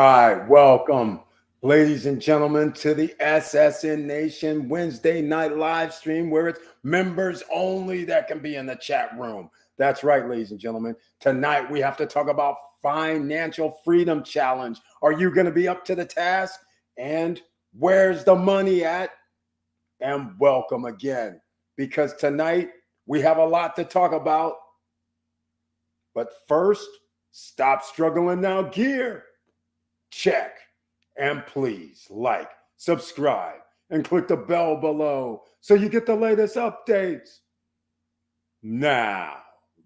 right, welcome, ladies and gentlemen, to the SSN Nation Wednesday night live stream where it's members only that can be in the chat room. That's right, ladies and gentlemen. Tonight we have to talk about financial freedom challenge. Are you going to be up to the task? And where's the money at? And welcome again, because tonight we have a lot to talk about. But first, stop struggling now, gear. Check, and please like, subscribe, and click the bell below so you get the latest updates. Now,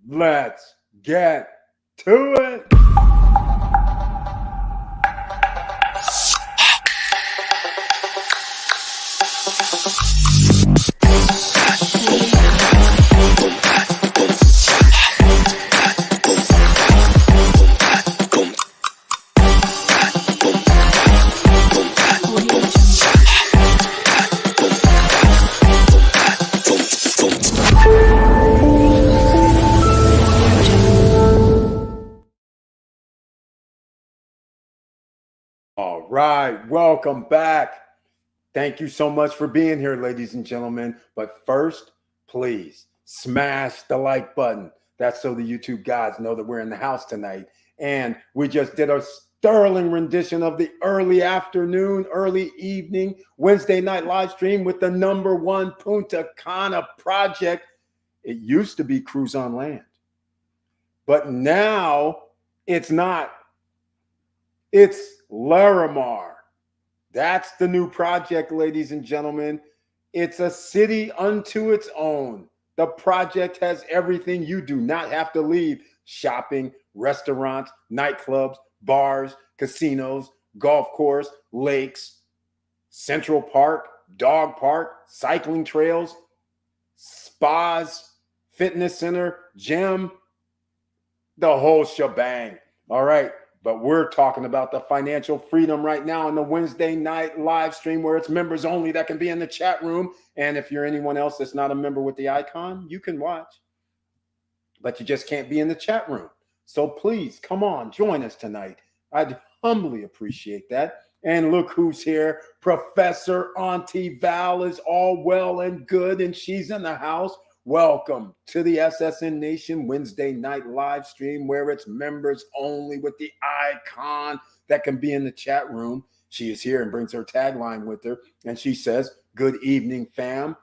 let's get to it. All right, welcome back. Thank you so much for being here, ladies and gentlemen. But first, please smash the like button. That's so the YouTube gods know that we're in the house tonight. And we just did a sterling rendition of the early afternoon, early evening, Wednesday night live stream with the #1 Punta Cana project. It used to be Cruise on Land, but now it's not. It's Larimar. That's the new project, ladies and gentlemen. It's a city unto its own. The project has everything you do not have to leave: shopping, restaurants, nightclubs, bars, casinos, golf course, lakes, Central Park, dog park, cycling trails, spas, fitness center, gym, the whole shebang. All right. But we're talking about the financial freedom right now in the Wednesday night live stream where it's members only that can be in the chat room. And if you're anyone else that's not a member with the icon, you can watch, but you just can't be in the chat room. So please come on, join us tonight. I'd humbly appreciate that. And look who's here. Professor Auntie Val is all well and good, and she's in the house. Welcome to the SSN Nation Wednesday night live stream where it's members only with the icon that can be in the chat room. She is here and brings her tagline with her. And she says, "Good evening, fam."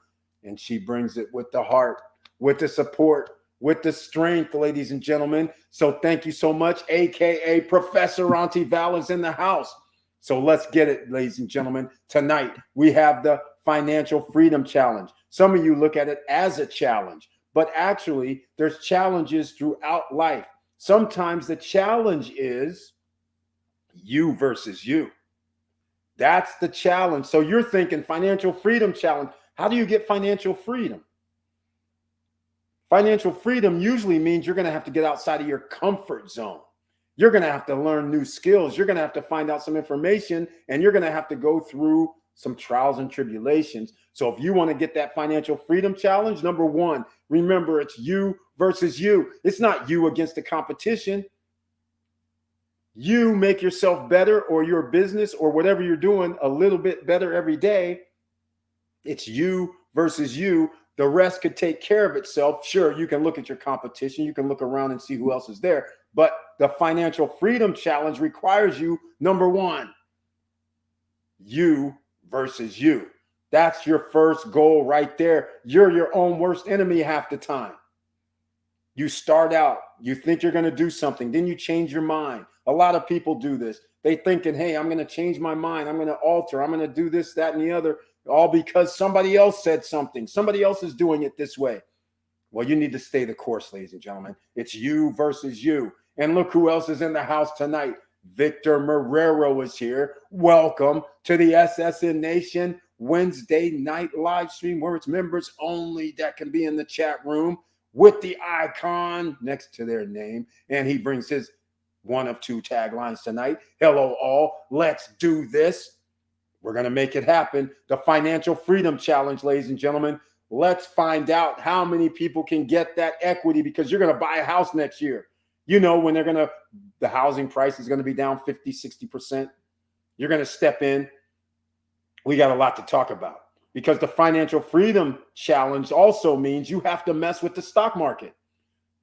And she brings it with the heart, with the support, with the strength, ladies and gentlemen. So thank you so much. AKA Professor Auntie Val is in the house. So let's get it, ladies and gentlemen. Tonight, we have the Financial Freedom Challenge. Some of you look at it as a challenge, but actually there's challenges throughout life. Sometimes the challenge is you versus you. That's the challenge. So you're thinking financial freedom challenge. How do you get financial freedom? Financial freedom usually means you're going to have to get outside of your comfort zone. You're going to have to learn new skills. You're going to have to find out some information, and you're going to have to go through some trials and tribulations. So if you want to get that financial freedom challenge, #1, remember it's you versus you. It's not you against the competition. You make yourself better, or your business or whatever you're doing a little bit better every day. It's you versus you. The rest could take care of itself. Sure, you can look at your competition. You can look around and see who else is there. But the financial freedom challenge requires you, #1, you versus you. That's your first goal right there. You're your own worst enemy half the time. You start out, you think you're going to do something, then you change your mind. A lot of people do this. They thinking, hey, I'm going to change my mind. I'm going to alter. I'm going to do this, that, and the other, all because somebody else said something. Somebody else is doing it this way. Well, you need to stay the course, ladies and gentlemen. It's you versus you. And look who else is in the house tonight. Victor Marrero is here. Welcome to the SSN Nation Wednesday night live stream where it's members only that can be in the chat room with the icon next to their name. And he brings his one of two taglines tonight. Hello, all. Let's do this. We're going to make it happen. The Financial Freedom Challenge, ladies and gentlemen. Let's find out how many people can get that equity, because you're going to buy a house next year. You know, when the housing price is going to be down 50, 60%, you're going to step in. We got a lot to talk about because the financial freedom challenge also means you have to mess with the stock market.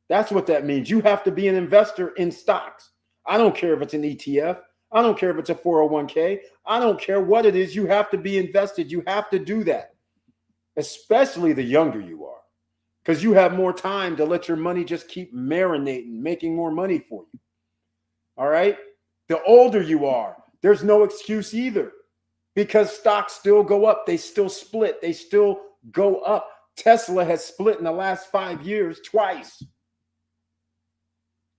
That's what that means. You have to be an investor in stocks. I don't care if it's an ETF. I don't care if it's a 401k. I don't care what it is. You have to be invested. You have to do that, especially the younger you are, because you have more time to let your money just keep marinating, making more money for you. All right. The older you are, there's no excuse either, because stocks still go up. They still split. They still go up. Tesla has split in the last 5 years twice.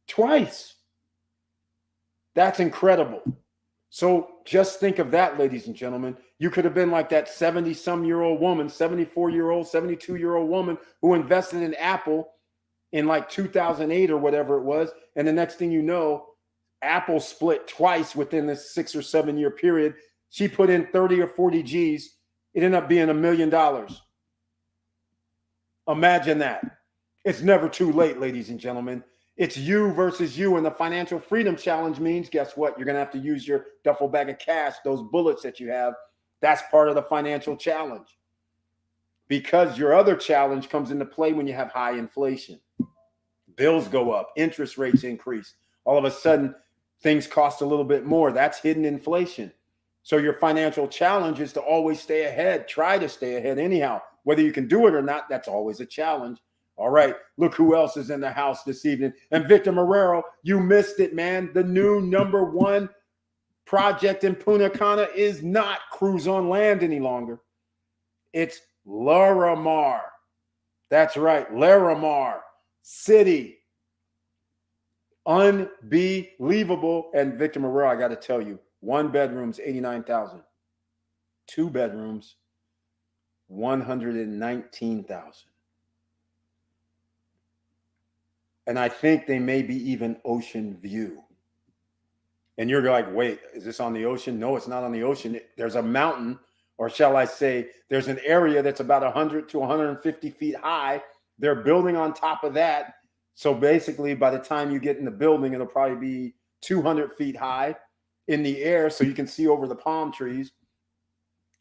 Twice. That's incredible. So just think of that, ladies and gentlemen. You could have been like that 70-some-year-old woman, 74-year-old, 72-year-old woman who invested in Apple in like 2008 or whatever it was. And the next thing you know, Apple split twice within this 6 or 7 year period. She put in 30 or 40 G's. It ended up being $1 million. Imagine that. It's never too late, ladies and gentlemen. It's you versus you. And the financial freedom challenge means, guess what? You're going to have to use your duffel bag of cash, those bullets that you have. That's part of the financial challenge. Because your other challenge comes into play when you have high inflation. Bills go up, interest rates increase. All of a sudden, things cost a little bit more. That's hidden inflation. So your financial challenge is to always stay ahead. Try to stay ahead anyhow. Whether you can do it or not, that's always a challenge. All right, look who else is in the house this evening. And Victor Marrero, you missed it, man. The new #1 project in Punta Cana is not Cruise on Land any longer. It's Larimar. That's right, Larimar City. Unbelievable. And Victor Marrero, I got to tell you, 1 bedroom's $89,000. 2 bedrooms, $119,000. And I think they may be even ocean view. And you're like, wait, is this on the ocean? No, it's not on the ocean. There's a mountain, or shall I say, there's an area that's about 100 to 150 feet high. They're building on top of that. So basically, by the time you get in the building, it'll probably be 200 feet high in the air, so you can see over the palm trees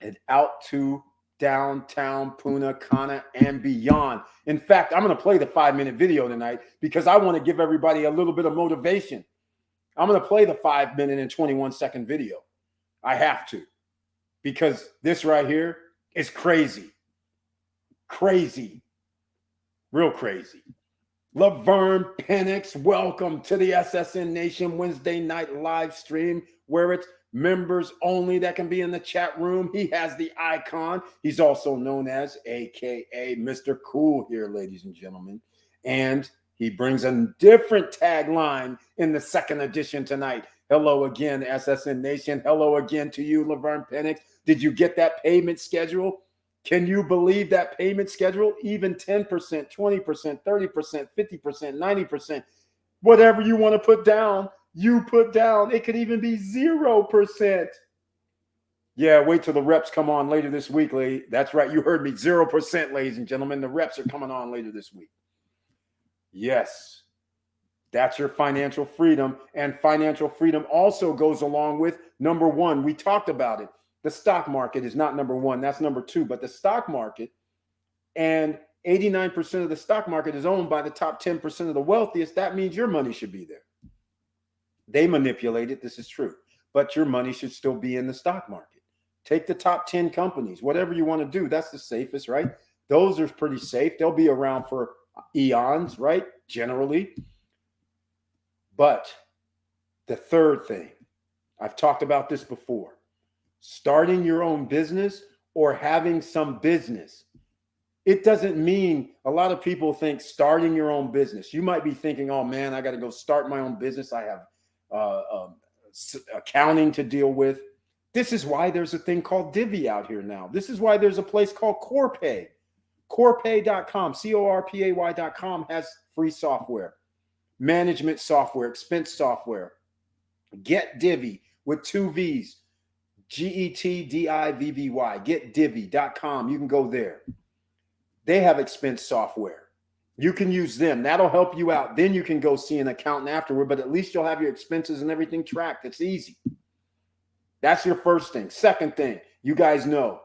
and out to downtown Punta Cana and beyond. In fact, I'm going to play the 5-minute video tonight because I want to give everybody a little bit of motivation. I'm going to play the 5-minute and 21-second video. I have to, because this right here is crazy. Crazy. Real crazy. Laverne Penix, welcome to the SSN Nation Wednesday night live stream, where it's members only that can be in the chat room. He has the icon. He's also known as AKA Mr. Cool here, ladies and gentlemen. And he brings a different tagline in the second edition tonight. Hello again, SSN Nation. Hello again to you, Laverne Penix. Did you get that payment schedule? Can you believe that payment schedule? Even 10%, 20%, 30%, 50%, 90%, whatever you want to put down, you put down. It could even be 0%. Yeah, wait till the reps come on later this week, lady. That's right. You heard me. 0%, ladies and gentlemen. The reps are coming on later this week. Yes, that's your financial freedom. And financial freedom also goes along with #1. We talked about it. The stock market is not #1. That's #2. But the stock market, and 89% of the stock market is owned by the top 10% of the wealthiest. That means your money should be there. They manipulate it. This is true. But your money should still be in the stock market. Take the top 10 companies, whatever you want to do. That's the safest, right? Those are pretty safe. They'll be around for eons, right? Generally. But the third thing, I've talked about this before. Starting your own business or having some business. It doesn't mean, a lot of people think starting your own business. You might be thinking, oh man, I got to go start my own business. I have accounting to deal with. This is why there's a thing called Divvy out here now. This is why there's a place called Corpay. Corpay.com, CORPAY.com has free software, management software, expense software. Get Divvy with 2 V's. GETDIVVY, getdivvy.com. You can go there. They have expense software. You can use them. That'll help you out. Then you can go see an accountant afterward, but at least you'll have your expenses and everything tracked. It's easy. That's your first thing. Second thing, you guys know,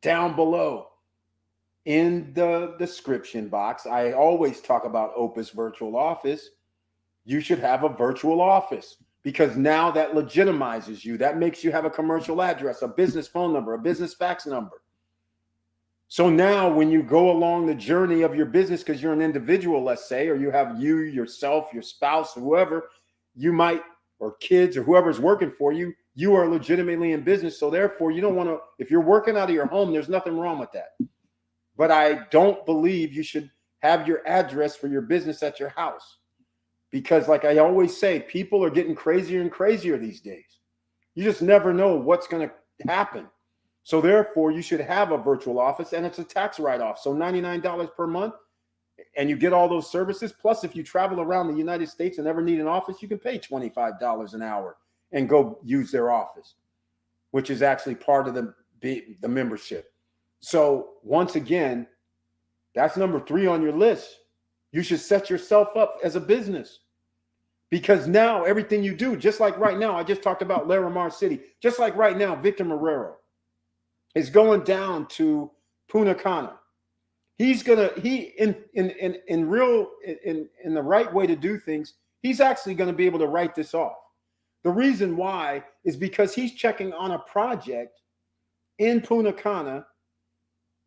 down below in the description box, I always talk about Opus Virtual Office. You should have a virtual office because now that legitimizes you. That makes you have a commercial address, a business phone number, a business fax number. So now when you go along the journey of your business, because you're an individual, let's say, or you have you, yourself, your spouse, whoever you might, or kids or whoever's working for you, you are legitimately in business. So therefore, you don't want to, if you're working out of your home, there's nothing wrong with that. But I don't believe you should have your address for your business at your house. Because like I always say, people are getting crazier and crazier these days. You just never know what's going to happen. So therefore, you should have a virtual office, and it's a tax write-off. So $99 per month, and you get all those services. Plus, if you travel around the United States and ever need an office, you can pay $25 an hour and go use their office, which is actually part of the membership. So once again, that's number 3 on your list. You should set yourself up as a business. Because now everything you do, just like right now, I just talked about Larimar City, just like right now, Victor Marrero is going down to Punta Cana. He's gonna, in the right way to do things, he's actually going to be able to write this off. The reason why is because he's checking on a project in Punta Cana.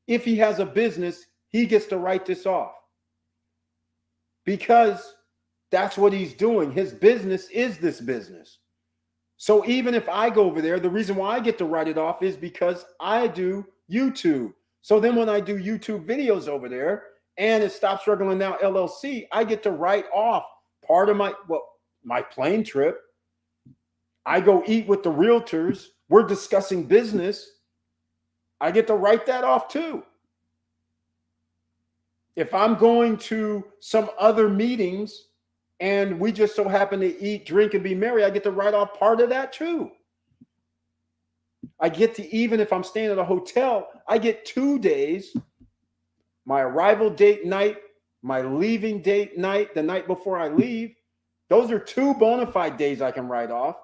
If he has a business, he gets to write this off because that's what he's doing. His business is this business. So even if I go over there, the reason why I get to write it off is because I do YouTube. So then when I do YouTube videos over there and it's Stop Struggling Now LLC, I get to write off part of my plane trip. I go eat with the realtors. We're discussing business. I get to write that off too. If I'm going to some other meetings and we just so happen to eat, drink, and be merry, I get to write off part of that too. I get to, even if I'm staying at a hotel, I get 2 days, my arrival date night, my leaving date night, the night before I leave. Those are 2 bona fide days I can write off.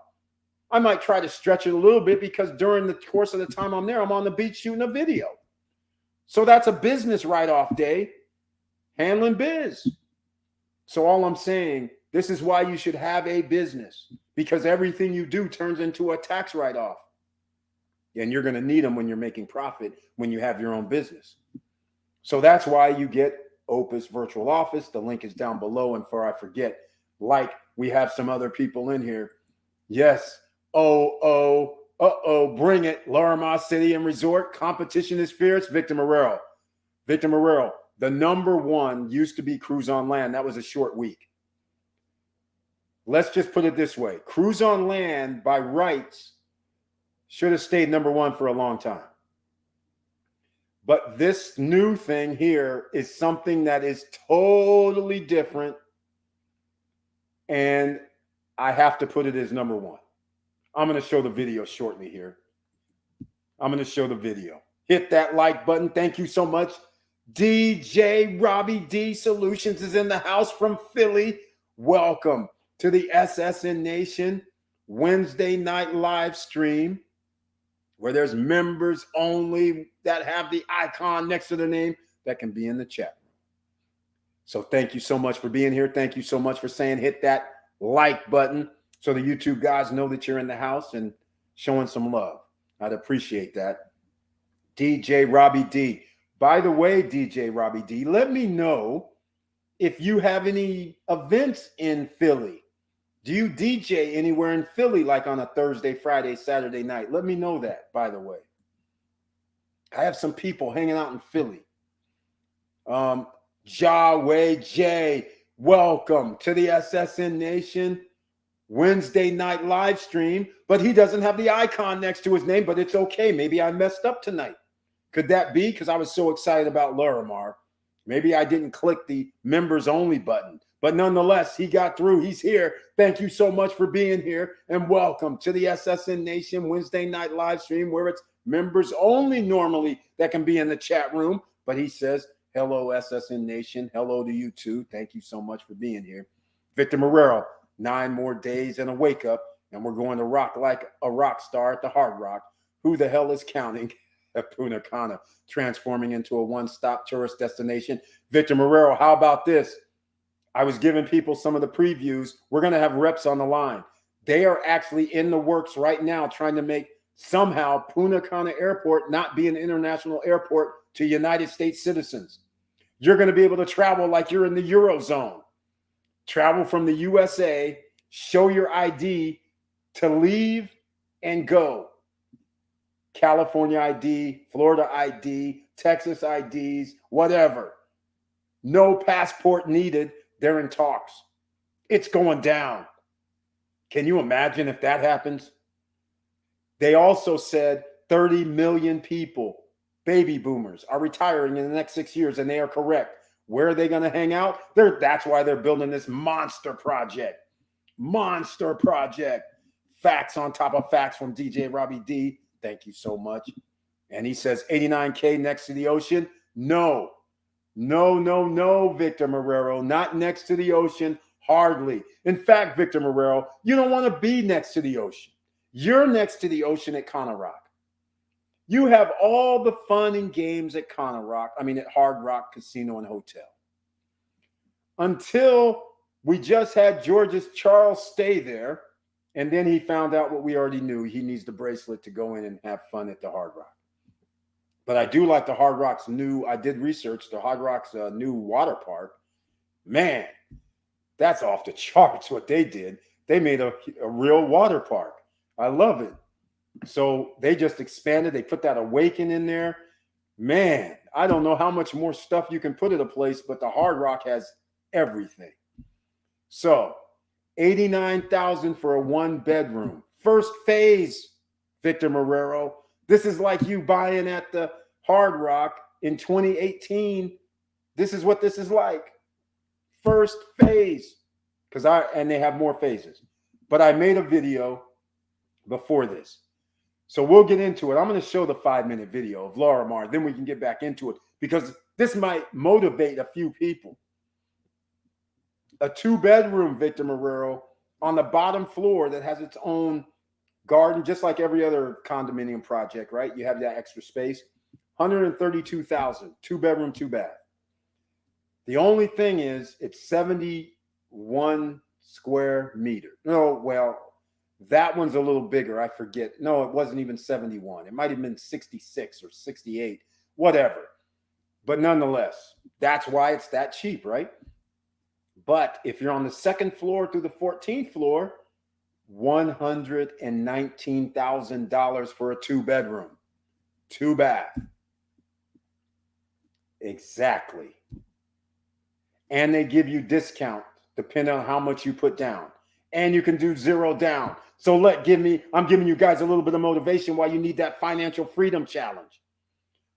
I might try to stretch it a little bit because during the course of the time I'm there, I'm on the beach shooting a video. So that's a business write-off day, handling biz. So all I'm saying, this is why you should have a business, because everything you do turns into a tax write-off. And you're going to need them when you're making profit, when you have your own business. So that's why you get Opus Virtual Office. The link is down below. And before I forget, like we have some other people in here. Yes. Bring it. Larimar City and Resort. Competition is fierce. Victor Marrero. Victor Marrero. The number 1 used to be Cruise on Land. That was a short week. Let's just put it this way. Cruise on Land, by rights, should have stayed number 1 for a long time. But this new thing here is something that is totally different. And I have to put it as number 1. I'm going to show the video shortly here. I'm going to show the video. Hit that like button. Thank you so much. DJ Robbie D Solutions is in the house from Philly. Welcome to the SSN Nation Wednesday night live stream, where there's members only that have the icon next to their name that can be in the chat room. So thank you so much for being here. Thank you so much for saying hit that like button so the YouTube guys know that you're in the house and showing some love. I'd appreciate that. DJ Robbie D. By the way, DJ Robbie D, let me know if you have any events in Philly. Do you DJ anywhere in Philly, like on a Thursday, Friday, Saturday night? Let me know that, by the way. I have some people hanging out in Philly. Jawway J, welcome to the SSN Nation Wednesday night live stream. But he doesn't have the icon next to his name, but it's okay. Maybe I messed up tonight. Could that be because I was so excited about Larimar? Maybe I didn't click the members only button. But nonetheless, he got through. He's here. Thank you so much for being here. And welcome to the SSN Nation Wednesday night live stream, where it's members only normally that can be in the chat room. But he says, Hello, SSN Nation. Hello to you too. Thank you so much for being here. Victor Marrero, 9 more days and a wake up, and we're going to rock like a rock star at the Hard Rock. Who the hell is counting? Punta Cana, transforming into a one-stop tourist destination. Victor Marrero, how about this? I was giving people some of the previews. We're going to have reps on the line. They are actually in the works right now trying to make somehow Punta Cana Airport not be an international airport to United States citizens. You're going to be able to travel like you're in the Eurozone. Travel from the USA, show your ID to leave and go. California ID, Florida ID, Texas IDs, whatever. No passport needed. They're in talks. It's going down. Can you imagine if that happens? They also said 30 million people, baby boomers, are retiring in the next 6 years, and they are correct. Where are they going to hang out? That's why they're building this monster project. Monster project. Facts on top of facts from DJ Robbie D. Thank you so much. And he says 89K next to the ocean. No, Victor Marrero. Not next to the ocean. Hardly. In fact, Victor Marrero, you don't want to be next to the ocean. You're next to the ocean at Cana Rock. You have all the fun and games at Cana Rock. At Hard Rock Casino and Hotel. Until we just had George's Charles stay there. And then he found out what we already knew. He needs the bracelet to go in and have fun at the Hard Rock. But I do like the Hard Rock's I did research, the Hard Rock's new water park. Man, that's off the charts what they did. They made a real water park. I love it. So they just expanded. They put that Awaken in there. Man, I don't know how much more stuff you can put in a place, but the Hard Rock has everything. So $89,000 for a 1-bedroom. First phase, Victor Marrero. This is like you buying at the Hard Rock in 2018. This is what this is like. First phase. And they have more phases. But I made a video before this. So we'll get into it. I'm going to show the 5-minute video of Laura Mar. Then we can get back into it because this might motivate a few people. A 2-bedroom, Victor Marrero, on the bottom floor that has its own garden, just like every other condominium project, right? You have that extra space. $132,000, 2-bedroom, 2-bath. The only thing is it's 71 square meters. No, well, that one's a little bigger. I forget. No, it wasn't even 71. It might have been 66 or 68, whatever. But nonetheless, that's why it's that cheap, right? But if you're on the 2nd floor through the 14th floor, $119,000 for a 2-bedroom, 2-bath. Exactly. And they give you discount depending on how much you put down. And you can do 0 down. So I'm giving you guys a little bit of motivation why you need that financial freedom challenge.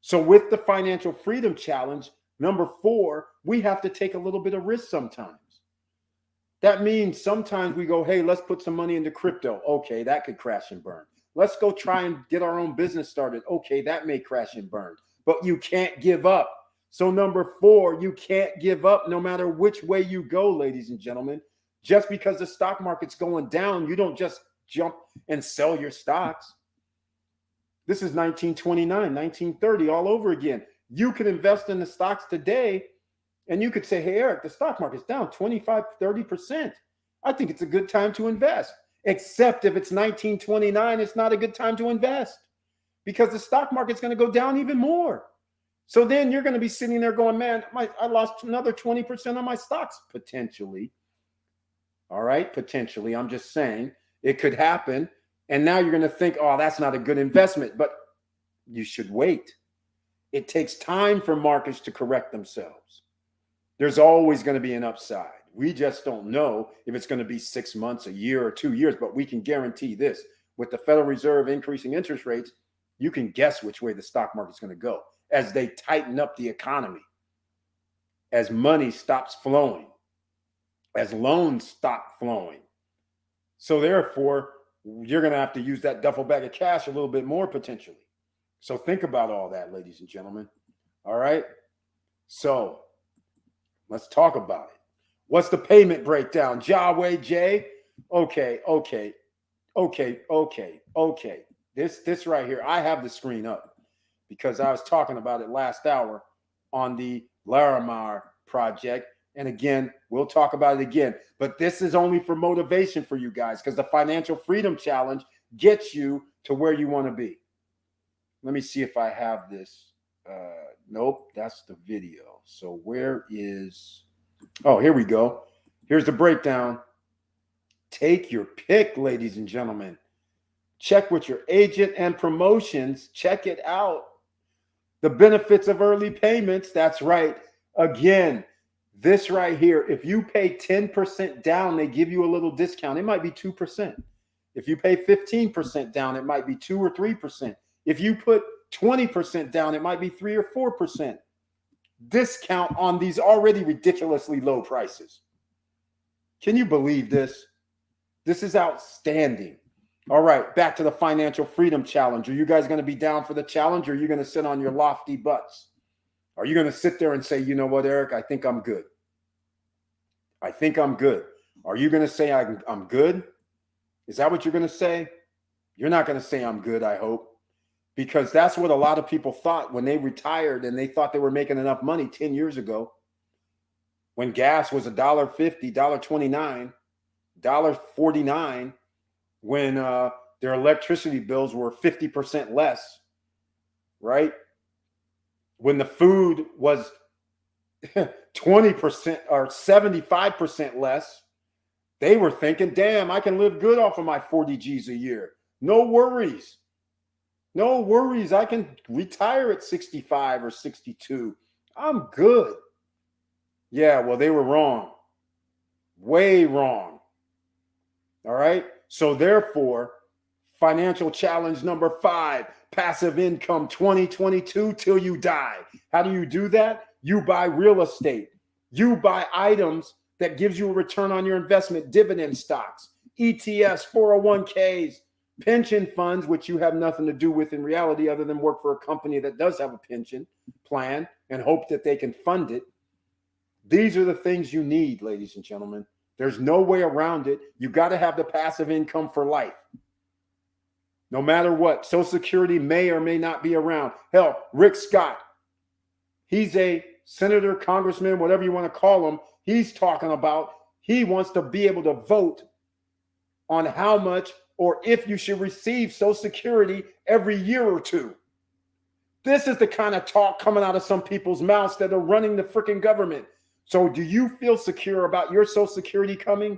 So with the financial freedom challenge, number 4, we have to take a little bit of risk sometimes. That means sometimes we go, hey, let's put some money into crypto. Okay, that could crash and burn. Let's go try and get our own business started. Okay, that may crash and burn. But you can't give up. So number 4, you can't give up no matter which way you go, ladies and gentlemen. Just because the stock market's going down, you don't just jump and sell your stocks. This is 1929, 1930 all over again. You can invest in the stocks today and you could say, hey, Eric, the stock market's down 25, 30%. I think it's a good time to invest. Except if it's 1929, it's not a good time to invest because the stock market's going to go down even more. So then you're going to be sitting there going, man, I lost another 20% on my stocks, potentially. All right, potentially. I'm just saying it could happen. And now you're going to think, oh, that's not a good investment, but you should wait. It takes time for markets to correct themselves. There's always going to be an upside. We just don't know if it's going to be 6 months, a year, or 2 years, but we can guarantee this. With the Federal Reserve increasing interest rates, you can guess which way the stock market's going to go as they tighten up the economy, as money stops flowing, as loans stop flowing. So therefore, you're going to have to use that duffel bag of cash a little bit more potentially. So think about all that, ladies and gentlemen. All right. So let's talk about it. What's the payment breakdown? Yahweh J. Okay. This right here, I have the screen up because I was talking about it last hour on the Larimar project. And again, we'll talk about it again. But this is only for motivation for you guys because the Financial Freedom Challenge gets you to where you want to be. Let me see if I have this. Nope, that's the video. So where is... Oh, here we go. Here's the breakdown. Take your pick, ladies and gentlemen. Check with your agent and promotions. Check it out. The benefits of early payments. That's right. Again, this right here, if you pay 10% down, they give you a little discount. It might be 2%. If you pay 15% down, it might be 2 or 3%. If you put 20% down, it might be 3 or 4% discount on these already ridiculously low prices. Can you believe this? This is outstanding. All right, back to the Financial Freedom Challenge. Are you guys going to be down for the challenge, or are you going to sit on your lofty butts? Are you going to sit there and say, you know what, Eric, I think I'm good? I think I'm good. Are you going to say I'm good? Is that what you're going to say? You're not going to say I'm good, I hope, because that's what a lot of people thought when they retired and they thought they were making enough money 10 years ago when gas was $1.50, $1.29, $1.49, when their electricity bills were 50% less, right? When the food was 20% or 75% less, they were thinking, damn, I can live good off of my 40 G's a year. No worries. No worries. I can retire at 65 or 62. I'm good. Yeah, well, they were wrong. Way wrong. All right. So therefore, financial challenge number 5, passive income 2022 till you die. How do you do that? You buy real estate. You buy items that gives you a return on your investment, dividend stocks, ETFs, 401ks, pension funds, which you have nothing to do with in reality other than work for a company that does have a pension plan and hope that they can fund it. These are the things you need, ladies and gentlemen. There's no way around it. You got to have the passive income for life. No matter what, Social Security may or may not be around. Hell, Rick Scott, he's a senator, congressman, whatever you want to call him. He's talking about he wants to be able to vote on how much or if you should receive Social Security every year or two. This is the kind of talk coming out of some people's mouths that are running the freaking government. So do you feel secure about your Social Security coming?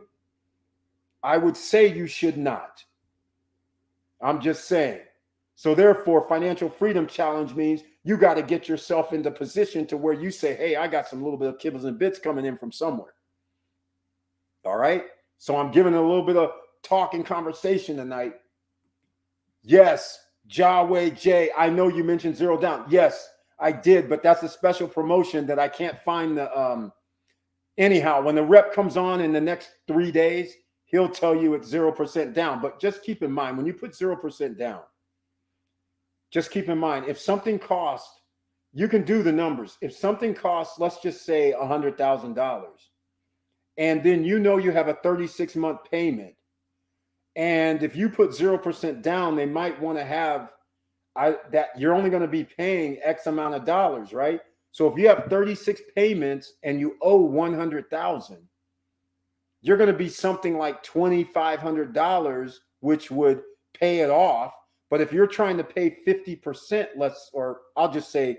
I would say you should not. I'm just saying. So therefore, Financial Freedom Challenge means you got to get yourself into position to where you say, hey, I got some little bit of kibbles and bits coming in from somewhere. All right. So I'm giving a little bit of talk and conversation tonight. Yes, Yahweh J, I know you mentioned zero down. Yes, I did, but that's a special promotion that I can't find the anyhow, when the rep comes on in the next 3 days, he'll tell you it's 0% down. But just keep in mind, when you put 0% down, just keep in mind, if something costs, you can do the numbers. If something costs, let's just say $100,000, and then you know you have a 36-month payment, and if you put 0% down, they might want to have that you're only going to be paying X amount of dollars, right? So if you have 36 payments and you owe $100,000, you're going to be something like $2,500, which would pay it off. But if you're trying to pay 50%, or I'll just say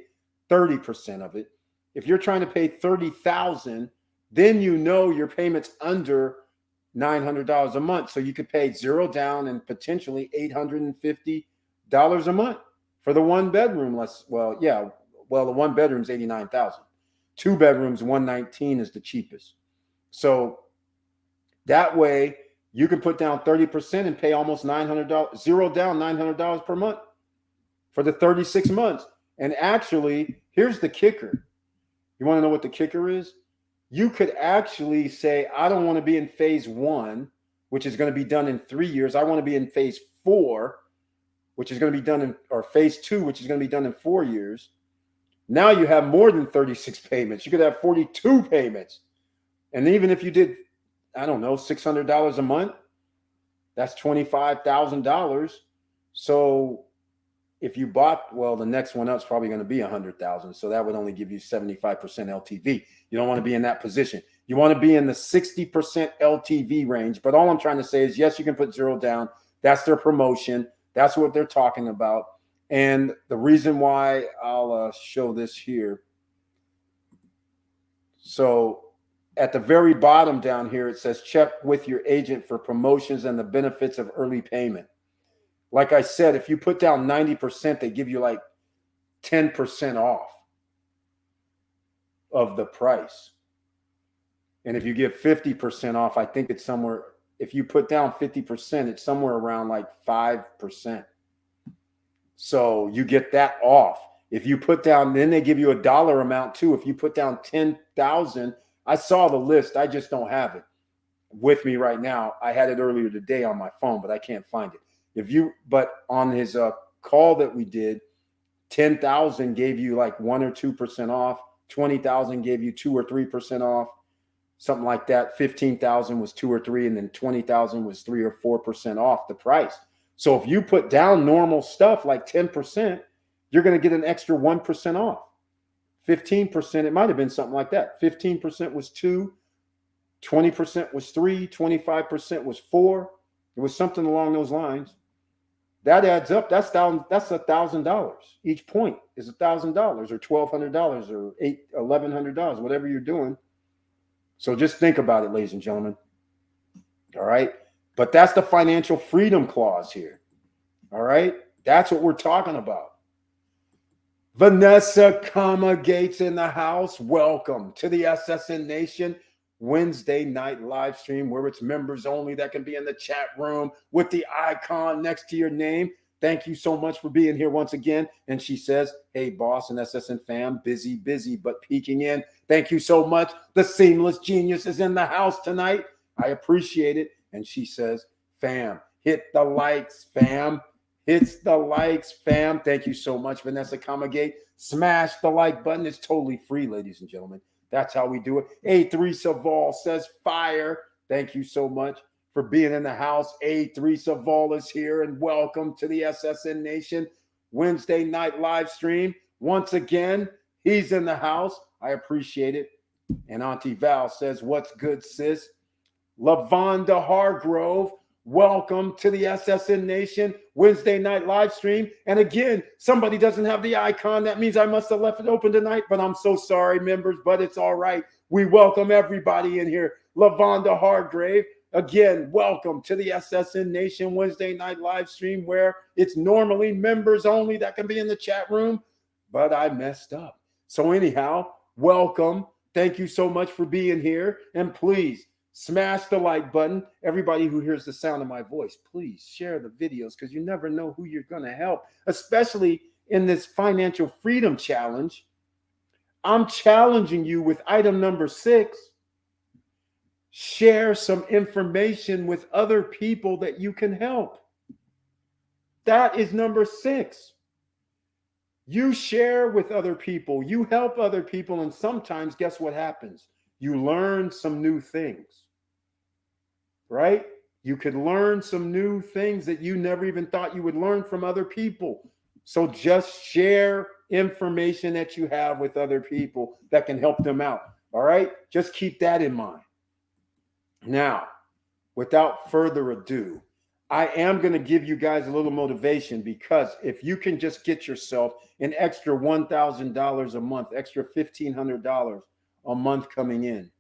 30% of it, if you're trying to pay $30,000, then you know your payment's under $900 a month. So you could pay zero down and potentially $850 a month for the one bedroom. The one bedroom's $89,000. 2 bedrooms, $119 is the cheapest. So that way you can put down 30% and pay almost $900, zero down, $900 per month for the 36 months. And actually, here's the kicker. You want to know what the kicker is? You could actually say, I don't want to be in phase 1, which is going to be done in 3 years. I want to be in phase 4, which is going to be done or phase 2, which is going to be done in 4 years. Now you have more than 36 payments. You could have 42 payments. And even if you did, I don't know, $600 a month, that's $25,000. So if you bought, well, the next one up is probably going to be 100,000. So that would only give you 75% LTV. You don't want to be in that position. You want to be in the 60% LTV range. But all I'm trying to say is, yes, you can put zero down. That's their promotion. That's what they're talking about. And the reason why I'll show this here. So at the very bottom down here, it says check with your agent for promotions and the benefits of early payment. Like I said, if you put down 90%, they give you like 10% off of the price. And if you give 50% off, I think it's somewhere, if you put down 50%, it's somewhere around like 5%. So you get that off. If you put down, then they give you a dollar amount too. If you put down 10,000, I saw the list. I just don't have it with me right now. I had it earlier today on my phone, but I can't find it. But on his call that we did, 10,000 gave you like 1 or 2% off. 20,000 gave you 2 or 3% off, something like that. 15,000 was 2 or 3, and then 20,000 was 3 or 4% off the price. So if you put down normal stuff like 10%, you're going to get an extra 1% off. 15%, it might have been something like that. 15% was 2, 20% was 3, 25% was 4. It was something along those lines. That adds up. That's $1,000. Each point is $1,000 or $1,200 or $1,100, whatever you're doing. So just think about it, ladies and gentlemen. All right. But that's the financial freedom clause here. All right. That's what we're talking about. Vanessa, Gates in the house. Welcome to the SSN Nation Wednesday night live stream where it's members only that can be in the chat room with the icon next to your name. Thank you so much for being here once again. And she says, hey, boss and SSN fam, busy, but peeking in. Thank you so much. The Seamless Genius is in the house tonight. I appreciate it. And she says, fam, hit the likes, fam. Hits the likes, fam. Thank you so much, Vanessa Comagate. Smash the like button. It's totally free, ladies and gentlemen. That's how we do it. A3 Saval says fire. Thank you so much for being in the house. A3 Saval is here, and welcome to the SSN Nation Wednesday night live stream. Once again, he's in the house. I appreciate it. And Auntie Val says, what's good, sis? Lavonda Hargrove, welcome to the SSN Nation Wednesday night live stream. And again, somebody doesn't have the icon. That means I must have left it open tonight, but I'm so sorry, members, but it's all right. We welcome everybody in here. Lavonda Hargrave, again, welcome to the SSN Nation Wednesday night live stream where it's normally members only that can be in the chat room, but I messed up. So anyhow, welcome. Thank you so much for being here. And please, smash the like button. Everybody who hears the sound of my voice, please share the videos because you never know who you're going to help, especially in this financial freedom challenge. I'm challenging you with item number 6. Share some information with other people that you can help. That is number 6. You share with other people. You help other people. And sometimes, guess what happens? You learn some new things, right? You could learn some new things that you never even thought you would learn from other people. So just share information that you have with other people that can help them out, all right? Just keep that in mind. Now, without further ado, I am going to give you guys a little motivation because if you can just get yourself an extra $1,000 a month, extra $1,500 a month coming in,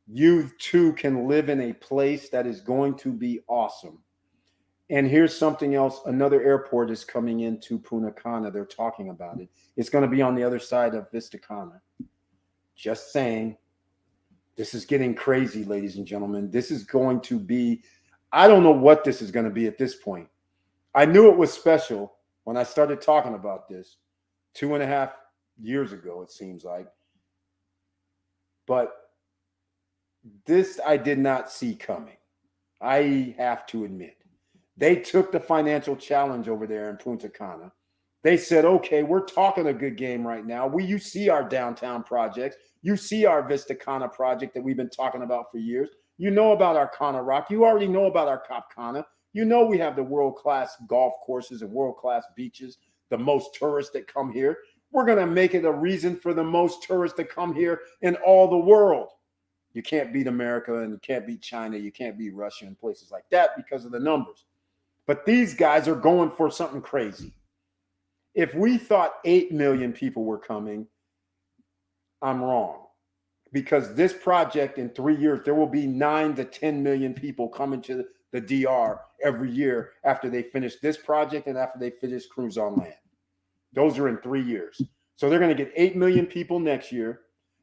you too can live in a place that is going to be awesome. And here's something else. Another airport is coming into Punta Cana. They're talking about it. It's going to be on the other side of Vista Cana. Just saying. This is getting crazy, ladies and gentlemen. This is going to be, I don't know what this is going to be at this point. I knew it was special when I started talking about this 2.5 years ago, it seems like. But this I did not see coming. I have to admit. They took the financial challenge over there in Punta Cana. They said, okay, we're talking a good game right now. You see our downtown projects. You see our Vista Cana project that we've been talking about for years. You know about our Cana Rock. You already know about our Cap Cana. You know we have the world-class golf courses and world-class beaches, the most tourists that come here. We're going to make it a reason for the most tourists to come here in all the world. You can't beat America and you can't beat China. You can't beat Russia and places like that because of the numbers. But these guys are going for something crazy. If we thought 8 million people were coming, I'm wrong. Because this project in 3 years, there will be 9 to 10 million people coming to the DR every year after they finish this project and after they finish Cruise on Land. Those are in 3 years. So they're going to get 8 million people next year.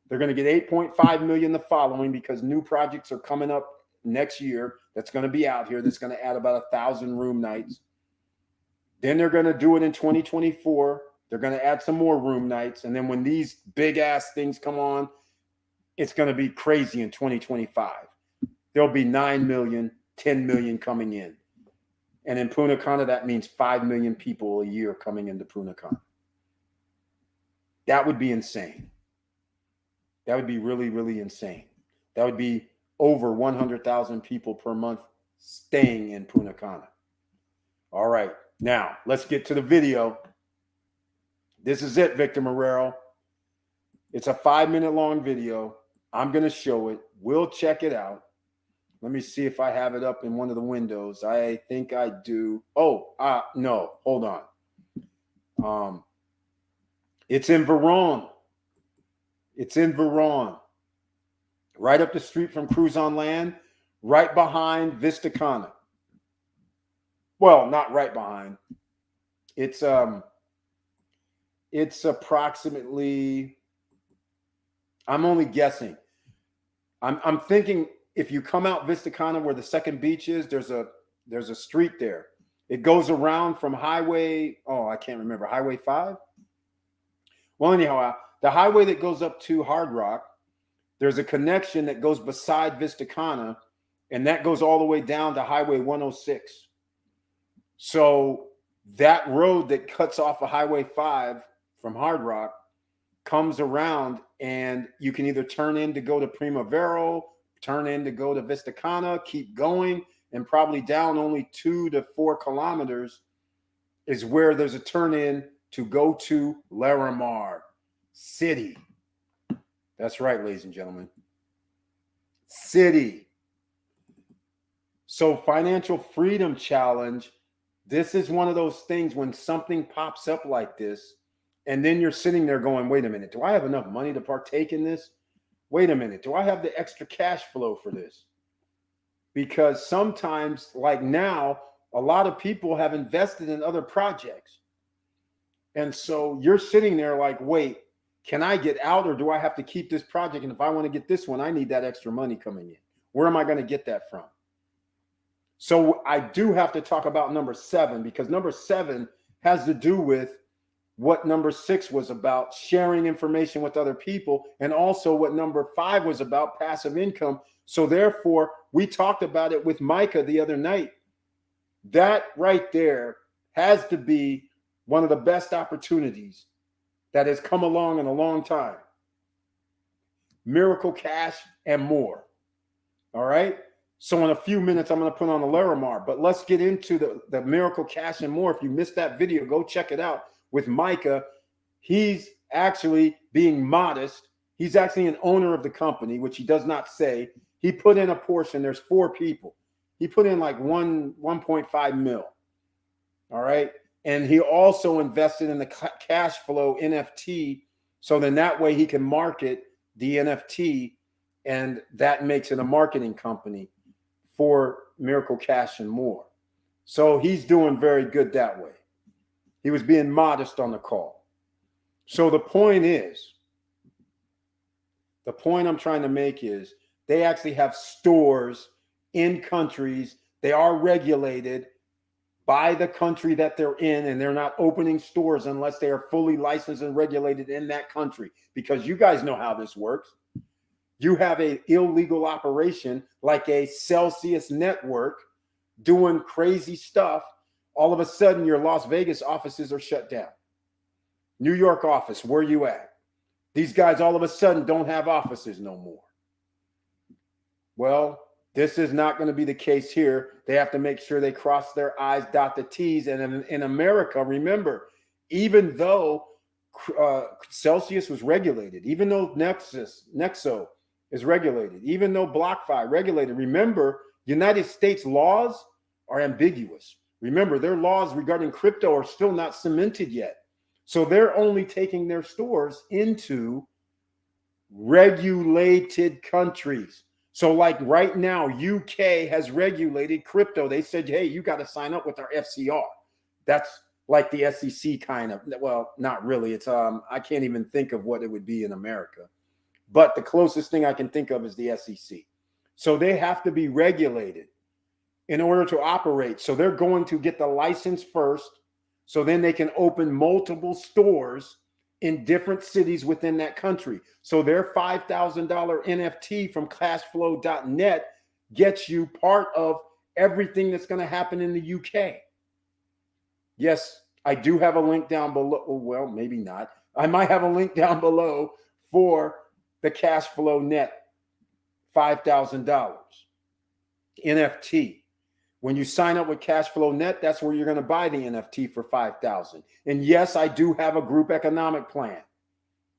They're going to get 8.5 million the following because new projects are coming up next year that's going to be out here that's going to add about 1,000 room nights. Then they're going to do it in 2024. They're going to add some more room nights. And then when these big ass things come on, it's going to be crazy in 2025. There'll be 9 million, 10 million coming in. And in Punta Cana, that means 5 million people a year coming into Punta Cana. That would be insane. That would be really, really insane. That would be over 100,000 people per month staying in Punta Cana. All right. Now, let's get to the video. This is it, Victor Marrero. It's a 5-minute long video. I'm going to show it. We'll check it out. Let me see if I have it up in one of the windows. I think I do. Oh, no, hold on. It's in Verón. It's in Verón. Right up the street from Cruise on Land, right behind Vista Cana. Well, not right behind. It's approximately, I'm only guessing. I'm thinking if you come out Vista Cana where the second beach is, there's a street there. It goes around from Highway, I can't remember, Highway 5? Well, anyhow, the highway that goes up to Hard Rock, there's a connection that goes beside Vista Cana, and that goes all the way down to Highway 106. So that road that cuts off of Highway 5 from Hard Rock comes around, and you can either turn in to go to Primavera, turn in to go to Vista Cana, keep going, and probably down only 2 to 4 kilometers is where there's a turn in to go to Larimar City. That's right, ladies and gentlemen. City. So Financial Freedom Challenge, this is one of those things when something pops up like this, and then you're sitting there going, wait a minute, do I have enough money to partake in this? Wait a minute, do I have the extra cash flow for this? Because sometimes, like now, a lot of people have invested in other projects. And so you're sitting there like, wait, can I get out or do I have to keep this project? And if I want to get this one, I need that extra money coming in. Where am I going to get that from? So I do have to talk about number 7, because number 7 has to do with what number 6 was about, sharing information with other people, and also what number 5 was about, passive income. So therefore, we talked about it with Micah the other night. That right there has to be one of the best opportunities that has come along in a long time. Miracle Cash and more. All right. So in a few minutes, I'm going to put on the Larimar, but let's get into the Miracle Cash and more. If you missed that video, go check it out with Micah. He's actually being modest. He's actually an owner of the company, which he does not say. He put in a portion. There's 4 people. He put in like 1.5 mil. All right. And he also invested in the cash flow NFT. So then that way he can market the NFT, and that makes it a marketing company for Miracle Cash and more. So he's doing very good that way. He was being modest on the call. So the point I'm trying to make is they actually have stores in countries. They are regulated by the country that they're in, and they're not opening stores unless they are fully licensed and regulated in that country, because you guys know how this works. You have an illegal operation like a Celsius network doing crazy stuff. All of a sudden, your Las Vegas offices are shut down. New York office, where you at? These guys all of a sudden don't have offices no more. Well, this is not going to be the case here. They have to make sure they cross their I's, dot the T's. And in America, remember, even though Celsius was regulated, even though Nexo is regulated, even though BlockFi regulated, remember, United States laws are ambiguous. Remember, their laws regarding crypto are still not cemented yet. So they're only taking their stores into regulated countries. So like right now, UK has regulated crypto. They said, hey, you got to sign up with our FCR. That's like the SEC kind of, well, not really. It's I can't even think of what it would be in America. But the closest thing I can think of is the SEC. So they have to be regulated in order to operate. So they're going to get the license first. So then they can open multiple stores in different cities within that country. So their $5,000 NFT from cashflow.net gets you part of everything that's going to happen in the UK. Yes, I do have a link down below. Well, maybe not. I might have a link down below for the Cashflow.net $5,000 NFT. When you sign up with Cashflow.net, that's where you're going to buy the NFT for $5,000. And yes, I do have a group economic plan.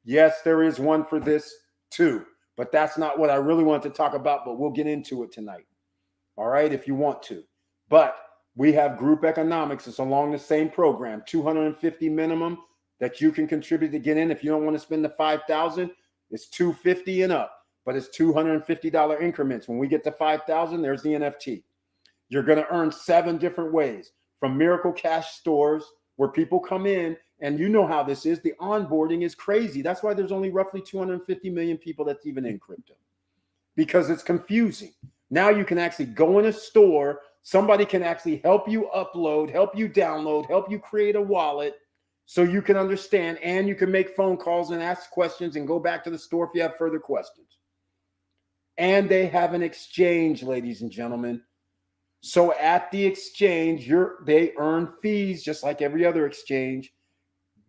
Yes, there is one for this too, but that's not what I really want to talk about, but we'll get into it tonight. All right, if you want to. But we have group economics. It's along the same program, 250 minimum that you can contribute to get in. If you don't want to spend the $5,000, it's $250 and up, but it's $250 increments. When we get to $5,000, there's the NFT. You're going to earn 7 different ways, from Miracle Cash stores where people come in, and you know how this is. The onboarding is crazy. That's why there's only roughly 250 million people that's even in crypto, because it's confusing. Now you can actually go in a store. Somebody can actually help you upload, help you download, help you create a wallet so you can understand, and you can make phone calls and ask questions and go back to the store if you have further questions. And they have an exchange, ladies and gentlemen. So at the exchange, they earn fees just like every other exchange.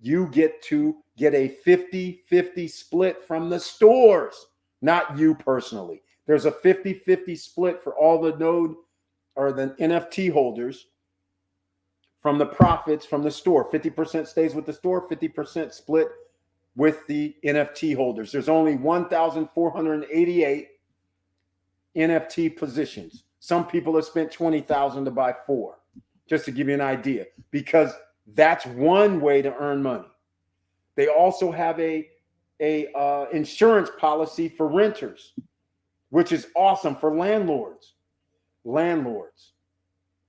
You get to get a 50-50 split from the stores, not you personally. There's a 50-50 split for all the node or the NFT holders from the profits from the store. 50% stays with the store, 50% split with the NFT holders. There's only 1,488 NFT positions. Some people have spent $20,000 to buy 4, just to give you an idea, because that's one way to earn money. They also have a insurance policy for renters, which is awesome for landlords. Landlords.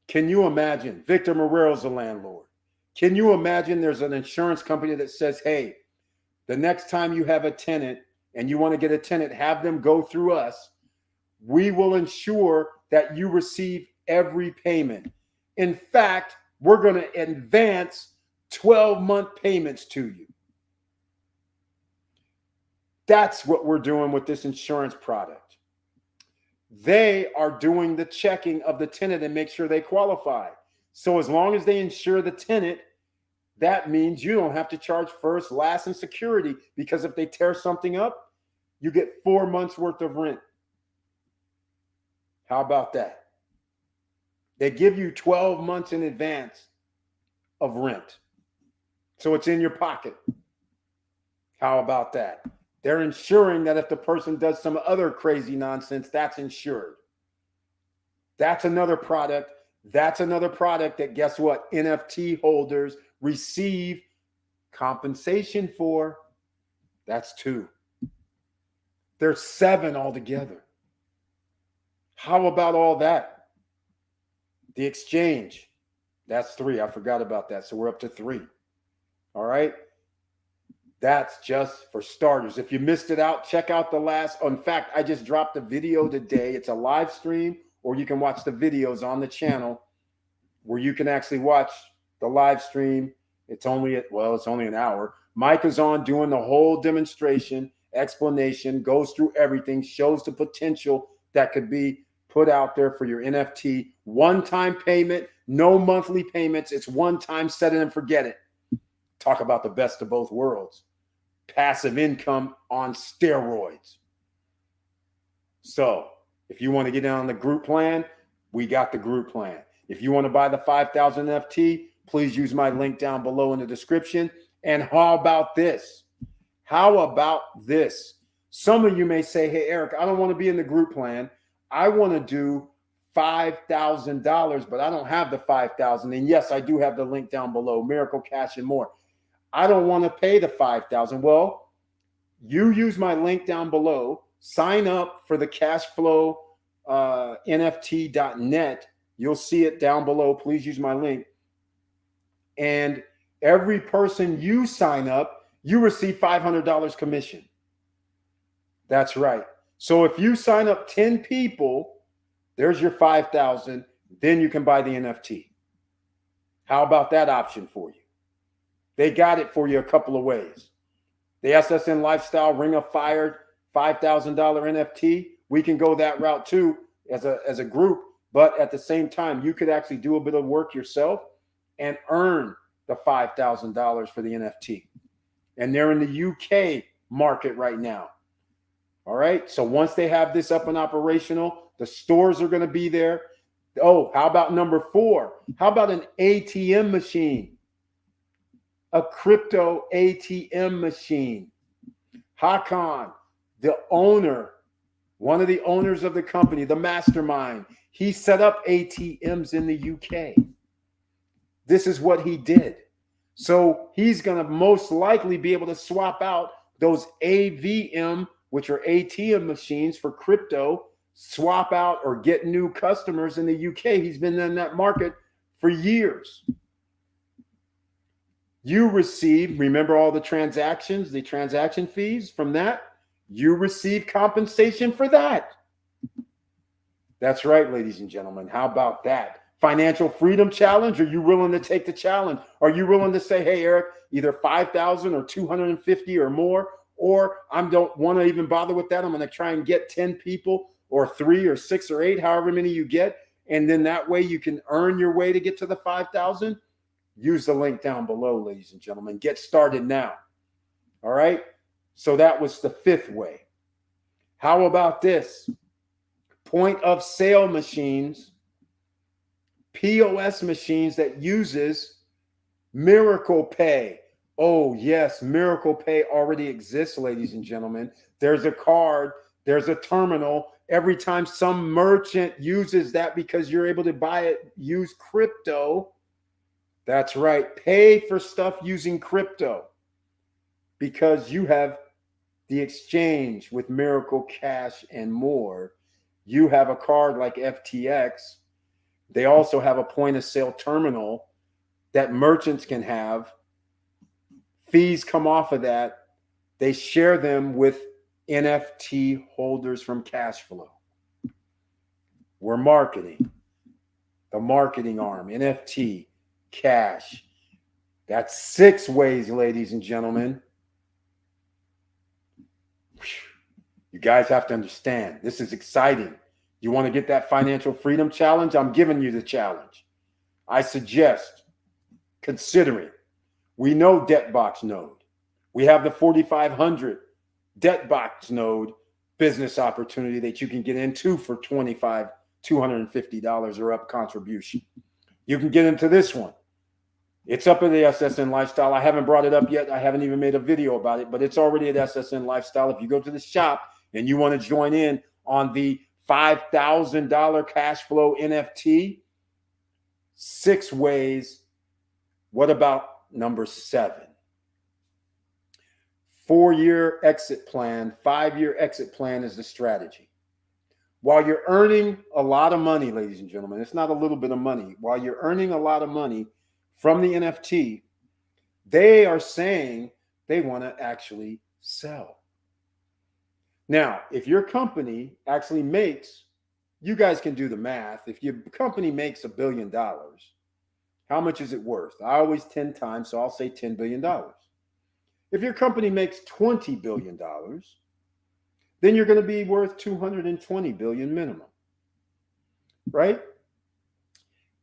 Can you imagine? Victor Morero's a landlord. Can you imagine there's an insurance company that says, hey, the next time you have a tenant and you want to get a tenant, have them go through us. We will ensure that you receive every payment. In fact, we're going to advance 12-month payments to you. That's what we're doing with this insurance product. They are doing the checking of the tenant and make sure they qualify. So as long as they insure the tenant, that means you don't have to charge first, last, and security, because if they tear something up, you get 4 months worth of rent. How about that? They give you 12 months in advance of rent. So it's in your pocket. How about that? They're ensuring that if the person does some other crazy nonsense, that's insured. That's another product. That's another product that, guess what? NFT holders receive compensation for. That's 2. There's 7 altogether. How about all that? The exchange, that's 3. I forgot about that. So we're up to 3. All right. That's just for starters. If you missed it out, check out the last. In fact, I just dropped a video today. It's a live stream, or you can watch the videos on the channel where you can actually watch the live stream. It's only an hour. Mike is on doing the whole demonstration, explanation, goes through everything, shows the potential that could be put out there for your NFT. One-time payment, no monthly payments. It's one time, set it and forget it Talk about the best of both worlds. Passive income on steroids. So if you want to get in on the group plan, we got the group plan. If you want to buy the 5,000 NFT, please use my link down below in the description. And how about this? How about this? Some of you may say, hey, Eric, I don't want to be in the group plan. I want to do $5,000, but I don't have the 5,000. And yes, I do have the link down below, Miracle Cash and more. I don't want to pay the 5,000. Well, you use my link down below, sign up for the cashflow NFT.net. You'll see it down below. Please use my link. And every person you sign up, you receive $500 commission. That's right. So if you sign up 10 people, there's your 5,000. Then you can buy the NFT. How about that option for you? They got it for you a couple of ways. The SSN Lifestyle Ring of Fire $5,000 NFT. We can go that route too as a group. But at the same time, you could actually do a bit of work yourself and earn the $5,000 for the NFT. And they're in the UK market right now. All right. So once they have this up and operational, the stores are going to be there. Oh, how about number 4? How about an ATM machine? A crypto ATM machine. Hakan, the owner, one of the owners of the company, the mastermind, he set up ATMs in the UK. This is what he did. So he's going to most likely be able to swap out those AVM, which are ATM machines for crypto, swap out or get new customers in the UK. He's been in that market for years. You receive, remember all the transactions, the transaction fees from that? You receive compensation for that. That's right, ladies and gentlemen. How about that? Financial freedom challenge? Are you willing to take the challenge? Are you willing to say, hey, Eric, either 5,000 or 250 or more, or I don't want to even bother with that. I'm going to try and get 10 people or 3 or 6 or 8, however many you get. And then that way you can earn your way to get to the 5,000. Use the link down below, ladies and gentlemen. Get started now. All right. So that was the 5th way. How about this? Point of sale machines, POS machines that uses Miracle Pay. Oh, yes, Miracle Pay already exists, ladies and gentlemen. There's a card, there's a terminal. Every time some merchant uses that because you're able to buy it, use crypto. That's right. Pay for stuff using crypto because you have the exchange with Miracle Cash and more. You have a card like FTX. They also have a point of sale terminal that merchants can have. Fees come off of that. They share them with NFT holders from Cashflow. We're marketing. The marketing arm, NFT, cash. That's 6 ways, ladies and gentlemen. You guys have to understand, this is exciting. You want to get that financial freedom challenge? I'm giving you the challenge. I suggest considering. We know Debtbox Node. We have the 4,500 Debtbox Node business opportunity that you can get into for $250 or up contribution. You can get into this one. It's up at the SSN Lifestyle. I haven't brought it up yet. I haven't even made a video about it, but it's already at SSN Lifestyle. If you go to the shop and you want to join in on the $5,000 cash flow NFT, 6 ways. What about number 7? 4-year exit plan, 5-year exit plan is the strategy. While you're earning a lot of money, ladies and gentlemen, it's not a little bit of money. While you're earning a lot of money from the NFT, they are saying they want to actually sell. Now, if your company actually makes, you guys can do the math. If your company makes $1 billion, how much is it worth? I always 10 times, so I'll say $10 billion. If your company makes $20 billion, then you're going to be worth $220 billion minimum, right?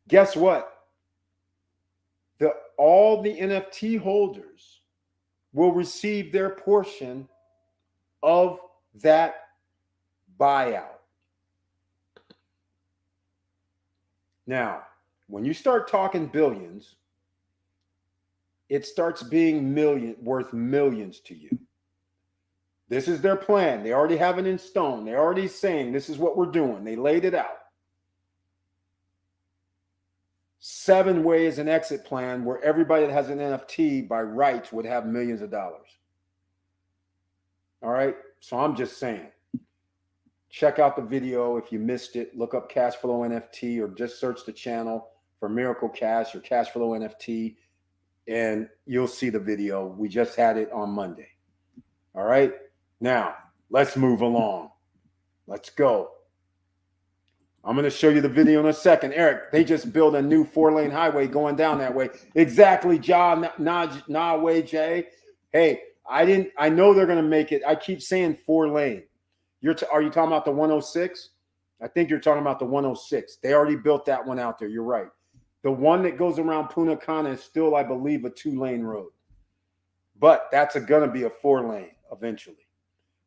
Guess what? all the NFT holders will receive their portion of that buyout. Now, when you start talking billions, it starts being worth millions to you. This is their plan. They already have it in stone. They're already saying this is what we're doing. They laid it out. 7 ways an exit plan where everybody that has an NFT by rights would have millions of dollars. All right. So I'm just saying, check out the video if you missed it. Look up Cash Flow NFT or just search the channel for Miracle Cash or Cash Flow NFT and you'll see the video. We just had it on Monday. All right. Now, let's move along. Let's go. I'm going to show you the video in a second. Eric, they just built a new 4-lane highway going down that way. Exactly, John, Way, Jay. Hey, I know they're going to make it. I keep saying 4-lane. Are you talking about the 106? I think you're talking about the 106. They already built that one out there. You're right. The one that goes around Punta Cana is still, I believe, a 2-lane road. But that's going to be a 4-lane eventually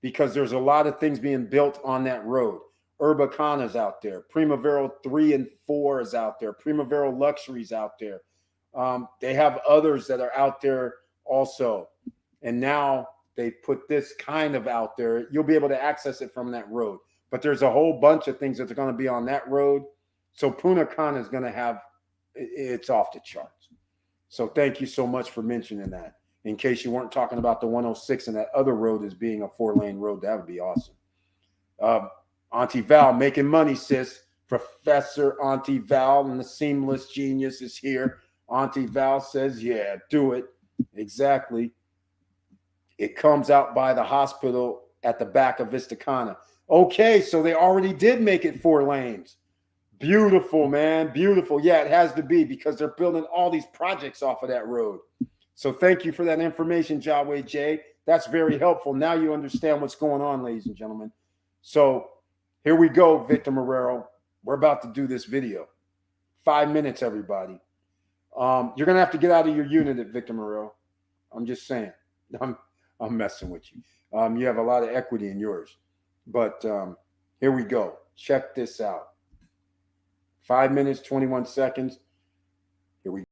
because there's a lot of things being built on that road. Urbicana's out there. Primavera 3 and 4 is out there. Primavera Luxury's out there. They have others that are out there also. And now they put this kind of out there. You'll be able to access it from that road. But there's a whole bunch of things that are going to be on that road. So Punta Cana is going to have, it's off the charts. So thank you so much for mentioning that. In case you weren't talking about the 106 and that other road as being a 4-lane road, that would be awesome. Auntie Val making money, sis. Professor Auntie Val and the Seamless Genius is here. Auntie Val says, yeah, do it. Exactly. It comes out by the hospital at the back of Vista Cana. Okay, so they already did make it 4 lanes. Beautiful, man. Beautiful. Yeah, it has to be because they're building all these projects off of that road. So thank you for that information, Yahweh J. That's very helpful. Now you understand what's going on, ladies and gentlemen. So here we go, Victor Marrero. We're about to do this video. 5 minutes, everybody. You're going to have to get out of your unit at Victor Marrero. I'm just saying. I'm messing with you. You have a lot of equity in yours. But here we go. Check this out. 5 minutes, 21 seconds. Here we go.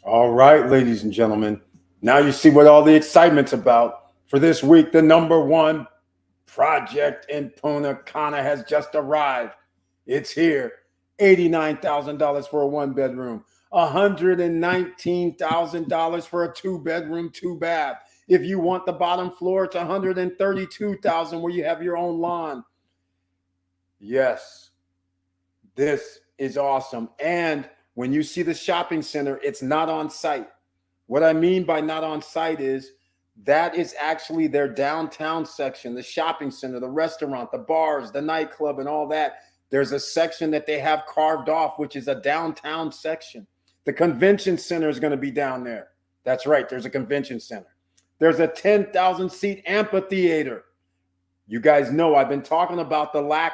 All right, ladies and gentlemen. Now you see what all the excitement's about. For this week, the number one project in Punta Cana has just arrived. It's here. $89,000 for a one-bedroom. $119,000 for a two-bedroom, two-bath. If you want the bottom floor, it's $132,000 where you have your own lawn. Yes, this is awesome. And when you see the shopping center, it's not on site. What I mean by not on site is that is actually their downtown section, the shopping center, the restaurant, the bars, the nightclub, and all that. There's a section that they have carved off, which is a downtown section. The convention center is going to be down there. That's right. There's a convention center. There's a 10,000 seat amphitheater. You guys know I've been talking about the lack,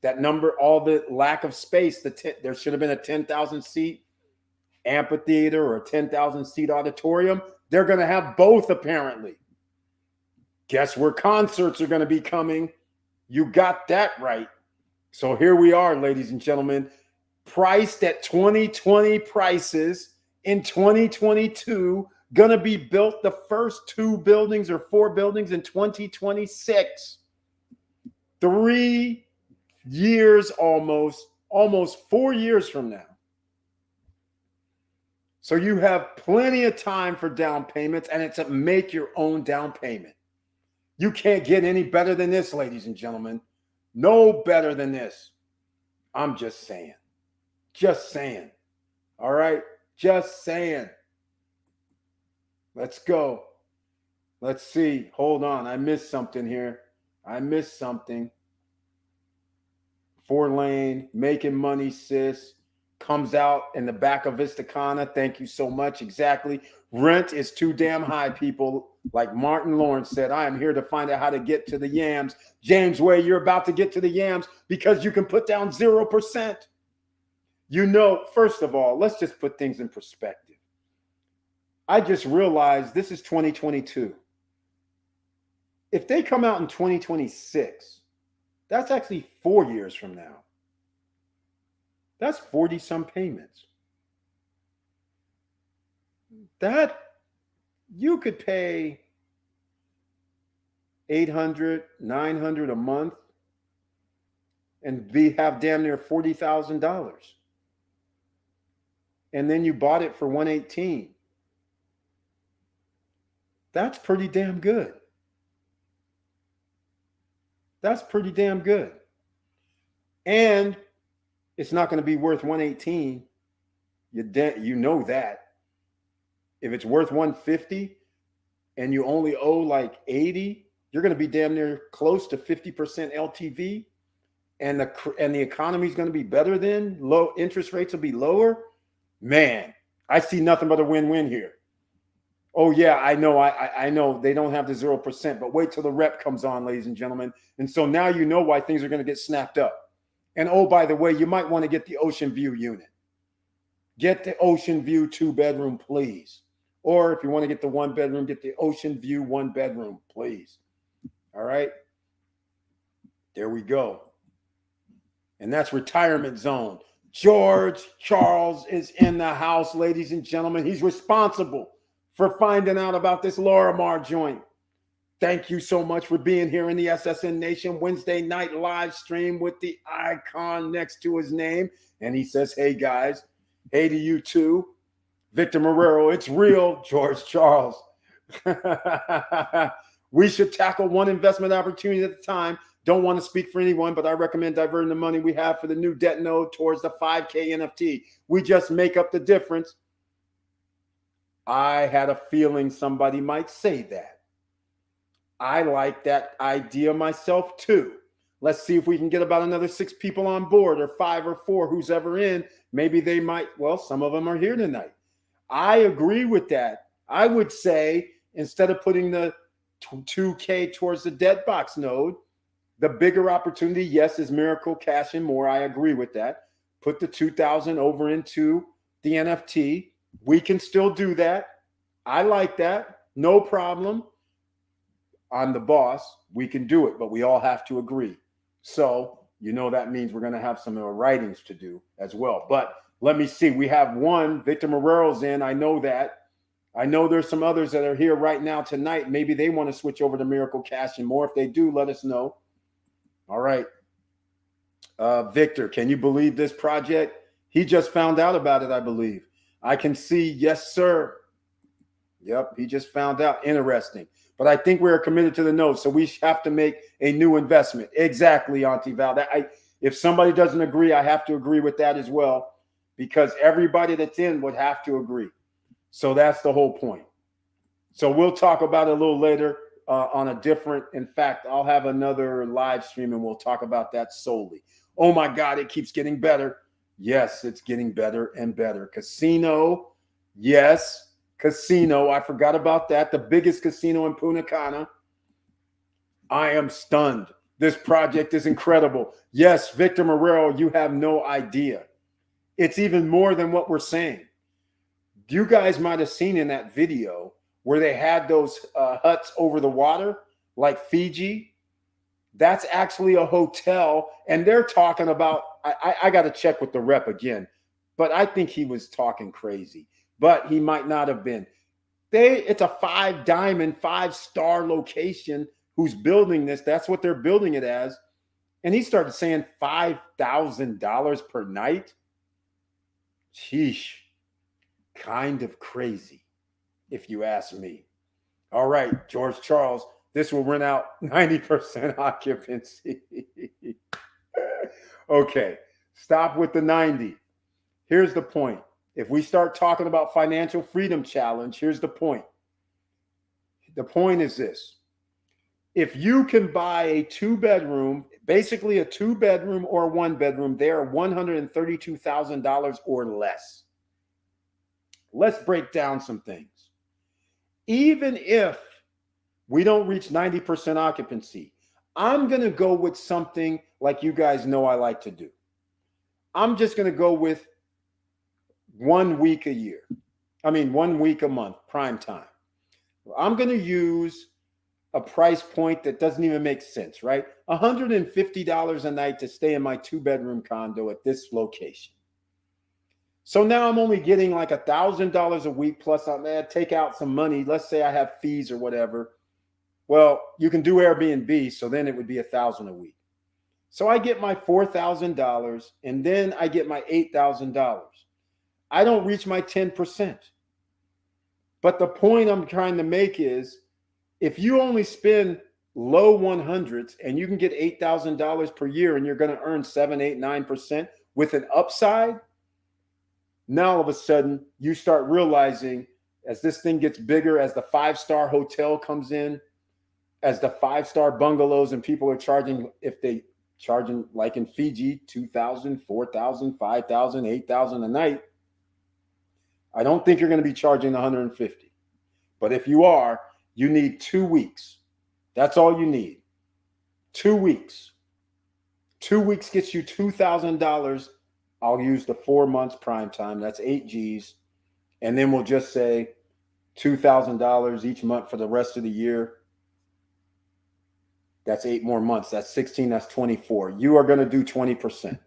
that number, all the lack of space. There should have been a 10,000 seat amphitheater or a 10,000 seat auditorium. They're going to have both, apparently. Guess where concerts are going to be coming? You got that right. So here we are, ladies and gentlemen, priced at 2020 prices in 2022, going to be built the first 2 buildings or 4 buildings in 2026. 3 years almost 4 years from now. So you have plenty of time for down payments, and it's a make your own down payment. You can't get any better than this, ladies and gentlemen. No better than this. I'm just saying. Just saying. All right? Just saying. Let's go. Let's see. Hold on. I missed something here. I missed something. 4-lane, making money, sis. Comes out in the back of Vista Cana. Thank you so much. Exactly. Rent is too damn high, people. Like Martin Lawrence said, I am here to find out how to get to the yams. James Way, you're about to get to the yams because you can put down 0%. You know, first of all, let's just put things in perspective. I just realized this is 2022. If they come out in 2026, that's actually 4 years from now. That's 40-some payments. That you could pay $800, $900 a month and have damn near $40,000. And then you bought it for $118. That's pretty damn good. That's pretty damn good. And it's not going to be worth $118. You know that. If it's worth $150 and you only owe like $80, you're going to be damn near close to 50% LTV, and the economy is going to be better then. Low interest rates will be lower. Man, I see nothing but a win-win here. Oh yeah, I know. I know they don't have the 0%, but wait till the rep comes on, ladies and gentlemen. And so now you know why things are going to get snapped up. And oh, by the way, you might want to get the Ocean View unit. Get the Ocean View 2-bedroom, please. Or if you want to get the 1-bedroom, get the Ocean View 1-bedroom, please. All right. There we go. And that's retirement zone. George Charles is in the house, ladies and gentlemen. He's responsible for finding out about this Lorimar joint. Thank you so much for being here in the SSN Nation Wednesday night live stream with the icon next to his name. And he says, hey, guys. Hey to you too. Victor Marrero, it's real, George Charles. We should tackle one investment opportunity at a time. Don't want to speak for anyone, but I recommend diverting the money we have for the new debt node towards the 5K NFT. We just make up the difference. I had a feeling somebody might say that. I like that idea myself too. Let's see if we can get about another 6 people on board, or 5 or 4, who's ever in. Maybe they might, well, some of them are here tonight. I agree with that. I would say instead of putting the 2K towards the debt box node, the bigger opportunity, yes, is Miracle Cash and More. I agree with that. Put the 2,000 over into the NFT. We can still do that. I like that. No problem. I'm the boss. We can do it, but we all have to agree. So, you know, that means we're going to have some writings to do as well. But Let me see. We have one. Victor Marrero's in. I know that. I know there's some others that are here right now tonight. Maybe they want to switch over to Miracle Cash and more. If they do, let us know. All right. Victor, can you believe this project? He just found out about it, I believe. I can see. Yes, sir. Yep, he just found out. Interesting. But I think we're committed to the note, so we have to make a new investment. Exactly, Auntie Val. If somebody doesn't agree, I have to agree with that as well, because everybody that's in would have to agree. So that's the whole point. So we'll talk about it a little later on a different. In fact, I'll have another live stream and we'll talk about that solely. Oh my God, it keeps getting better. Yes, it's getting better and better. Casino, yes. Casino, I forgot about that. The biggest casino in Punta Cana. I am stunned. This project is incredible. Yes, Victor Marrero, you have no idea. It's even more than what we're saying. You guys might have seen in that video where they had those huts over the water, like Fiji. That's actually a hotel. And they're talking about, I got to check with the rep again, but I think he was talking crazy. But he might not have been. It's a 5-diamond, 5-star location. Who's building this? That's what they're building it as. And he started saying $5,000 per night. Sheesh. Kind of crazy, if you ask me. All right, George Charles, this will rent out 90% occupancy. Okay, stop with the 90. Here's the point. If we start talking about financial freedom challenge, here's the point. The point is this. If you can buy a 2-bedroom, basically a 2-bedroom or a 1-bedroom, they are $132,000 or less. Let's break down some things. Even if we don't reach 90% occupancy, I'm going to go with something like you guys know I like to do. I'm just going to go with 1 week a year. 1 week a month, prime time. I'm going to use a price point that doesn't even make sense, right? $150 a night to stay in my 2-bedroom condo at this location. So now I'm only getting like $1,000 a week, plus I'm going to take out some money. Let's say I have fees or whatever. Well, you can do Airbnb, so then it would be $1,000 a week. So I get my $4,000 and then I get my $8,000. I don't reach my 10%. But the point I'm trying to make is if you only spend low 100s and you can get $8,000 per year and you're going to earn 7, 8, 9% with an upside, now all of a sudden you start realizing as this thing gets bigger, as the 5-star hotel comes in, as the 5-star bungalows and people are charging, if they charging like in Fiji, $2,000, $4,000, $5,000, $8,000 a night, I don't think you're going to be charging $150. But if you are, you need 2 weeks. That's all you need. 2 weeks. 2 weeks gets you $2,000. I'll use the 4 months prime time. That's 8 G's. And then we'll just say $2,000 each month for the rest of the year. That's 8 more months. That's 16. That's 24. You are going to do 20%.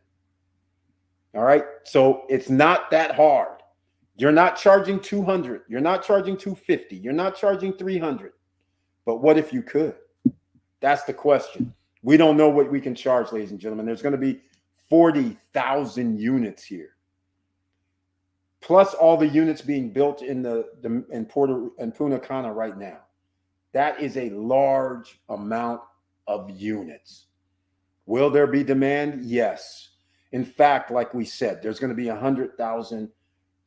All right. So it's not that hard. You're not charging 200. You're not charging 250. You're not charging 300. But what if you could? That's the question. We don't know what we can charge, ladies and gentlemen. There's going to be 40,000 units here, plus all the units being built in Punta Cana right now. That is a large amount of units. Will there be demand? Yes. In fact, like we said, there's going to be 100,000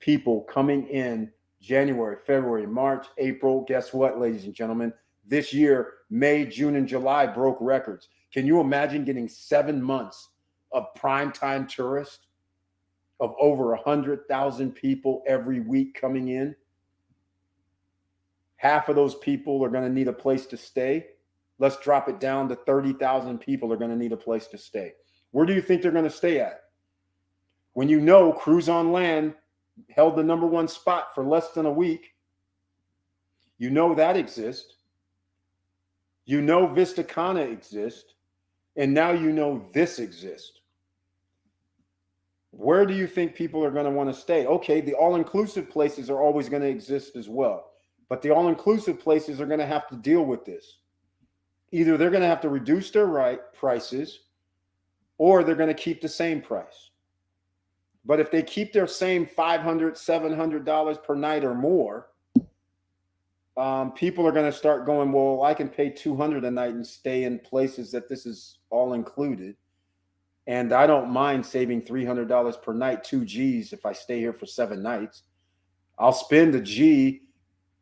people coming in January, February, March, April. Guess what, ladies and gentlemen? This year, May, June, and July broke records. Can you imagine getting 7 months of primetime tourists of over 100,000 people every week coming in? Half of those people are going to need a place to stay. Let's drop it down to 30,000 people are going to need a place to stay. Where do you think they're going to stay at? When you know Cruise on Land held the #1 spot for less than a week, you know that exists. You know Vista Cana exists. And now you know this exists. where do you think people are going to want to stay? Okay, the all-inclusive places are always going to exist as well, but the all-inclusive places are going to have to deal with this. Either they're going to have to reduce their prices, or they're going to keep the same price. But if they keep their same $500, $700 per night or more, people are going to start going, well, I can pay $200 a night and stay in places that this is all included. And I don't mind saving $300 per night, 2 G's, if I stay here for 7 nights. I'll spend a G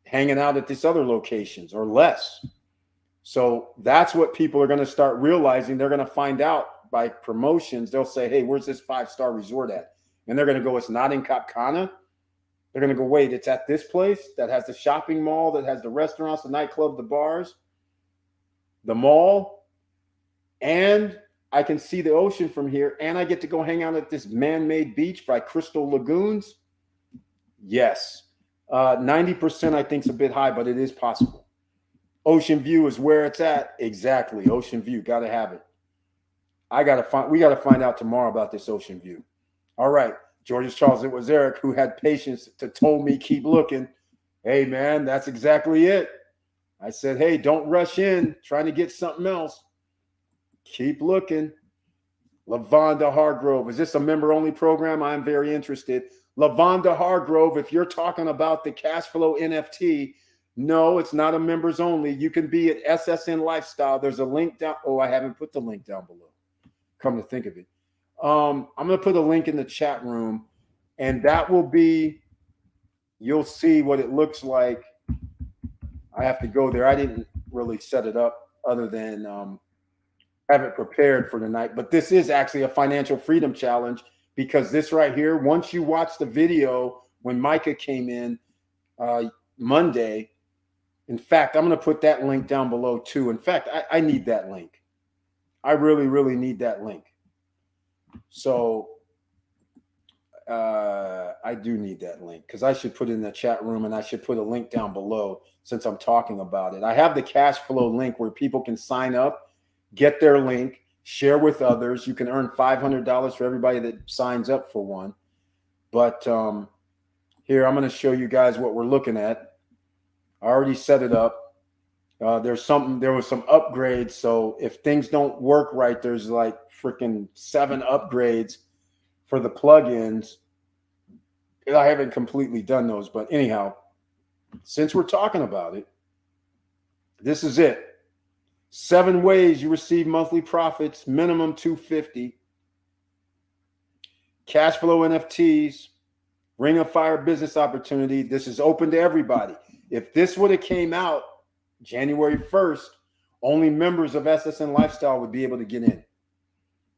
hanging out at this other locations or less. So that's what people are going to start realizing. They're going to find out by promotions. They'll say, hey, where's this 5-star resort at? And they're going to go, it's not in Cap Cana. They're going to go, wait, it's at this place that has the shopping mall, that has the restaurants, the nightclub, the bars, the mall, and I can see the ocean from here, and I get to go hang out at this man-made beach by Crystal Lagoons. Yes. 90% I think is a bit high, but it is possible. Ocean view is where it's at. Exactly. Ocean view. Got to have it. We got to find out tomorrow about this ocean view. All right. George's Charles, it was Eric who had patience to told me keep looking. Hey, man, that's exactly it. I said, hey, don't rush in trying to get something else. Keep looking. LaVonda Hargrove. Is this a member-only program? I'm very interested. LaVonda Hargrove, if you're talking about the cash flow NFT, no, it's not a members only. You can be at SSN Lifestyle. There's a link down. Oh, I haven't put the link down below. Come to think of it. I'm going to put a link in the chat room, and that will be, you'll see what it looks like. I have to go there. I didn't really set it up other than have it prepared for tonight. But this is actually a financial freedom challenge, because this right here, once you watch the video when Micah came in Monday, in fact, I'm going to put that link down below too. In fact, I need that link. I really, really need that link. So I do need that link, because I should put it in the chat room, and I should put a link down below since I'm talking about it. I have the cash flow link where people can sign up, get their link, share with others. You can earn $500 for everybody that signs up for one. But here, I'm going to show you guys what we're looking at. I already set it up. There was some upgrades. So if things don't work right, there's like freaking 7 upgrades for the plugins. I haven't completely done those, but anyhow, since we're talking about it, this is it. 7 ways you receive monthly profits, minimum $250. Cash flow NFTs, Ring of Fire business opportunity. This is open to everybody. If this would have came out January 1st, only members of SSN Lifestyle would be able to get in.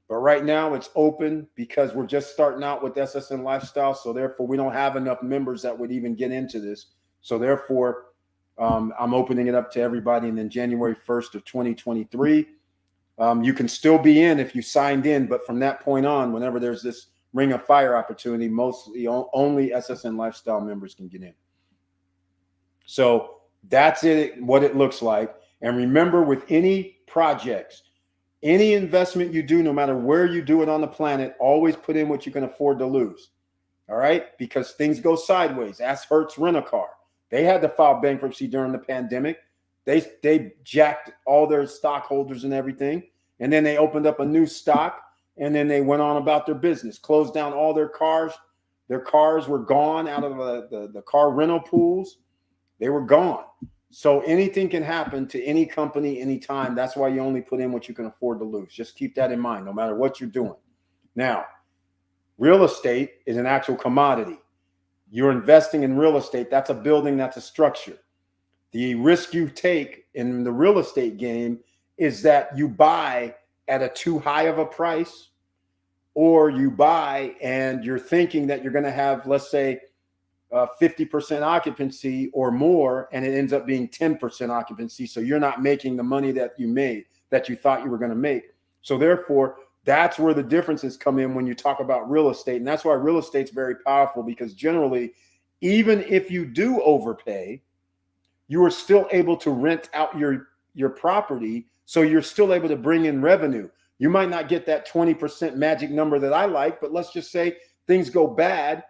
But right now it's open because we're just starting out with SSN Lifestyle. So therefore we don't have enough members that would even get into this. So therefore I'm opening it up to everybody. And then January 1st of 2023, you can still be in if you signed in. But from that point on, whenever there's this Ring of Fire opportunity, mostly only SSN Lifestyle members can get in. So that's it, what it looks like. And remember, with any projects, any investment you do, no matter where you do it on the planet, always put in what you can afford to lose. All right? Because things go sideways. Ask Hertz Rent-A-Car. They had to file bankruptcy during the pandemic. They jacked all their stockholders and everything. And then they opened up a new stock, and then they went on about their business, closed down all their cars. Their cars were gone out of the car rental pools. They were gone. So anything can happen to any company anytime. That's why you only put in what you can afford to lose. Just keep that in mind, no matter what you're doing. Now, real estate is an actual commodity. You're investing in real estate. That's a building. That's a structure. The risk you take in the real estate game is that you buy at a too high of a price, or you buy and you're thinking that you're going to have, let's say, 50% occupancy or more, and it ends up being 10% occupancy. So you're not making the money that you made, that you thought you were going to make. So therefore, that's where the differences come in when you talk about real estate. And that's why real estate's very powerful, because generally, even if you do overpay, you are still able to rent out your property. So you're still able to bring in revenue. You might not get that 20% magic number that I like, but let's just say things go bad,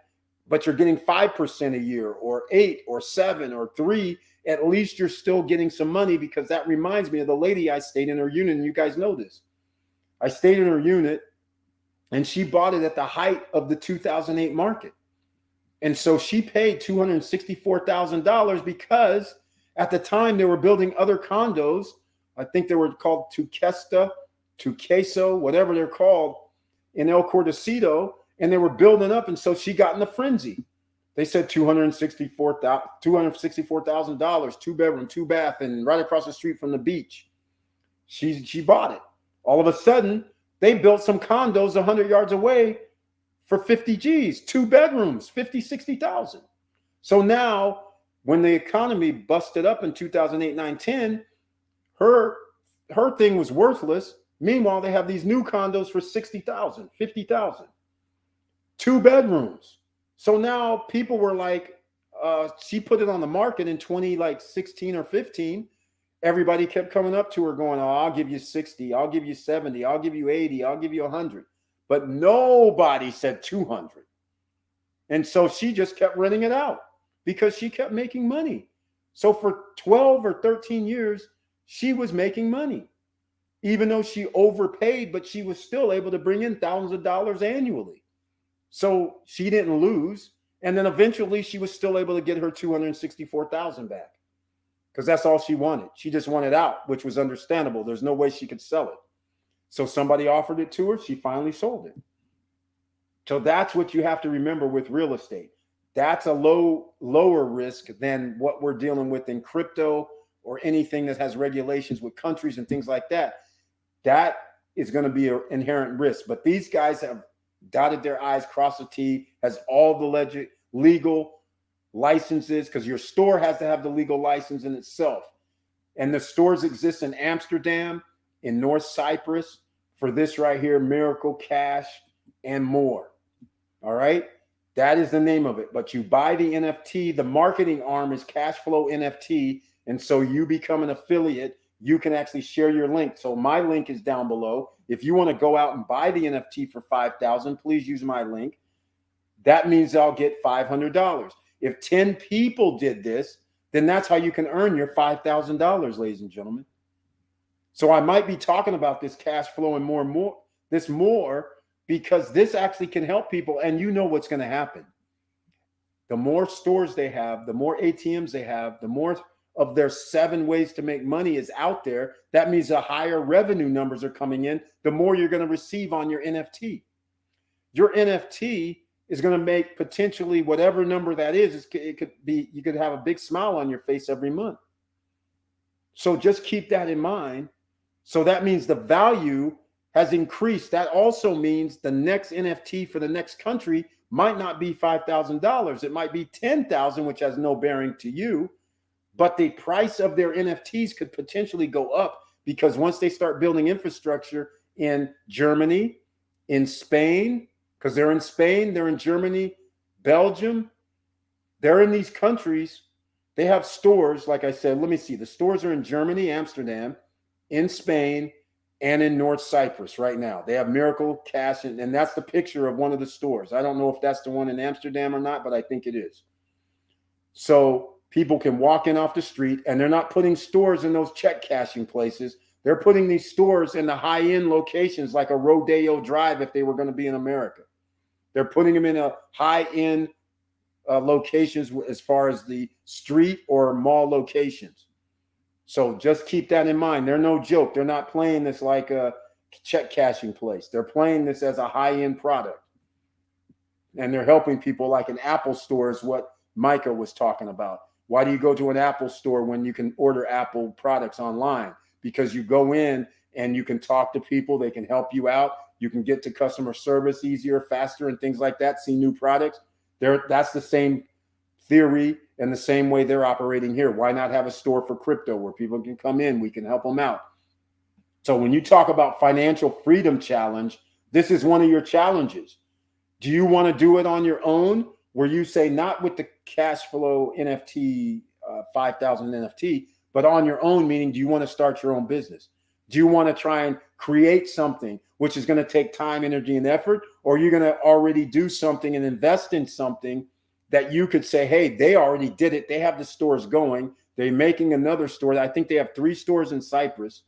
but you're getting 5% a year or 8 or 7 or 3, at least you're still getting some money, because that reminds me of the lady I stayed in her unit. And you guys know this. I stayed in her unit and she bought it at the height of the 2008 market. And so she paid $264,000 because at the time they were building other condos. I think they were called Tuqueso, whatever they're called, in El Cordecito, and they were building up. And so she got in a frenzy. They said $264,000, 2 bedroom, 2 bath, and right across the street from the beach. She bought it. All of a sudden, they built some condos 100 yards away for 50 G's, 2 bedrooms, 50, 60,000. So now when the economy busted up in 2008, 9, 10, her thing was worthless. Meanwhile, they have these new condos for 60,000, 50,000, 2 bedrooms. So now people were like, she put it on the market in 2016 or 15. Everybody kept coming up to her going, oh, I'll give you 60, I'll give you 70, I'll give you 80, I'll give you 100. But nobody said 200. And so she just kept renting it out because she kept making money. So for 12 or 13 years, she was making money, even though she overpaid, but she was still able to bring in thousands of dollars annually. So she didn't lose. And then eventually she was still able to get her $264,000 back, because that's all she wanted. She just wanted out, which was understandable. There's no way she could sell it. So somebody offered it to her. She finally sold it. So that's what you have to remember with real estate. That's a lower risk than what we're dealing with in crypto or anything that has regulations with countries and things like that. That is going to be an inherent risk. But these guys have dotted their I's, crossed the T, has all the legal licenses, because your store has to have the legal license in itself. And the stores exist in Amsterdam, in North Cyprus, for this right here, Miracle Cash, and more. All right? That is the name of it. But you buy the NFT. The marketing arm is Cashflow NFT. And so you become an affiliate. You can actually share your link. So my link is down below. If you want to go out and buy the NFT for $5,000, please use my link. That means I'll get $500. If 10 people did this, then that's how you can earn your $5,000, ladies and gentlemen. So I might be talking about this cash flow and more, because this actually can help people. And you know what's going to happen. The more stores they have, the more ATMs they have, the more of their 7 ways to make money is out there. That means the higher revenue numbers are coming in, the more you're going to receive on your NFT. Your NFT is going to make potentially whatever number that is. It could be, you could have a big smile on your face every month. So just keep that in mind. So that means the value has increased. That also means the next NFT for the next country might not be $5,000. It might be $10,000, which has no bearing to you. But the price of their NFTs could potentially go up, because once they start building infrastructure in Germany, in Spain, because they're in Spain, they're in Germany, Belgium, they're in these countries. They have stores, like I said, let me see. The stores are in Germany, Amsterdam, in Spain, and in North Cyprus right now. They have Miracle Cash, and that's the picture of one of the stores. I don't know if that's the one in Amsterdam or not, but I think it is. So people can walk in off the street, and they're not putting stores in those check cashing places. They're putting these stores in the high-end locations, like a Rodeo Drive if they were going to be in America. They're putting them in a high-end locations as far as the street or mall locations. So just keep that in mind. They're no joke. They're not playing this like a check cashing place. They're playing this as a high-end product. And they're helping people, like an Apple store is what Micah was talking about. Why do you go to an Apple store when you can order Apple products online? Because you go in and you can talk to people. They can help you out. You can get to customer service easier, faster, and things like that. See new products. That's the same theory and the same way they're operating here. Why not have a store for crypto where people can come in? We can help them out. So when you talk about financial freedom challenge, this is one of your challenges. Do you want to do it on your own, where you say not with the cash flow NFT, 5,000 NFT, but on your own, meaning do you want to start your own business? Do you want to try and create something which is going to take time, energy, and effort? Or are you going to already do something and invest in something that you could say, hey, they already did it. They have the stores going. They're making another store. I think they have 3 stores in Cyprus.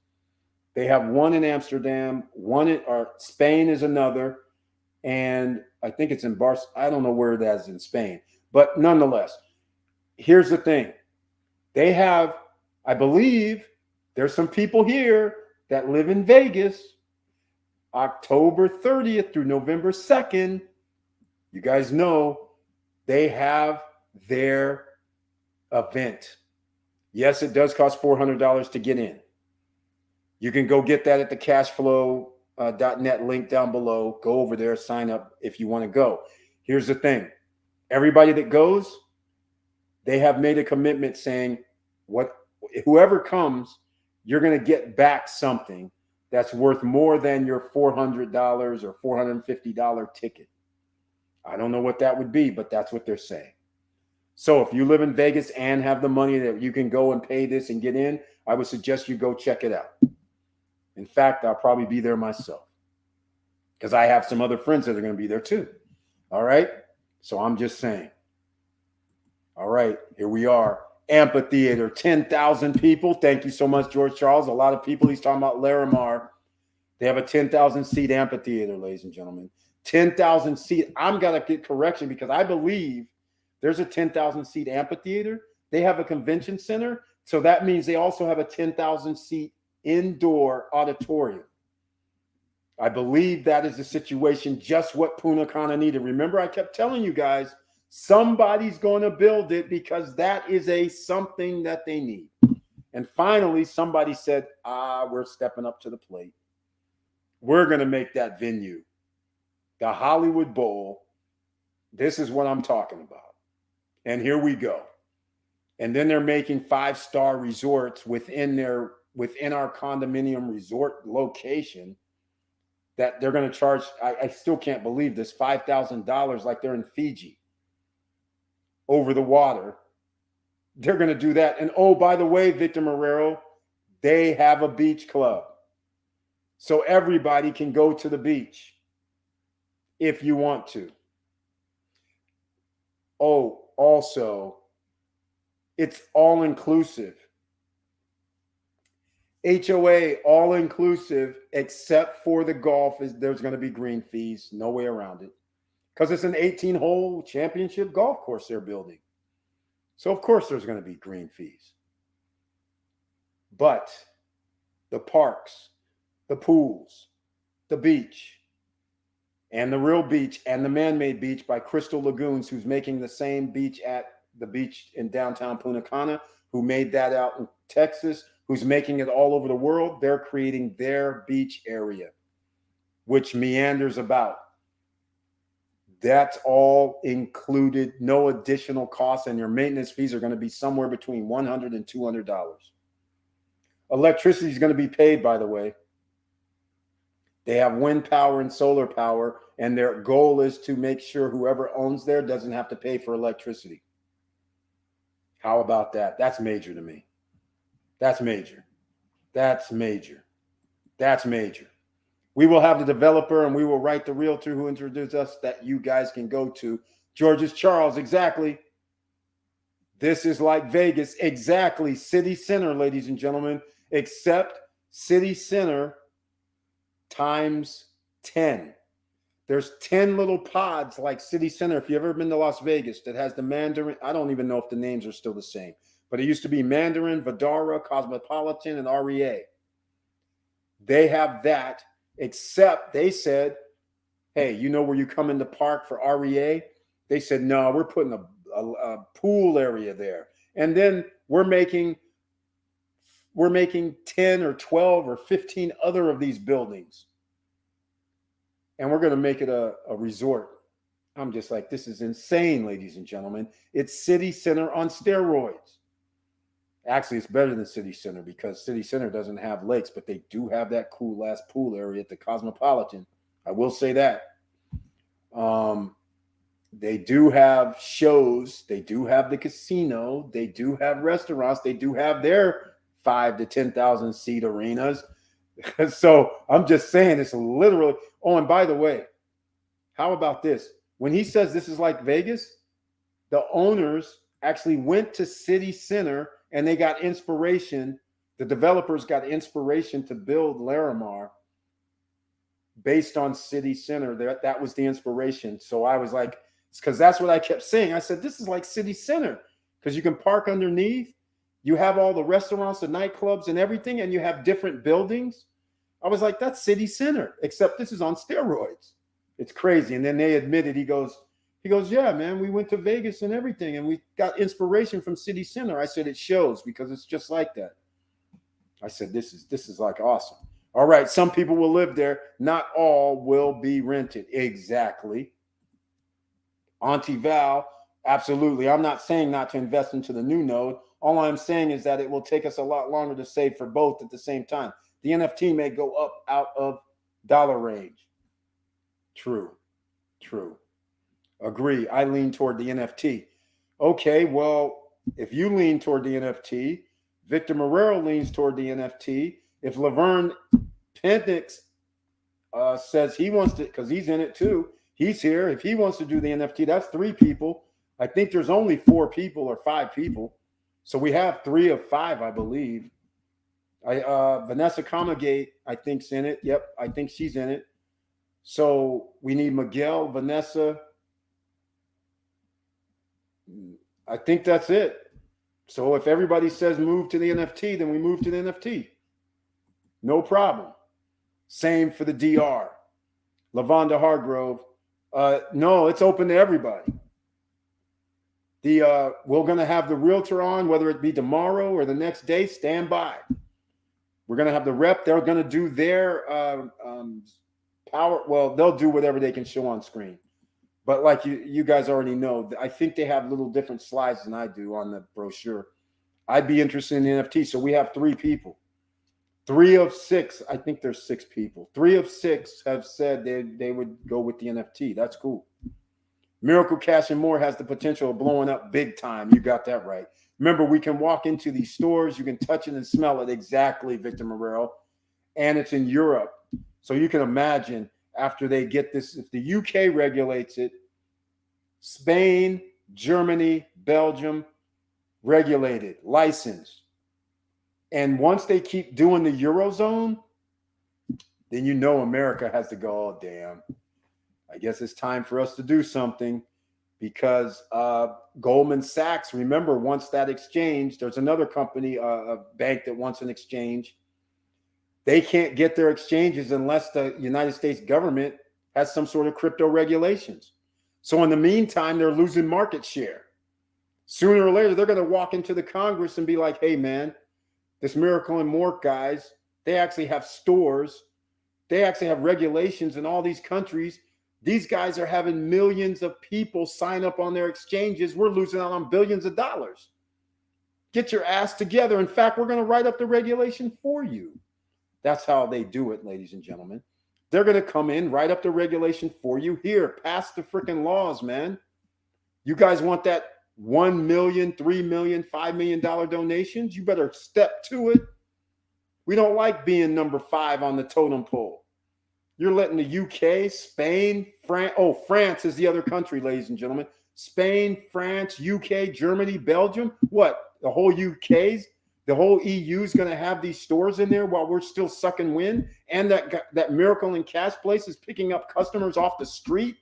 They have one in Amsterdam, one in Spain is another. And I think it's in Barcelona. I don't know where that is in Spain. But nonetheless, here's the thing. They have, I believe, there's some people here that live in Vegas, October 30th through November 2nd. You guys know they have their event. Yes, it does cost $400 to get in. You can go get that at the cashflow.net link down below. Go over there, sign up if you want to go. Here's the thing. Everybody that goes, they have made a commitment saying, whoever comes, you're going to get back something that's worth more than your $400 or $450 ticket. I don't know what that would be, but that's what they're saying. So if you live in Vegas and have the money that you can go and pay this and get in, I would suggest you go check it out. In fact, I'll probably be there myself because I have some other friends that are going to be there too. All right. So I'm just saying. All right, here we are. Amphitheater, 10,000 people. Thank you so much, George Charles. A lot of people. He's talking about Larimar. They have a 10,000 seat amphitheater, ladies and gentlemen. 10,000 seat. I'm going to get correction because I believe there's a 10,000 seat amphitheater. They have a convention center. So that means they also have a 10,000 seat indoor auditorium. I believe that is the situation, just what Punta Cana needed. Remember, I kept telling you guys, somebody's going to build it because that is something that they need. And finally, somebody said, we're stepping up to the plate. We're going to make that venue the Hollywood Bowl. This is what I'm talking about. And here we go. And then they're making 5-star resorts within our condominium resort location that they're going to charge. I still can't believe this, $5,000 like they're in Fiji. Over the water. They're going to do that. And oh, by the way, Victor Marrero, they have a beach club. So everybody can go to the beach if you want to. Oh, also, it's all inclusive. HOA, all inclusive, except for the golf. There's going to be green fees. No way around it. Because it's an 18-hole championship golf course they're building. So, of course, there's going to be green fees. But the parks, the pools, the beach, and the real beach and the man-made beach by Crystal Lagoons, who's making the same beach at the beach in downtown Punta Cana, who made that out in Texas, who's making it all over the world. They're creating their beach area, which meanders about. That's all included, no additional costs, and your maintenance fees are going to be somewhere between $100 and $200. Electricity is going to be paid, by the way. They have wind power and solar power, and their goal is to make sure whoever owns there doesn't have to pay for electricity. How about that? That's major to me. That's major. That's major. That's major. We will have the developer and we will write the realtor who introduced us that you guys can go to. George's Charles, exactly. This is like Vegas, exactly. City Center, ladies and gentlemen, except City Center times 10. There's 10 little pods like City Center. If you've ever been to Las Vegas, that has the Mandarin. I don't even know if the names are still the same, but it used to be Mandarin, Vidara, Cosmopolitan, and REA. They have that. Except they said, hey, you know where you come in the park for REA? They said, no, we're putting a pool area there. And then we're making 10 or 12 or 15 other of these buildings. And we're going to make it a resort. I'm just like, this is insane, ladies and gentlemen. It's City Center on steroids. Actually, it's better than City Center because City Center doesn't have lakes, but they do have that cool ass pool area at the Cosmopolitan. I will say that. They do have shows. They do have the casino. They do have restaurants. They do have their 5,000 to 10,000 seat arenas. So I'm just saying it's literally. Oh, and by the way, how about this? When he says this is like Vegas, the owners actually went to City Center and they got inspiration. The developers got inspiration to build Larimar based on City Center. That was the inspiration. So I was like, because that's what I kept saying. I said, this is like City Center because you can park underneath. You have all the restaurants, the nightclubs, and everything, and you have different buildings. I was like, that's City Center, except this is on steroids. It's crazy. And then they admitted, he goes, yeah, man, we went to Vegas and everything, and we got inspiration from City Center. I said, it shows because it's just like that. I said, this is like awesome. All right, some people will live there. Not all will be rented. Exactly. Auntie Val, absolutely. I'm not saying not to invest into the new node. All I'm saying is that it will take us a lot longer to save for both at the same time. The NFT may go up out of dollar range. True. Agree. I lean toward the NFT. Okay, well, if you lean toward the NFT, Victor Marrero leans toward the NFT. If Laverne Pentix says he wants to, because he's in it too, he's here. If he wants to do the NFT, that's 3 people. I think there's only 4 people or 5 people. So we have 3 of 5, I believe. Vanessa Comagate, I think's in it. Yep, I think she's in it. So we need Miguel, Vanessa. I think that's it. So if everybody says move to the NFT, then we move to the NFT. No problem. Same for the DR. Lavonda Hargrove. No, it's open to everybody. We're going to have the realtor on, whether it be tomorrow or the next day. Stand by. We're going to have the rep. They're going to do their power. Well, they'll do whatever they can show on screen. But like you guys already know, I think they have little different slides than I do on the brochure. I'd be interested in the NFT. So we have 3 people. 3 of 6, I think there's 6 people. 3 of 6 have said they would go with the NFT. That's cool. Miracle Cash and More has the potential of blowing up big time. You got that right. Remember, we can walk into these stores. You can touch it and smell it. Exactly, Victor Marrero. And it's in Europe. So you can imagine after they get this, if the UK regulates it, Spain, Germany, Belgium, regulated, licensed. And once they keep doing the Eurozone, then you know America has to go, oh, damn. I guess it's time for us to do something because Goldman Sachs, remember, once that exchange, there's another company, a bank that wants an exchange. They can't get their exchanges unless the United States government has some sort of crypto regulations. So in the meantime, they're losing market share. Sooner or later, they're going to walk into the Congress and be like, hey, man, this Miracle and More guys, they actually have stores. They actually have regulations in all these countries. These guys are having millions of people sign up on their exchanges. We're losing out on billions of dollars. Get your ass together. In fact, we're going to write up the regulation for you. That's how they do it, ladies and gentlemen. They're going to come in, write up the regulation for you. Here, pass the freaking laws, man. You guys want that $1 million, $3 million, $5 million donations? You better step to it. We don't like being number 5 on the totem pole. You're letting the UK, Spain, France. Oh, France is the other country, ladies and gentlemen. Spain, France, UK, Germany, Belgium. What? The whole UK's, the whole EU is going to have these stores in there while we're still sucking wind. And that Miracle and Cash place is picking up customers off the street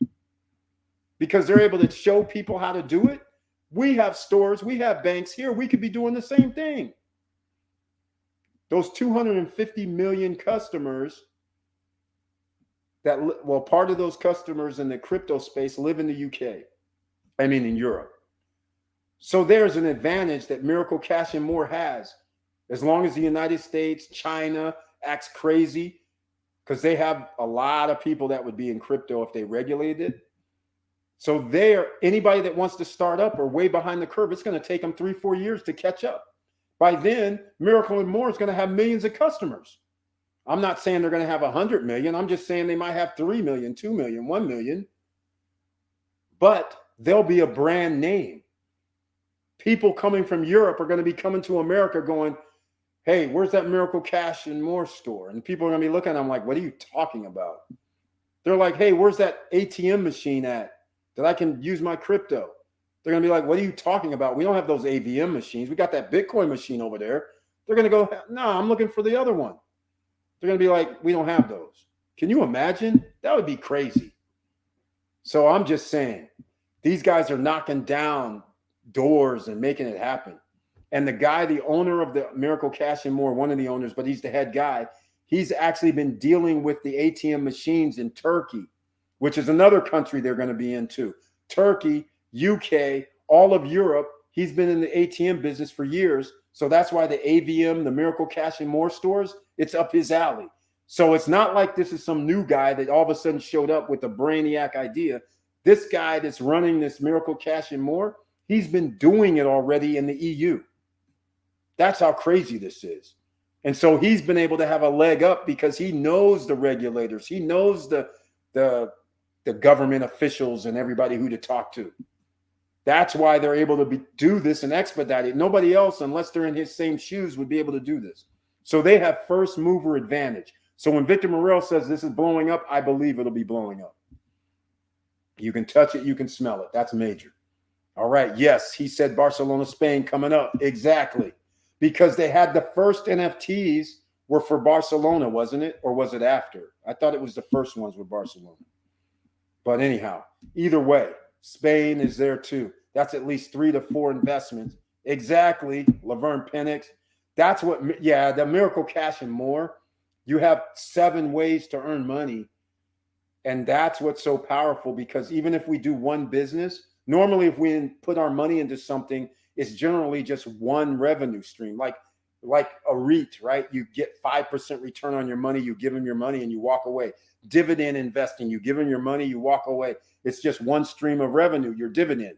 because they're able to show people how to do it. We have stores. We have banks here. We could be doing the same thing. Those 250 million customers part of those customers in the crypto space live in the UK. I mean, in Europe. So there's an advantage that Miracle Cash and More has. As long as the United States, China acts crazy, because they have a lot of people that would be in crypto if they regulated it. So anybody that wants to start up are way behind the curve. It's going to take them 3-4 years to catch up. By then, Miracle and More is going to have millions of customers. I'm not saying they're going to have 100 million. I'm just saying they might have 3 million, 2 million, 1 million. But they'll be a brand name. People coming from Europe are going to be coming to America going, hey, where's that Miracle Cash and More store? And people are going to be looking at them like, what are you talking about? They're like, hey, where's that ATM machine at that I can use my crypto? They're going to be like, what are you talking about? We don't have those AVM machines. We got that Bitcoin machine over there. They're going to go, no, I'm looking for the other one. They're going to be like, we don't have those. Can you imagine? That would be crazy. So I'm just saying, these guys are knocking down doors and making it happen. And the guy, the owner of the Miracle Cash and More, one of the owners, but he's the head guy, he's actually been dealing with the ATM machines in Turkey, which is another country they're going to be in too. Turkey, UK, all of Europe. He's been in the ATM business for years. So that's why the AVM, the Miracle Cash and More stores, it's up his alley. So it's not like this is some new guy that all of a sudden showed up with a brainiac idea. This guy that's running this Miracle Cash and More, he's been doing it already in the EU. That's how crazy this is. And so he's been able to have a leg up because he knows the regulators. He knows the government officials and everybody who to talk to. That's why they're able to do this and expedite it. Nobody else, unless they're in his same shoes, would be able to do this. So they have first mover advantage. So when Victor Morel says this is blowing up, I believe it'll be blowing up. You can touch it, you can smell it. That's major. All right. Yes, he said Barcelona, Spain coming up. Exactly. Because they had the first NFTs were for Barcelona, wasn't it? Or was it after? I thought it was the first ones with Barcelona. But anyhow, either way, Spain is there too. That's at least 3 to 4 investments. Exactly. Laverne Penix. That's what, yeah, the Miracle Cash and More. You have 7 ways to earn money. And that's what's so powerful, because even if we do one business, normally if we put our money into something, it's generally just one revenue stream, like a REIT, right? You get 5% return on your money. You give them your money and you walk away. Dividend investing, you give them your money, you walk away. It's just one stream of revenue, your dividend.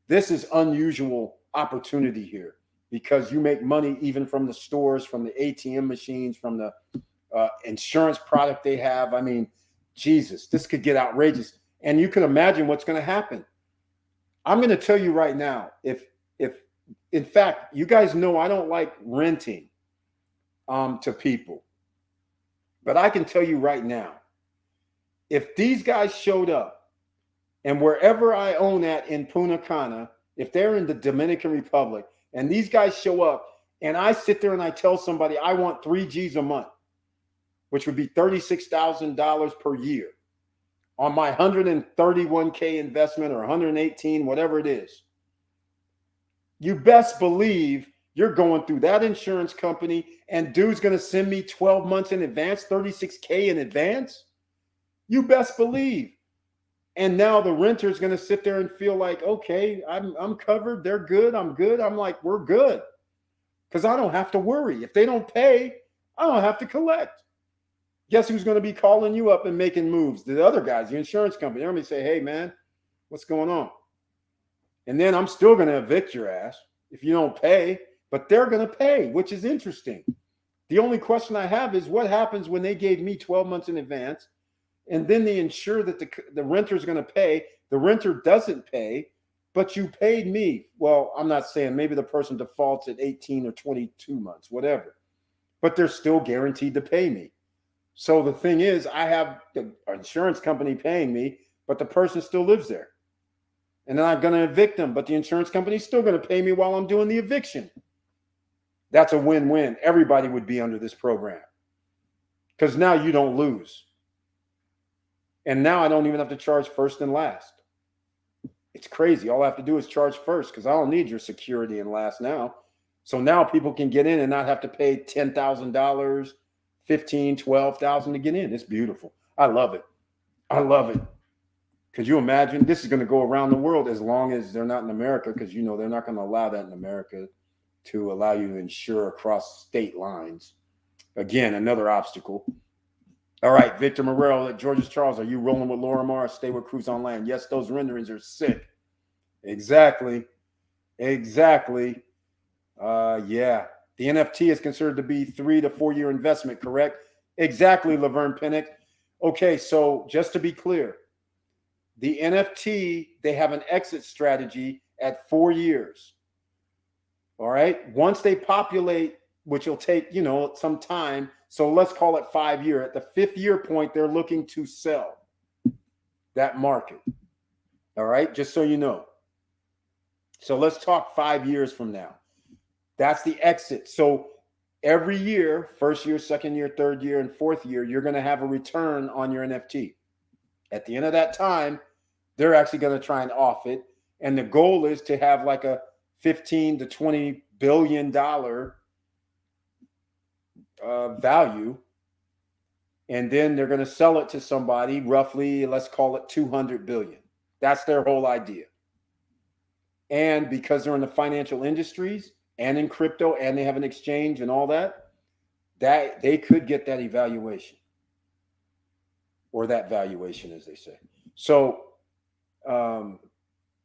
This is unusual opportunity here because you make money even from the stores, from the ATM machines, from the insurance product they have. I mean, Jesus, this could get outrageous. And you can imagine what's going to happen. I'm going to tell you right now, if in fact, you guys know I don't like renting to people. But I can tell you right now, if these guys showed up and wherever I own at in Punta Cana, if they're in the Dominican Republic and these guys show up and I sit there and I tell somebody I want 3 G's a month, which would be $36,000 per year on my 131K investment or 118, whatever it is, you best believe you're going through that insurance company and dude's going to send me 12 months in advance, 36K in advance. You best believe. And now the renter's going to sit there and feel like, okay, I'm covered. They're good. I'm good. I'm like, we're good. Because I don't have to worry. If they don't pay, I don't have to collect. Guess who's going to be calling you up and making moves? The other guys, the insurance company. They're going to say, hey, man, what's going on? And then I'm still going to evict your ass if you don't pay, but they're going to pay, which is interesting. The only question I have is what happens when they gave me 12 months in advance and then they ensure that the renter is going to pay. The renter doesn't pay, but you paid me. Well, I'm not saying maybe the person defaults at 18 or 22 months, whatever, but they're still guaranteed to pay me. So the thing is, I have the insurance company paying me, but the person still lives there. And then I'm going to evict them, but the insurance company is still going to pay me while I'm doing the eviction. That's a win-win. Everybody would be under this program because now you don't lose. And now I don't even have to charge first and last. It's crazy. All I have to do is charge first because I don't need your security and last now. So now people can get in and not have to pay $10,000, $15,000, $12,000 to get in. It's beautiful. I love it. I love it. Could you imagine? This is going to go around the world as long as they're not in America, because you know they're not going to allow that in America to allow you to insure across state lines. Again, another obstacle. All right, Victor Morel at George's Charles. Are you rolling with Lorimar or stay with Cruise on Land? Yes, those renderings are sick. Exactly. Exactly. Yeah. The NFT is considered to be 3 to 4 year investment, correct? Exactly, Laverne Pennick. Okay, so just to be clear, the NFT, they have an exit strategy at 4 years. All right. Once they populate which will take, some time. So let's call it 5 years. At the 5th year point, they're looking to sell that market. All right, just so you know. So let's talk 5 years from now. That's the exit. So every year, first year, second year, third year, and fourth year, you're going to have a return on your NFT. At the end of that time, they're actually going to try and off it. And the goal is to have like a 15 to 20 billion dollar value. And then they're going to sell it to somebody roughly, let's call it 200 billion. That's their whole idea. And because they're in the financial industries and in crypto and they have an exchange and all that they could get that evaluation or that valuation, as they say. So,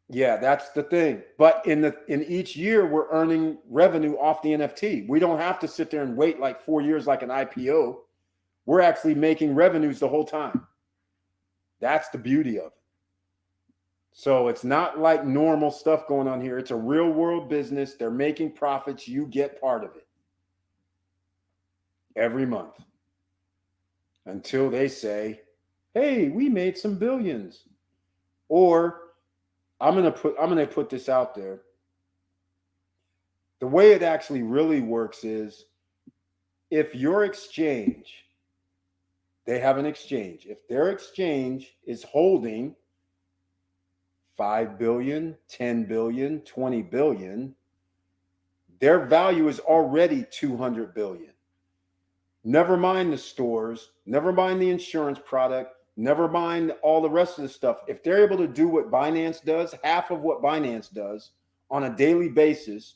yeah, that's the thing. But in each year, we're earning revenue off the NFT. We don't have to sit there and wait like 4 years like an IPO. We're actually making revenues the whole time. That's the beauty of it. So it's not like normal stuff going on here. It's a real world business. They're making profits. You get part of it every month until they say, hey, we made some billions. Or I'm going to put this out there. The way it actually really works is if your exchange, they have an exchange. If their exchange is holding 5 billion, 10 billion, 20 billion, their value is already 200 billion. Never mind the stores, never mind the insurance product, never mind all the rest of the stuff. If they're able to do what Binance does, half of what Binance does on a daily basis,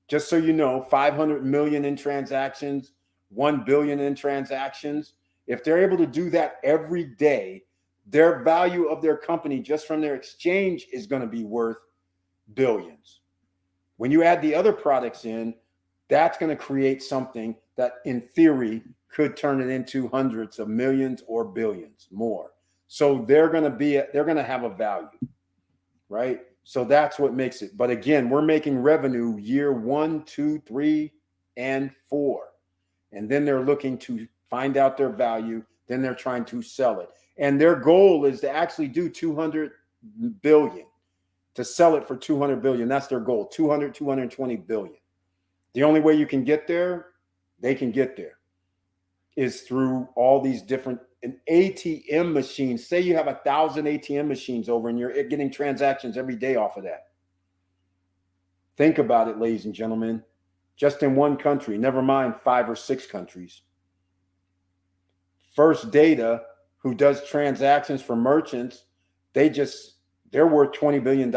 just so you know, 500 million in transactions, 1 billion in transactions, if they're able to do that every day, their value of their company just from their exchange is going to be worth billions. When you add the other products in, that's going to create something that in theory could turn it into hundreds of millions or billions more. So they're going to have a value, right? So that's what makes it. But again, we're making revenue year 1, 2, 3, and 4. And then they're looking to find out their value. Then they're trying to sell it. And their goal is to actually do 200 billion, to sell it for 200 billion. That's their goal, 220 billion. The only way you can get there, they can get there, is through all these different ATM machines. Say you have 1,000 ATM machines over and you're getting transactions every day off of that. Think about it, ladies and gentlemen. Just in one country, never mind 5 or 6 countries. First Data, who does transactions for merchants, they're worth $20 billion.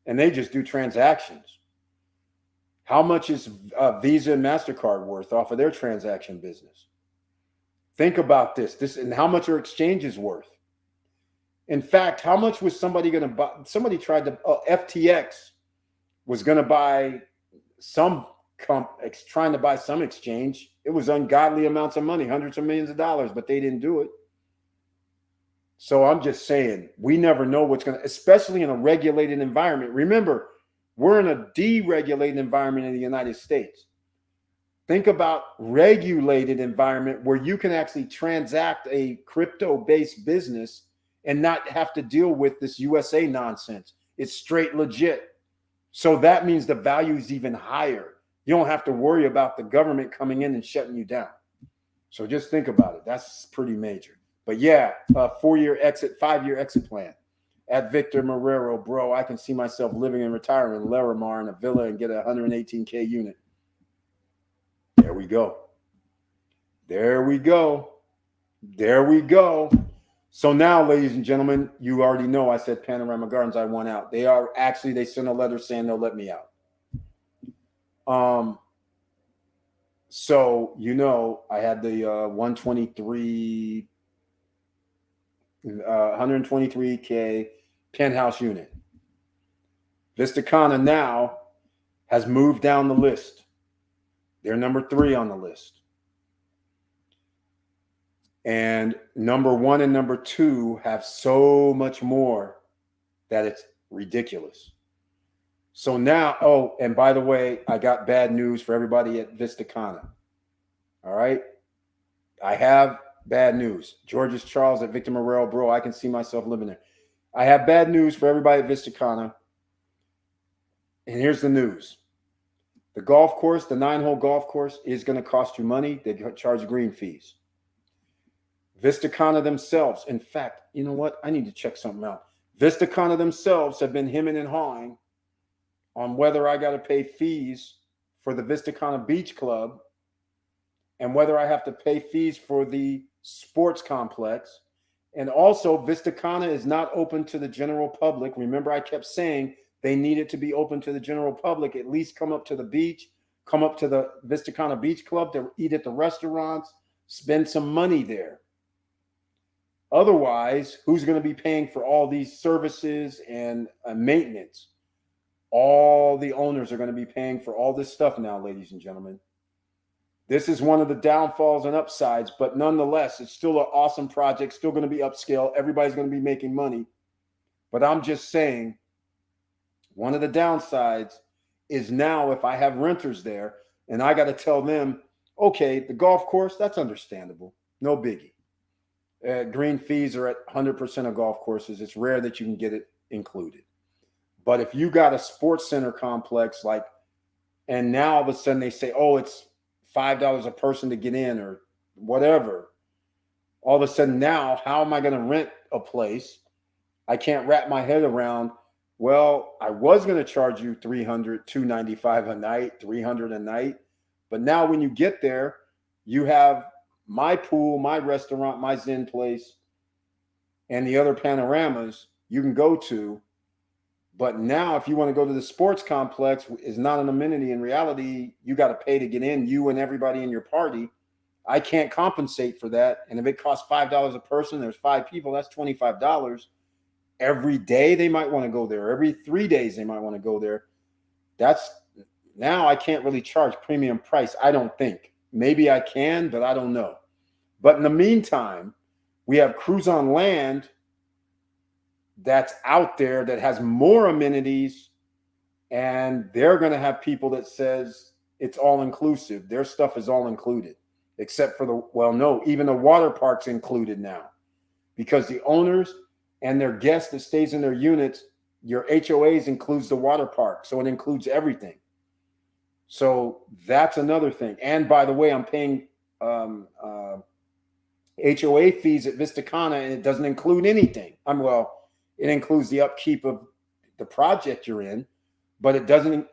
And they just do transactions. How much is Visa and MasterCard worth off of their transaction business? Think about this and how much are exchanges worth? In fact, how much was somebody going to buy? Somebody tried to, FTX was going to buy trying to buy some exchange. It was ungodly amounts of money, hundreds of millions of dollars, but they didn't do it. So I'm just saying, we never know what's going to, especially in a regulated environment. Remember, we're in a deregulated environment in the United States. Think about regulated environment where you can actually transact a crypto-based business and not have to deal with this USA nonsense. It's straight legit. So that means the value is even higher. You don't have to worry about the government coming in and shutting you down. So just think about it. That's pretty major. But yeah, 4-year exit, 5-year exit plan. At Victor Marrero, bro, I can see myself living and retiring in Larimar in a villa and get a 118K unit. There we go. There we go. There we go. So now, ladies and gentlemen, you already know I said Panorama Gardens, I want out. They sent a letter saying they'll let me out. So, I had the 123K penthouse unit. Vistacana now has moved down the list. They're number 3 on the list. And number 1 and number 2 have so much more that it's ridiculous. So now, oh, and by the way, I got bad news for everybody at Vista Cana. All right. I have bad news. George's Charles at Victor Morrell, bro. I can see myself living there. I have bad news for everybody at Vista Cana. And here's the news. The golf course, the 9-hole golf course, is going to cost you money. They charge green fees. Vista Cana themselves, in fact, you know what? I need to check something out. Vista Cana themselves have been hemming and hawing on whether I got to pay fees for the Vista Cana Beach Club and whether I have to pay fees for the sports complex. And also, Vista Cana is not open to the general public. Remember, I kept saying they needed to be open to the general public, at least come up to the beach, come up to the Vista Cana Beach Club to eat at the restaurants, spend some money there. Otherwise, who's going to be paying for all these services and maintenance? All the owners are going to be paying for all this stuff now, ladies and gentlemen. This is one of the downfalls and upsides, but nonetheless, it's still an awesome project, still going to be upscale. Everybody's going to be making money. But I'm just saying, one of the downsides is now if I have renters there and I got to tell them, okay, the golf course, that's understandable. No biggie. Green fees are at 100% of golf courses. It's rare that you can get it included. But if you got a sports center complex, like, and now all of a sudden they say, oh, it's $5 a person to get in or whatever. All of a sudden now, how am I going to rent a place? I can't wrap my head around, well, I was going to charge you $300, $295 a night, $300 a night. But now when you get there, you have my pool, my restaurant, my Zen place, and the other panoramas you can go to. But now if you want to go to the sports complex, is not an amenity. In reality, you got to pay to get in, you and everybody in your party. I can't compensate for that. And if it costs $5 a person, there's 5 people, that's $25. Every day they might want to go there. Every 3 days they might want to go there. That's now I can't really charge premium price, I don't think. Maybe I can, but I don't know. But in the meantime, we have Cruise on Land that's out there that has more amenities, and they're going to have people that says it's all inclusive. Their stuff is all included, except for the, well, no, even the water park's included now, because the owners and their guests that stays in their units, your HOAs includes the water park. So it includes everything. So that's another thing. And by the way, I'm paying HOA fees at Vista Cana, and it doesn't include anything. It includes the upkeep of the project you're in, but it doesn't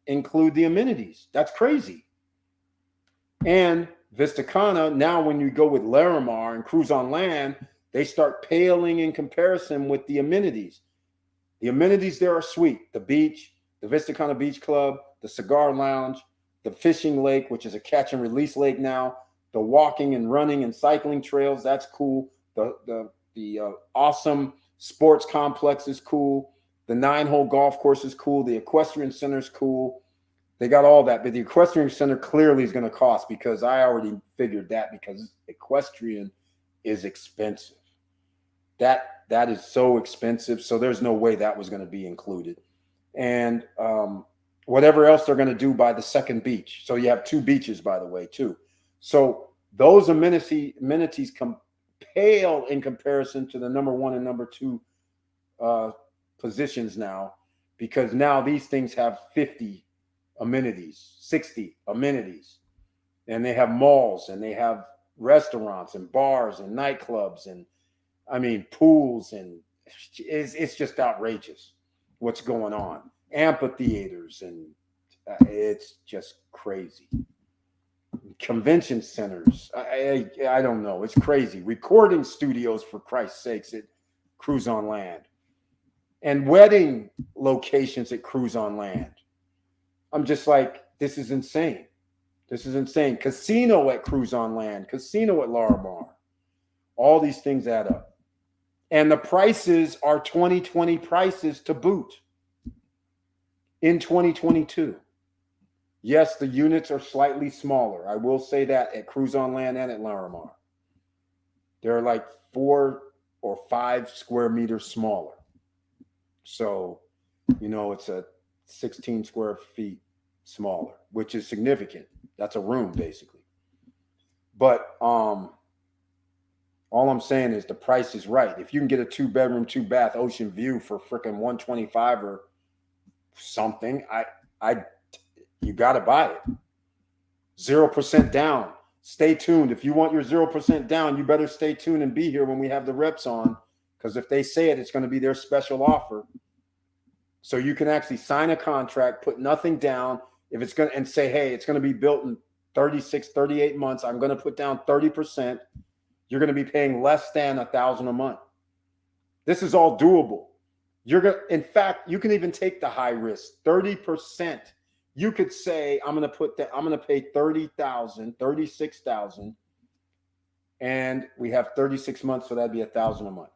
include the amenities. That's crazy. And Vista Cana, now when you go with Larimar and Cruise on Land, they start paling in comparison with the amenities. The amenities there are sweet. The beach, the Vista Cana Beach Club, the cigar lounge, the fishing lake, which is a catch and release lake now, the walking and running and cycling trails, that's cool. The awesome sports complex is cool. The 9-hole golf course is cool. The equestrian center is cool. They got all that, but the equestrian center clearly is going to cost, because I already figured that, because equestrian is expensive. That is so expensive. So there's no way that was going to be included. And whatever else they're going to do by the second beach. So you have 2 beaches, by the way, too. So those amenities pale in comparison to the number 1 and number 2 positions now, because now these things have 50 amenities, 60 amenities, and they have malls, and they have restaurants and bars and nightclubs, and pools, and it's just outrageous what's going on. Amphitheaters, and it's just crazy. Convention centers, I don't know, it's crazy. Recording studios, for Christ's sakes, at Cruise on Land, and wedding locations at Cruise on Land. I'm just like, this is insane. This is insane. Casino at Cruise on Land, casino at Larimar. All these things add up. And the prices are 2020 prices to boot in 2022. Yes, the units are slightly smaller. I will say that at Cruise on Land and at Larimar. They're like 4 or 5 square meters smaller. So, it's a 16 square feet smaller, which is significant. That's a room basically. But all I'm saying is the price is right. If you can get a 2-bedroom, 2-bath ocean view for freaking 125 or something, you got to buy it. 0% down. Stay tuned. If you want your 0% down, you better stay tuned and be here when we have the reps on, because if they say it, it's going to be their special offer. So you can actually sign a contract, put nothing down. If it's going to, and say, hey, it's going to be built in 36, 38 months. I'm going to put down 30%. You're going to be paying less than $1,000 a month. This is all doable. In fact, you can even take the high risk, 30%. You could say, I'm going to pay $30,000, $36,000, and we have 36 months, so that'd be $1,000 a month.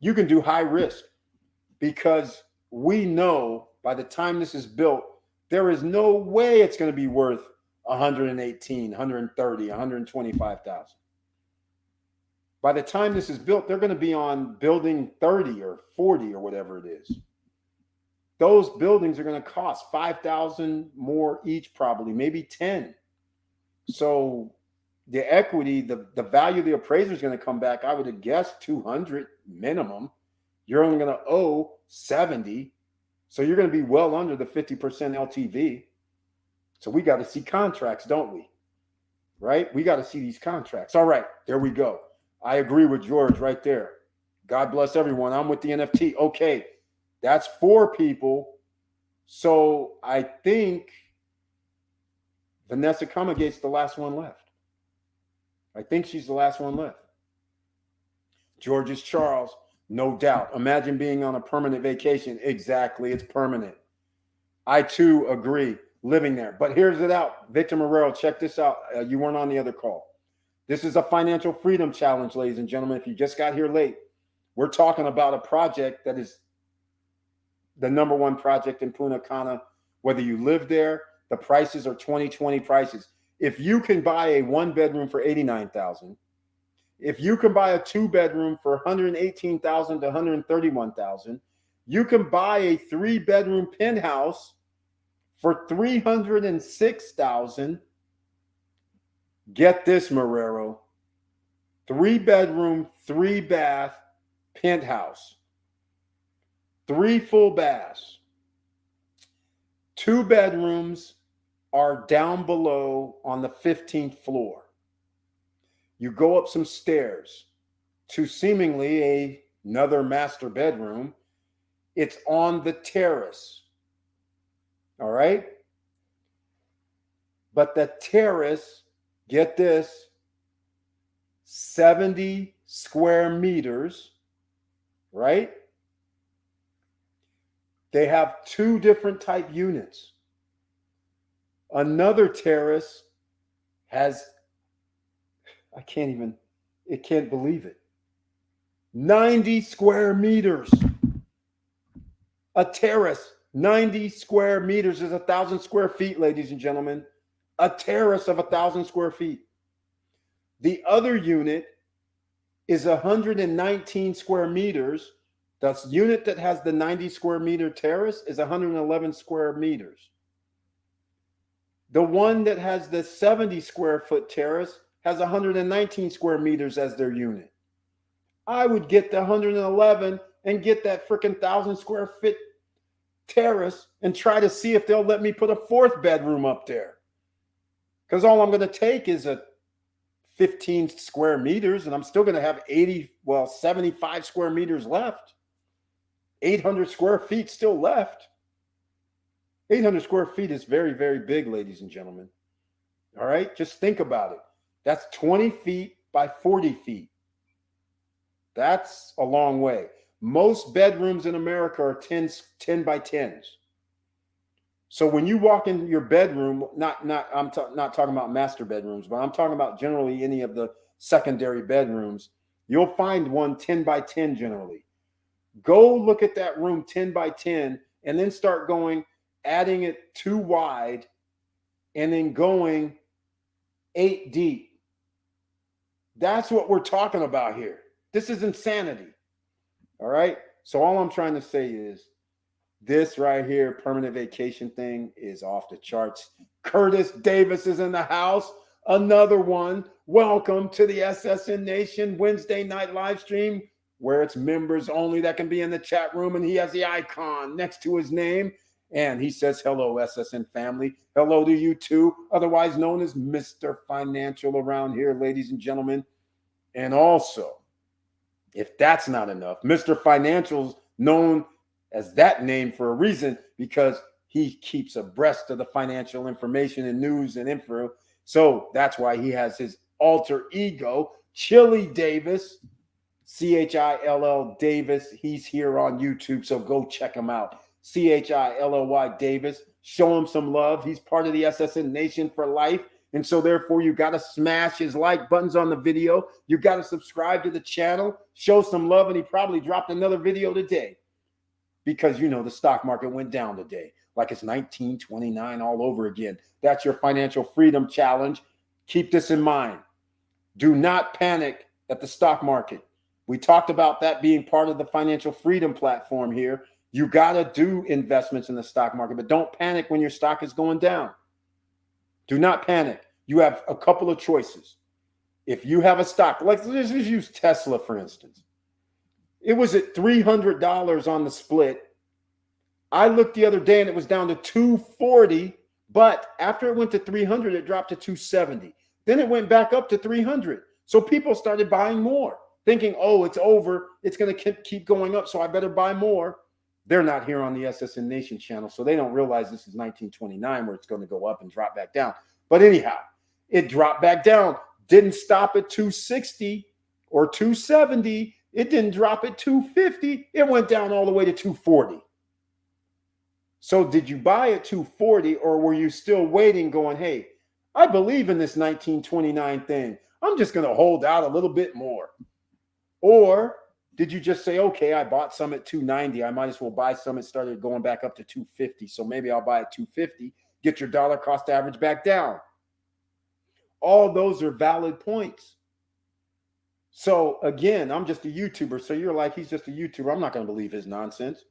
You can do high risk because we know by the time this is built, there is no way it's going to be worth 118, 130, 125,000. By the time this is built, they're going to be on building 30 or 40 or whatever it is. Those buildings are going to cost $5,000 more each, probably, maybe 10. So the equity, the value of the appraiser is going to come back, I would have guessed 200 minimum. You're only going to owe 70. So you're going to be well under the 50% LTV. So we got to see contracts, don't we? Right? We got to see these contracts. All right, there we go. I agree with George right there. God bless everyone. I'm with the NFT. Okay, that's 4 people. So I think Vanessa Cumagate's the last one left. I think she's the last one left. George is Charles, no doubt. Imagine being on a permanent vacation. Exactly, it's permanent. I too agree, living there. But here's it out. Victor Marrero, check this out. You weren't on the other call. This is a financial freedom challenge, ladies and gentlemen. If you just got here late, we're talking about a project that is the #1 project in Punta Cana. Whether you live there, the prices are 2020 prices. If you can buy a 1-bedroom for $89,000, if you can buy a 2-bedroom for $118,000 to $131,000, you can buy a 3-bedroom penthouse for $306,000. Get this, Marrero. 3-bedroom, 3-bath penthouse. 3 full baths. 2 bedrooms are down below on the 15th floor. You go up some stairs to seemingly another master bedroom. It's on the terrace. All right? But the terrace, get this, 70 square meters, right? They have 2 different type units. Another terrace has, I can't believe it, 90 square meters. A terrace, 90 square meters is 1,000 square feet, ladies and gentlemen. A terrace of 1,000 square feet. The other unit is 119 square meters. The unit that has the 90 square meter terrace is 111 square meters. The one that has the 70 square foot terrace has 119 square meters as their unit. I would get the 111 and get that freaking 1,000 square foot terrace and try to see if they'll let me put a 4th bedroom up there. Because all I'm going to take is a 15 square meters, and I'm still going to have 75 square meters left. 800 square feet still left. 800 square feet is very, very big, ladies and gentlemen. All right, just think about it. That's 20 feet by 40 feet. That's a long way. Most bedrooms in America are 10 by 10s. So when you walk in your bedroom, I'm not talking about master bedrooms, but I'm talking about generally any of the secondary bedrooms, you'll find one 10 by 10 generally. Go look at that room 10 by 10 and then start going, adding it 2 wide and then going 8 deep. That's what we're talking about here. This is insanity. All right. So all I'm trying to say is This right here, permanent vacation thing, is off the charts. Curtis Davis is in the house. Another one. Welcome to the SSN Nation Wednesday night live stream, where it's members only that can be in the chat room. And he has the icon next to his name. And he says, hello, SSN family. Hello to you too, otherwise known as Mr. Financial around here, ladies and gentlemen. And also, if that's not enough, Mr. Financial's known as that name for a reason, because he keeps abreast of the financial information and news and info. So that's why he has his alter ego, Chili Davis, Chill Davis. He's here on YouTube, so go check him out. Chilly Davis. Show him some love. He's part of the SSN Nation for life. And so therefore, you got to smash his like buttons on the video. You got to subscribe to the channel, show some love. And he probably dropped another video today, because, you know, the stock market went down today like it's 1929 all over again. That's your financial freedom challenge. Keep this in mind. Do not panic at the stock market. We talked about that being part of the financial freedom platform here. You got to do investments in the stock market, but don't panic when your stock is going down. Do not panic. You have a couple of choices. If you have a stock, like let's just use Tesla, for instance. It was at $300 on the split. I looked the other day and it was down to $240, but after it went to 300, it dropped to 270. Then it went back up to 300. So people started buying more, thinking, oh, it's over. It's going to keep going up, so I better buy more. They're not here on the SSN Nation channel, so they don't realize this is 1929 where it's going to go up and drop back down. But anyhow, it dropped back down. Didn't stop at 260 or 270. It didn't drop at 250. It went down all the way to 240. So did you buy at 240, or were you still waiting going, hey, I believe in this 1929 thing. I'm just going to hold out a little bit more. Or did you just say, okay, I bought some at 290. I might as well buy some. It started going back up to 250. So maybe I'll buy at 250, get your dollar cost average back down. All those are valid points. So again, I'm just a YouTuber. So you're like, he's just a YouTuber. I'm not going to believe his nonsense.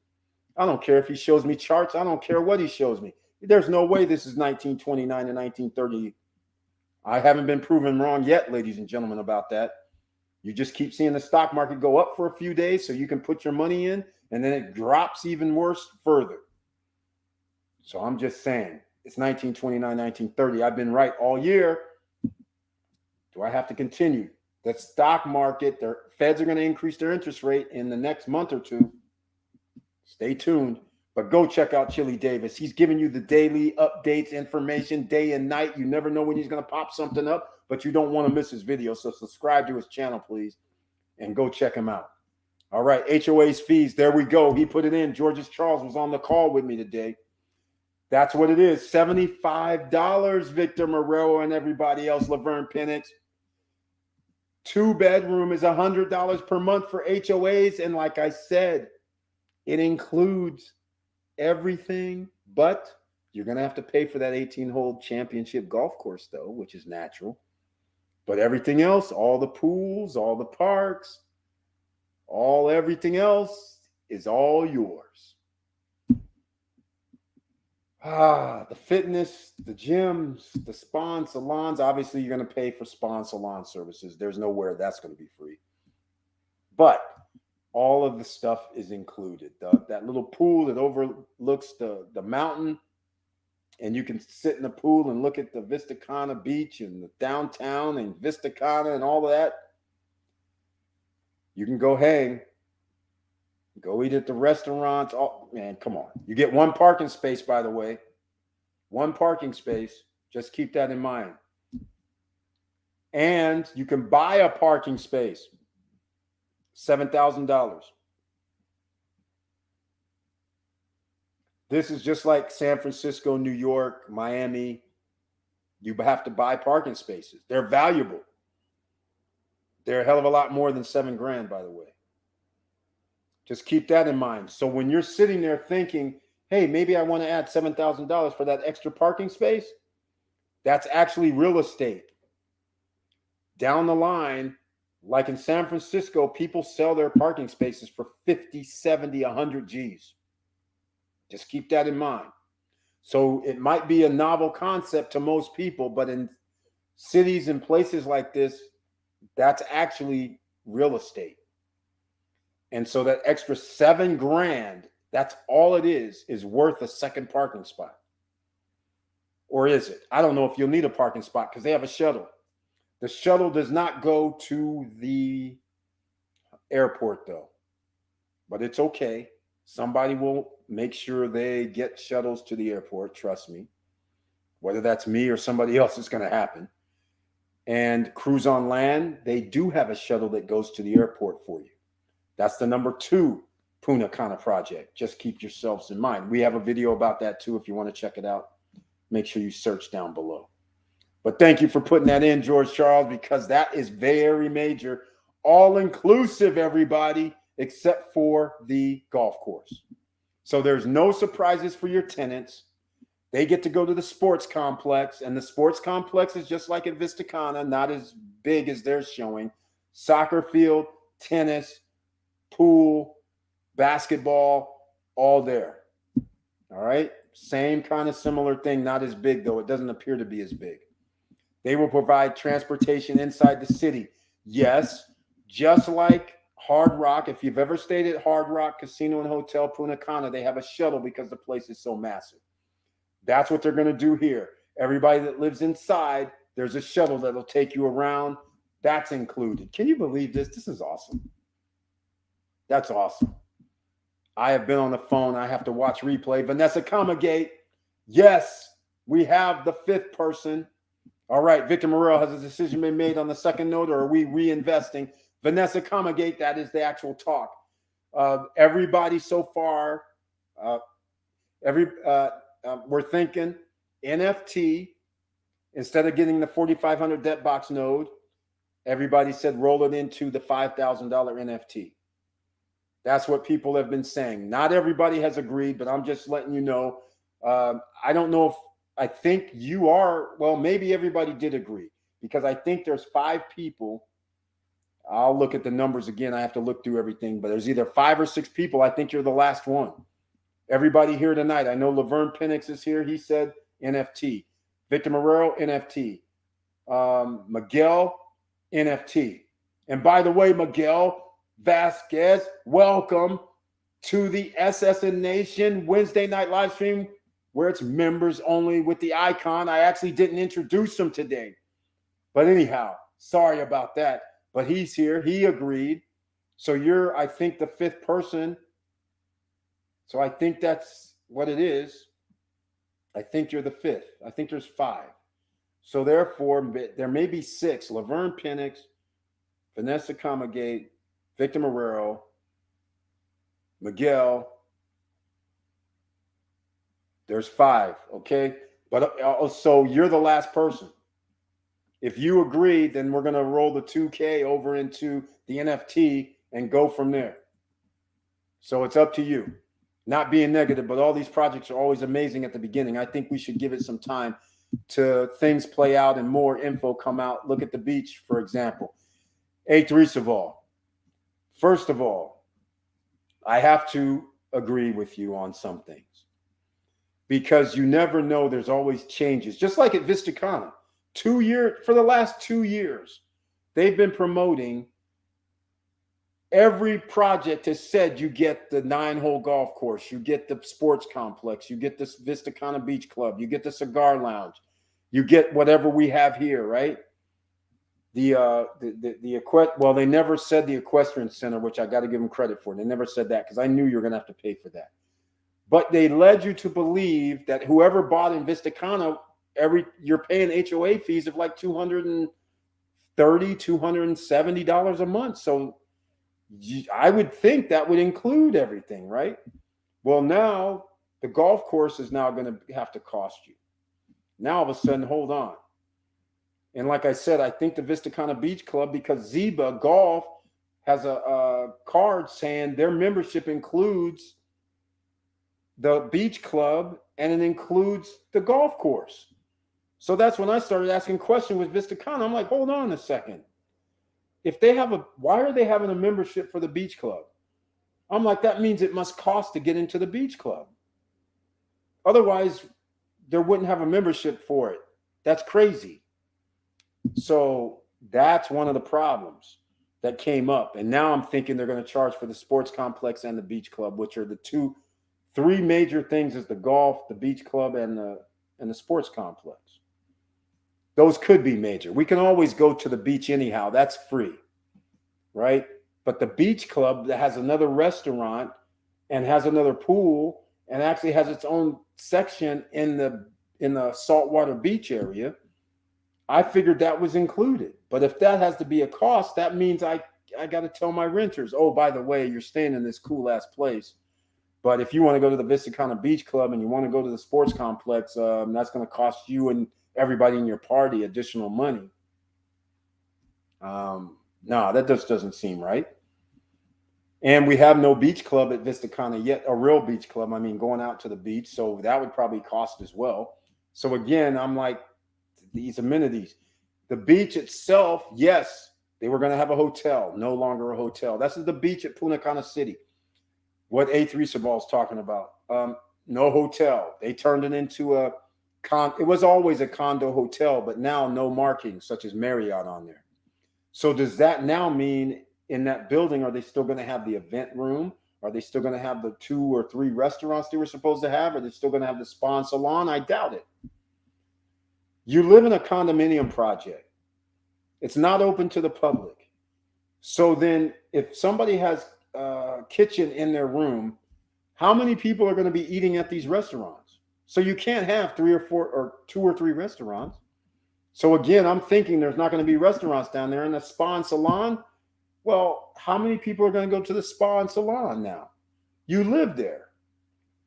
I don't care if he shows me charts. I don't care what he shows me. There's no way this is 1929 and 1930. I haven't been proven wrong yet, ladies and gentlemen, about that. You just keep seeing the stock market go up for a few days so you can put your money in, and then it drops even worse further. So I'm just saying, it's 1929, 1930. I've been right all year. Do I have to continue? The stock market, the Feds are going to increase their interest rate in the next month or two. Stay tuned, but go check out Chili Davis. He's giving you the daily updates, information, day and night. You never know when he's going to pop something up, but you don't want to miss his video. So subscribe to his channel, please, and go check him out. All right, HOA's fees. There we go. He put it in. Georges Charles was on the call with me today. That's what it is. $75, Victor Morello and everybody else, Laverne Penix. 2-bedroom is $100 per month for HOAs. And like I said, it includes everything, but you're going to have to pay for that 18-hole championship golf course, though, which is natural. But everything else, all the pools, all the parks, everything else is all yours. The fitness, the gyms, the spa salons. Obviously, you're going to pay for spa and salon services. There's nowhere that's going to be free. But all of the stuff is included. That little pool that overlooks the mountain, and you can sit in the pool and look at the Vista Cana Beach and the downtown and Vista Cana and all of that. You can go hang, go eat at the restaurants. Oh, man, come on. You get one parking space, by the way. One parking space. Just keep that in mind. And you can buy a parking space. $7,000. This is just like San Francisco, New York, Miami. You have to buy parking spaces. They're valuable. They're a hell of a lot more than $7,000, by the way. Just keep that in mind. So when you're sitting there thinking, hey, maybe I want to add $7,000 for that extra parking space, that's actually real estate. Down the line, like in San Francisco, people sell their parking spaces for 50, 70, 100 G's. Just keep that in mind. So it might be a novel concept to most people, but in cities and places like this, that's actually real estate. And so that extra $7,000, that's all it is worth a second parking spot. Or is it? I don't know if you'll need a parking spot because they have a shuttle. The shuttle does not go to the airport though, but it's okay. Somebody will make sure they get shuttles to the airport. Trust me. Whether that's me or somebody else, it's going to happen. And Cruise on Land, they do have a shuttle that goes to the airport for you. That's the #2 Punta Cana project. Just keep yourselves in mind. We have a video about that too. If you want to check it out, make sure you search down below. But thank you for putting that in, George Charles, because that is very major. All inclusive, everybody, except for the golf course. So there's no surprises for your tenants. They get to go to the sports complex, and the sports complex is just like at Vista Cana, not as big as they're showing. Soccer field, tennis, pool, basketball, all there. All right? Same kind of similar thing, not as big though. It doesn't appear to be as big. They will provide transportation inside the city. Yes, just like Hard Rock. If you've ever stayed at Hard Rock Casino and Hotel Punta Cana, they have a shuttle because the place is so massive. That's what they're going to do here. Everybody that lives inside, there's a shuttle that'll take you around. That's included. Can you believe this? This is awesome. That's awesome. I have been on the phone. I have to watch replay. Vanessa Comagate. Yes, we have the 5th person. All right, Victor Morel, has a decision been made on the second note, or are we reinvesting? Vanessa Comagate, that is the actual talk. Everybody so far, we're thinking NFT instead of getting the 4,500 debt box node. Everybody said roll it into the $5,000 NFT. That's what people have been saying. Not everybody has agreed, but I'm just letting you know. I don't know if I think you are. Well, maybe everybody did agree because I think there's 5 people. I'll look at the numbers again. I have to look through everything, but there's either 5 or 6 people. I think you're the last one. Everybody here tonight. I know Laverne Penix is here. He said NFT. Victor Marrero, NFT. Miguel, NFT. And by the way, Miguel Vasquez, welcome to the SSN Nation Wednesday night live stream where it's members only with the icon. I actually didn't introduce him today. But anyhow, sorry about that. But he's here. He agreed. So you're, I think, the 5th person. So I think that's what it is. I think you're the 5th. I think there's 5. So therefore, there may be 6. Laverne Penix, Vanessa Comagate, Victor Marrero, Miguel. There's 5, okay? But so you're the last person. If you agree, then we're going to roll the 2K over into the NFT and go from there. So it's up to you. Not being negative, but all these projects are always amazing at the beginning. I think we should give it some time to things play out and more info come out. Look at the beach, for example. Risaval. First of all, I have to agree with you on some things because you never know. There's always changes. Just like at Vista Cana, for the last 2 years, they've been promoting. Every project has said you get the 9-hole golf course, you get the sports complex, you get this Vista Cana Beach Club, you get the cigar lounge, you get whatever we have here, right? Well, they never said the equestrian center, which I got to give them credit for. They never said that because I knew you were going to have to pay for that. But they led you to believe that whoever bought in Vista Cana, you're paying HOA fees of like $230, $270 a month. So I would think that would include everything, right? Well, now the golf course is now going to have to cost you. Now all of a sudden, hold on. And like I said, I think the Vista Cana Beach Club, because Ziba Golf has a card saying their membership includes the beach club and it includes the golf course. So that's when I started asking questions with Vista Cana. I'm like, hold on a second. If they have why are they having a membership for the beach club? I'm like, that means it must cost to get into the beach club. Otherwise, there wouldn't have a membership for it. That's crazy. So that's one of the problems that came up. And now I'm thinking they're going to charge for the sports complex and the beach club, which are the three major things: is the golf, the beach club, and the sports complex. Those could be major. We can always go to the beach anyhow. That's free, right? But the beach club that has another restaurant and has another pool and actually has its own section in the saltwater beach area, I figured that was included. But if that has to be a cost, that means I got to tell my renters, oh, by the way, you're staying in this cool ass place, but if you want to go to the Vista Cana Beach Club and you want to go to the sports complex, that's going to cost you and everybody in your party additional money. No, that just doesn't seem right. And we have no beach club at Vista Cana yet, a real beach club. I mean, going out to the beach. So that would probably cost as well. So again, I'm like, these amenities. The beach itself, yes, they were going to have a hotel, no longer a hotel. This is the beach at Punta Cana City. What A3 Sabal is talking about. No hotel. They turned it into it was always a condo hotel, but now no marking such as Marriott on there. So does that now mean in that building, are they still going to have the event room? Are they still going to have the 2 or 3 restaurants they were supposed to have? Are they still going to have the spa and salon? I doubt it. You live in a condominium project. It's not open to the public. So then if somebody has a kitchen in their room, how many people are going to be eating at these restaurants? So you can't have 3 or 4 or 2 or 3 restaurants. So again, I'm thinking there's not going to be restaurants down there. And the spa and salon, well, how many people are going to go to the spa and salon now? You live there.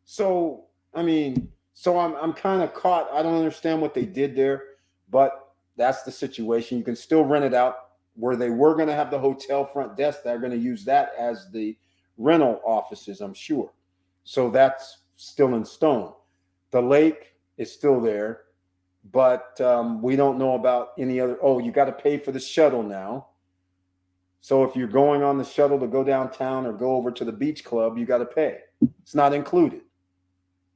So, I mean, I'm kind of caught. I don't understand what they did there, but that's the situation. You can still rent it out. Where they were going to have the hotel front desk, they're going to use that as the rental offices, I'm sure. So that's still in stone. The lake is still there, but we don't know about any other. Oh, you got to pay for the shuttle now. So if you're going on the shuttle to go downtown or go over to the beach club, you got to pay. It's not included.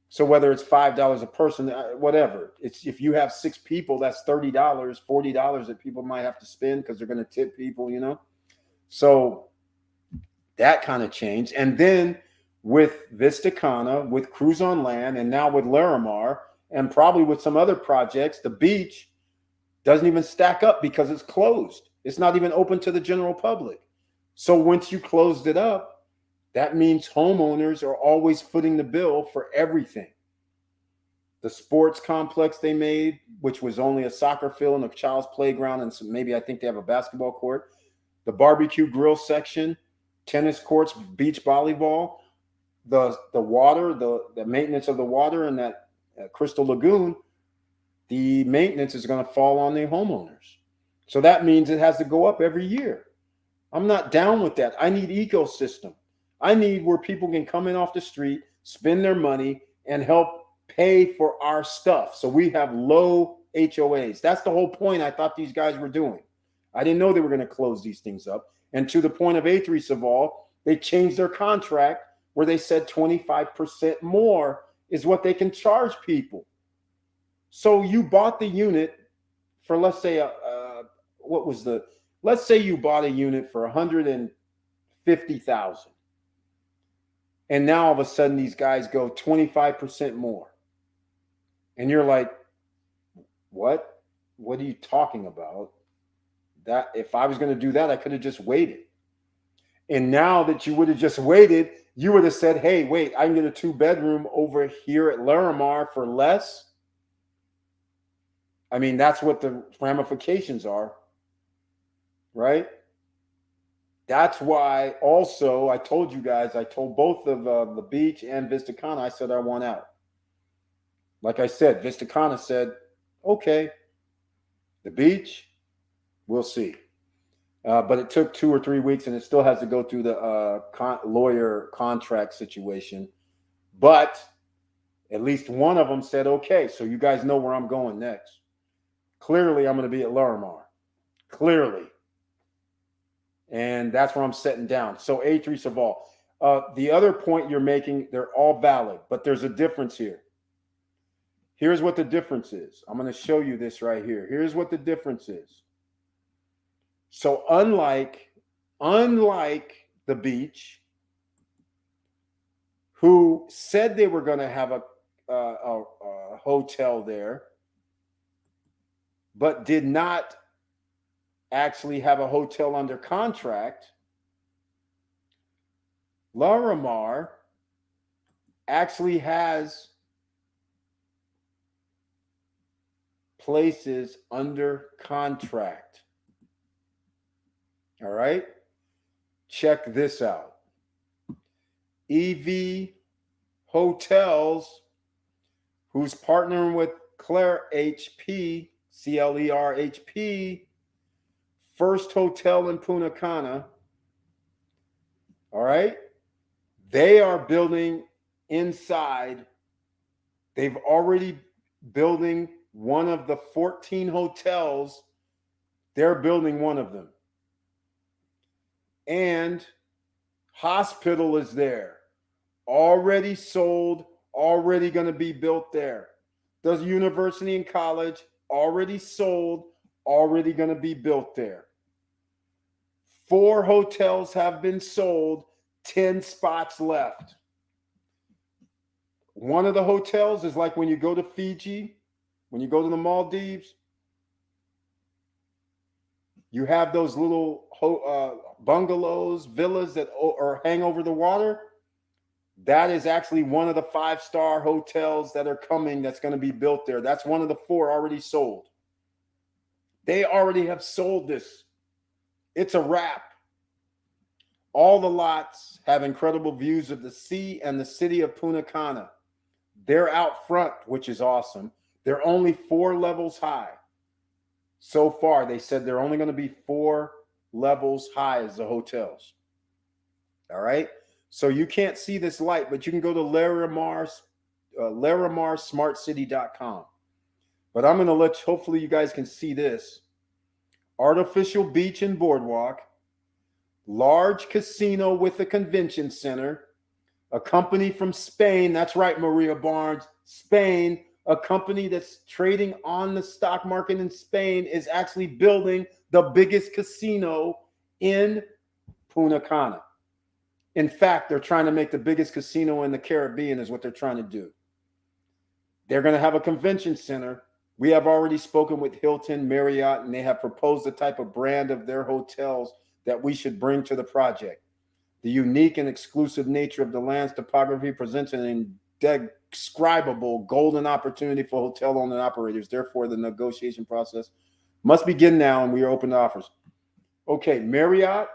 So whether it's $5 a person, whatever, it's if you have 6 people, that's $30, $40 that people might have to spend because they're going to tip people, you know. So that kind of changed. And then with Vista Cana, with Cruise on Land, and now with Larimar, and probably with some other projects, the beach doesn't even stack up because it's closed. It's not even open to the general public. So once you closed it up, that means homeowners are always footing the bill for everything. The sports complex they made, which was only a soccer field and a child's playground, and some, maybe I think they have a basketball court, the barbecue grill section, tennis courts, beach volleyball, the water, the maintenance of the water in that Crystal Lagoon, the maintenance is going to fall on the homeowners. So that means it has to go up every year. I'm not down with that. I need ecosystem. I need where people can come in off the street, spend their money, and help pay for our stuff. So we have low HOAs. That's the whole point I thought these guys were doing. I didn't know they were going to close these things up. And to the point of A3 Saval, they changed their contract where they said 25% more is what they can charge people. So you bought the unit for, let's say, let's say you bought a unit for $150,000. And now all of a sudden these guys go 25% more. And you're like, what? What are you talking about? That if I was going to do that, I could have just waited. And now that you would have just waited, you would have said, hey, wait, I can get a 2-bedroom over here at Larimar for less. I mean, that's what the ramifications are, right? That's why also I told you guys, I told both of the beach and Vista Cana, I said I want out. Like I said, Vista Cana said, okay, the beach, we'll see. But it took 2 or 3 weeks, and it still has to go through the lawyer contract situation. But at least one of them said, okay, so you guys know where I'm going next. Clearly, I'm going to be at Larimar. Clearly. And that's where I'm setting down. So A3 Saval. The other point you're making, they're all valid, but there's a difference here. Here's what the difference is. I'm going to show you this right here. Here's what the difference is. So unlike the beach, who said they were going to have a hotel there, but did not actually have a hotel under contract, Larimar actually has places under contract. All right, check this out. EV Hotels, who's partnering with Claire HP, CLERHP, First Hotel in Punta Cana. All right, they are building inside. They've already building one of the 14 hotels. They're building one of them. And hospital is there, already sold, already going to be built there. The university and college, already sold, already going to be built there. 4 hotels have been sold, 10 spots left. One of the hotels is like when you go to Fiji, when you go to the Maldives, you have those little bungalows, villas that are hang over the water. That is actually one of the 5-star hotels that are coming that's going to be built there. That's one of the 4 already sold. They already have sold this. It's a wrap. All the lots have incredible views of the sea and the city of Punta Cana. They're out front, which is awesome. They're only 4 levels high. So far, they said they're only going to be 4 levels high as the hotels. All right. So you can't see this light, but you can go to LarimarSmartCity.com. But I'm going to hopefully you guys can see this. Artificial beach and boardwalk, large casino with a convention center, a company from Spain. That's right, Maria Barnes, Spain. A company that's trading on the stock market in Spain is actually building the biggest casino in Punta Cana. In fact, they're trying to make the biggest casino in the Caribbean is what they're trying to do. They're going to have a convention center. We have already spoken with Hilton, Marriott, and they have proposed the type of brand of their hotels that we should bring to the project. The unique and exclusive nature of the land's topography presents an indescribable golden opportunity for hotel owners and operators. Therefore, the negotiation process must begin now, and we are open to offers. Okay, Marriott,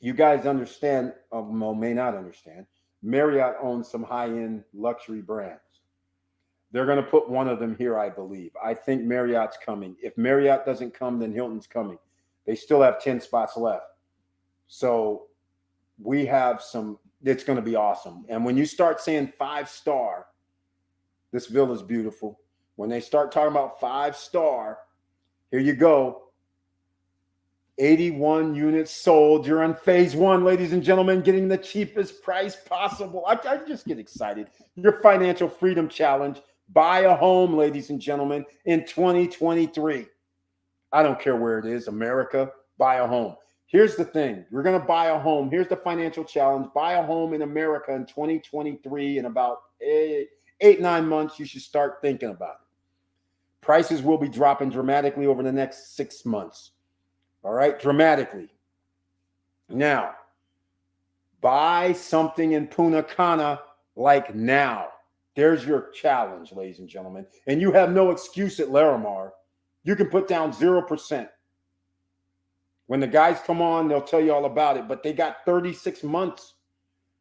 you guys understand, may not understand, Marriott owns some high-end luxury brands. They're going to put one of them here, I believe. I think Marriott's coming. If Marriott doesn't come, then Hilton's coming. They still have 10 spots left. So we have some, it's going to be awesome. And when you start saying 5-star, this villa is beautiful. When they start talking about 5-star, here you go. 81 units sold. You're on phase 1, ladies and gentlemen, getting the cheapest price possible. I just get excited. Your financial freedom challenge. Buy a home, ladies and gentlemen, in 2023. I don't care where it is, America, buy a home. Here's the thing. You're going to buy a home. Here's the financial challenge. Buy a home in America in 2023. In about 8-9 months, you should start thinking about it. Prices will be dropping dramatically over the next 6 months. All right, dramatically. Now, buy something in Punta Cana like now. There's your challenge, ladies and gentlemen. And you have no excuse at Larimar. You can put down 0%. When the guys come on, they'll tell you all about it. But they got 36 months.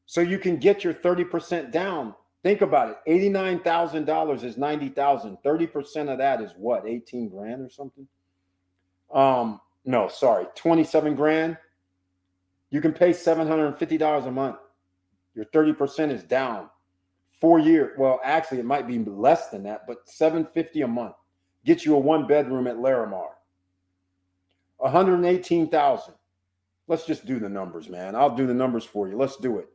So you can get your 30% down. Think about it. $89,000 is $90,000. 30% of that is what? 18 grand or something? No, sorry. 27 grand. You can pay $750 a month. Your 30% is down. 4 years. Well, actually, it might be less than that, but $750 a month. Get you a 1-bedroom at Larimar. $118,000. Let's just do the numbers, man. I'll do the numbers for you. Let's do it.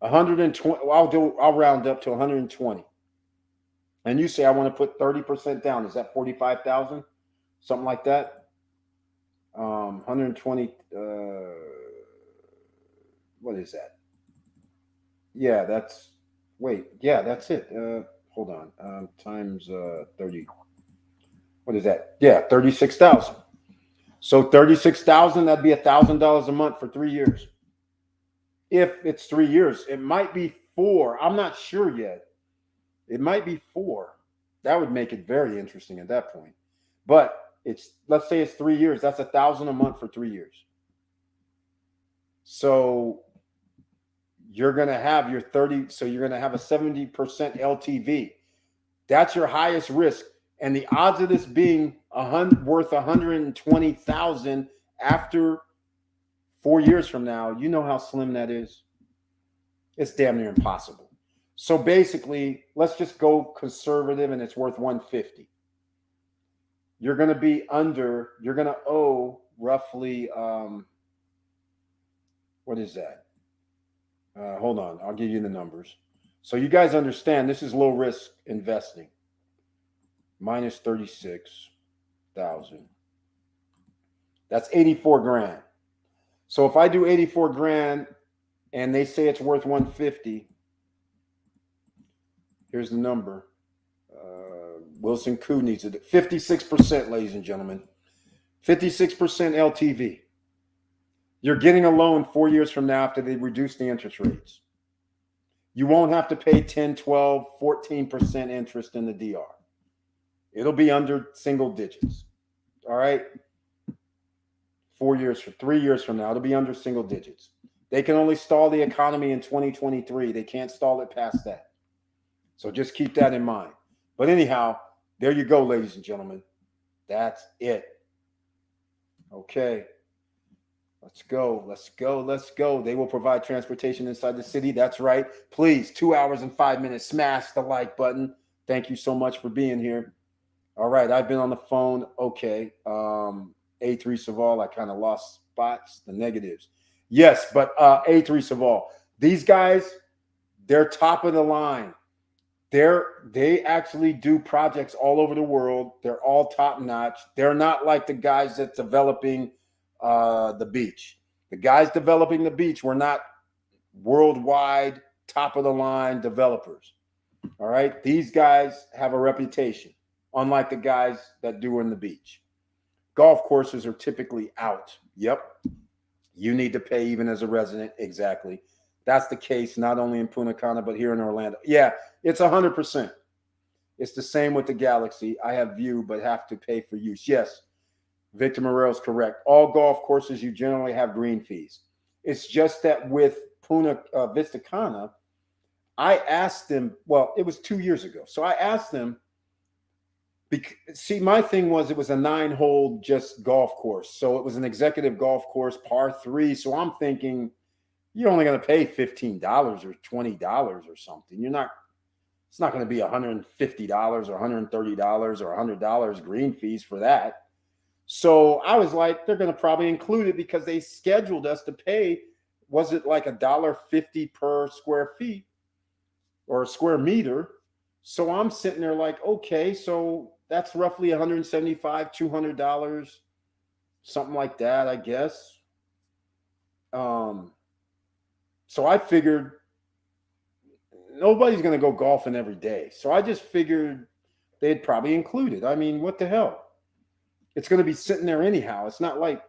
120. I'll round up to 120. And you say I want to put 30% down. Is that 45,000? Something like that? 120 what is that? Yeah, that's wait, yeah, that's it. Hold on. Times 30. What is that? Yeah, 36,000. So 36,000, that'd be $1,000 a month for 3 years. If it's 3 years, it might be 4. I'm not sure yet. It might be 4. That would make it very interesting at that point. But let's say it's 3 years. That's $1,000 a month for 3 years. So you're gonna have your 30. So you're gonna have a 70% LTV. That's your highest risk, and the odds of this being worth 120,000 after 4 years from now, you know how slim that is. It's damn near impossible. So basically, let's just go conservative, and it's worth 150. You're going to be under. You're going to owe roughly. What is that? Hold on, I'll give you the numbers. So you guys understand this is low risk investing. Minus 36,000. That's 84 grand. So if I do 84 grand and they say it's worth 150, here's the number. Wilson Koo needs it. 56%, ladies and gentlemen. 56% LTV. You're getting a loan 4 years from now after they reduce the interest rates. You won't have to pay 10, 12, 14% interest in the DR. It'll be under single digits. All right. 3 years from now, it'll be under single digits. They can only stall the economy in 2023. They can't stall it past that. So just keep that in mind. But anyhow, there you go, ladies and gentlemen. That's it. Okay. Let's go. Let's go. Let's go. They will provide transportation inside the city. That's right. Please, 2 hours and 5 minutes. Smash the like button. Thank you so much for being here. All right. I've been on the phone. Okay. A3 Saval, I kind of lost spots, the negatives. Yes, but A3 Saval, these guys, they're top of the line. They actually do projects all over the world. They're all top notch. They're not like the guys that's developing the beach. The guys developing the beach were not worldwide top of the line developers. All right. These guys have a reputation, unlike the guys that do in the beach. Golf courses are typically out. Yep. You need to pay even as a resident. Exactly. That's the case not only in Punta Cana, but here in Orlando. Yeah, it's 100%. It's the same with the Galaxy. I have view, but have to pay for use. Yes, Victor Morel's correct. All golf courses, you generally have green fees. It's just that with Vista Cana, I asked them, well, it was 2 years ago. So I asked them, see, my thing was it was a 9-hole just golf course. So it was an executive golf course, par 3. So I'm thinking you're only going to pay $15 or $20 or something. It's not going to be $150 or $130 or $100 green fees for that. So I was like, they're going to probably include it because they scheduled us to pay, was it like $1.50 per square feet or a square meter? So I'm sitting there like, okay, so that's roughly $175, $200, something like that, I guess. So I figured nobody's going to go golfing every day. So I just figured they'd probably include it. I mean, what the hell? It's going to be sitting there anyhow. It's not like,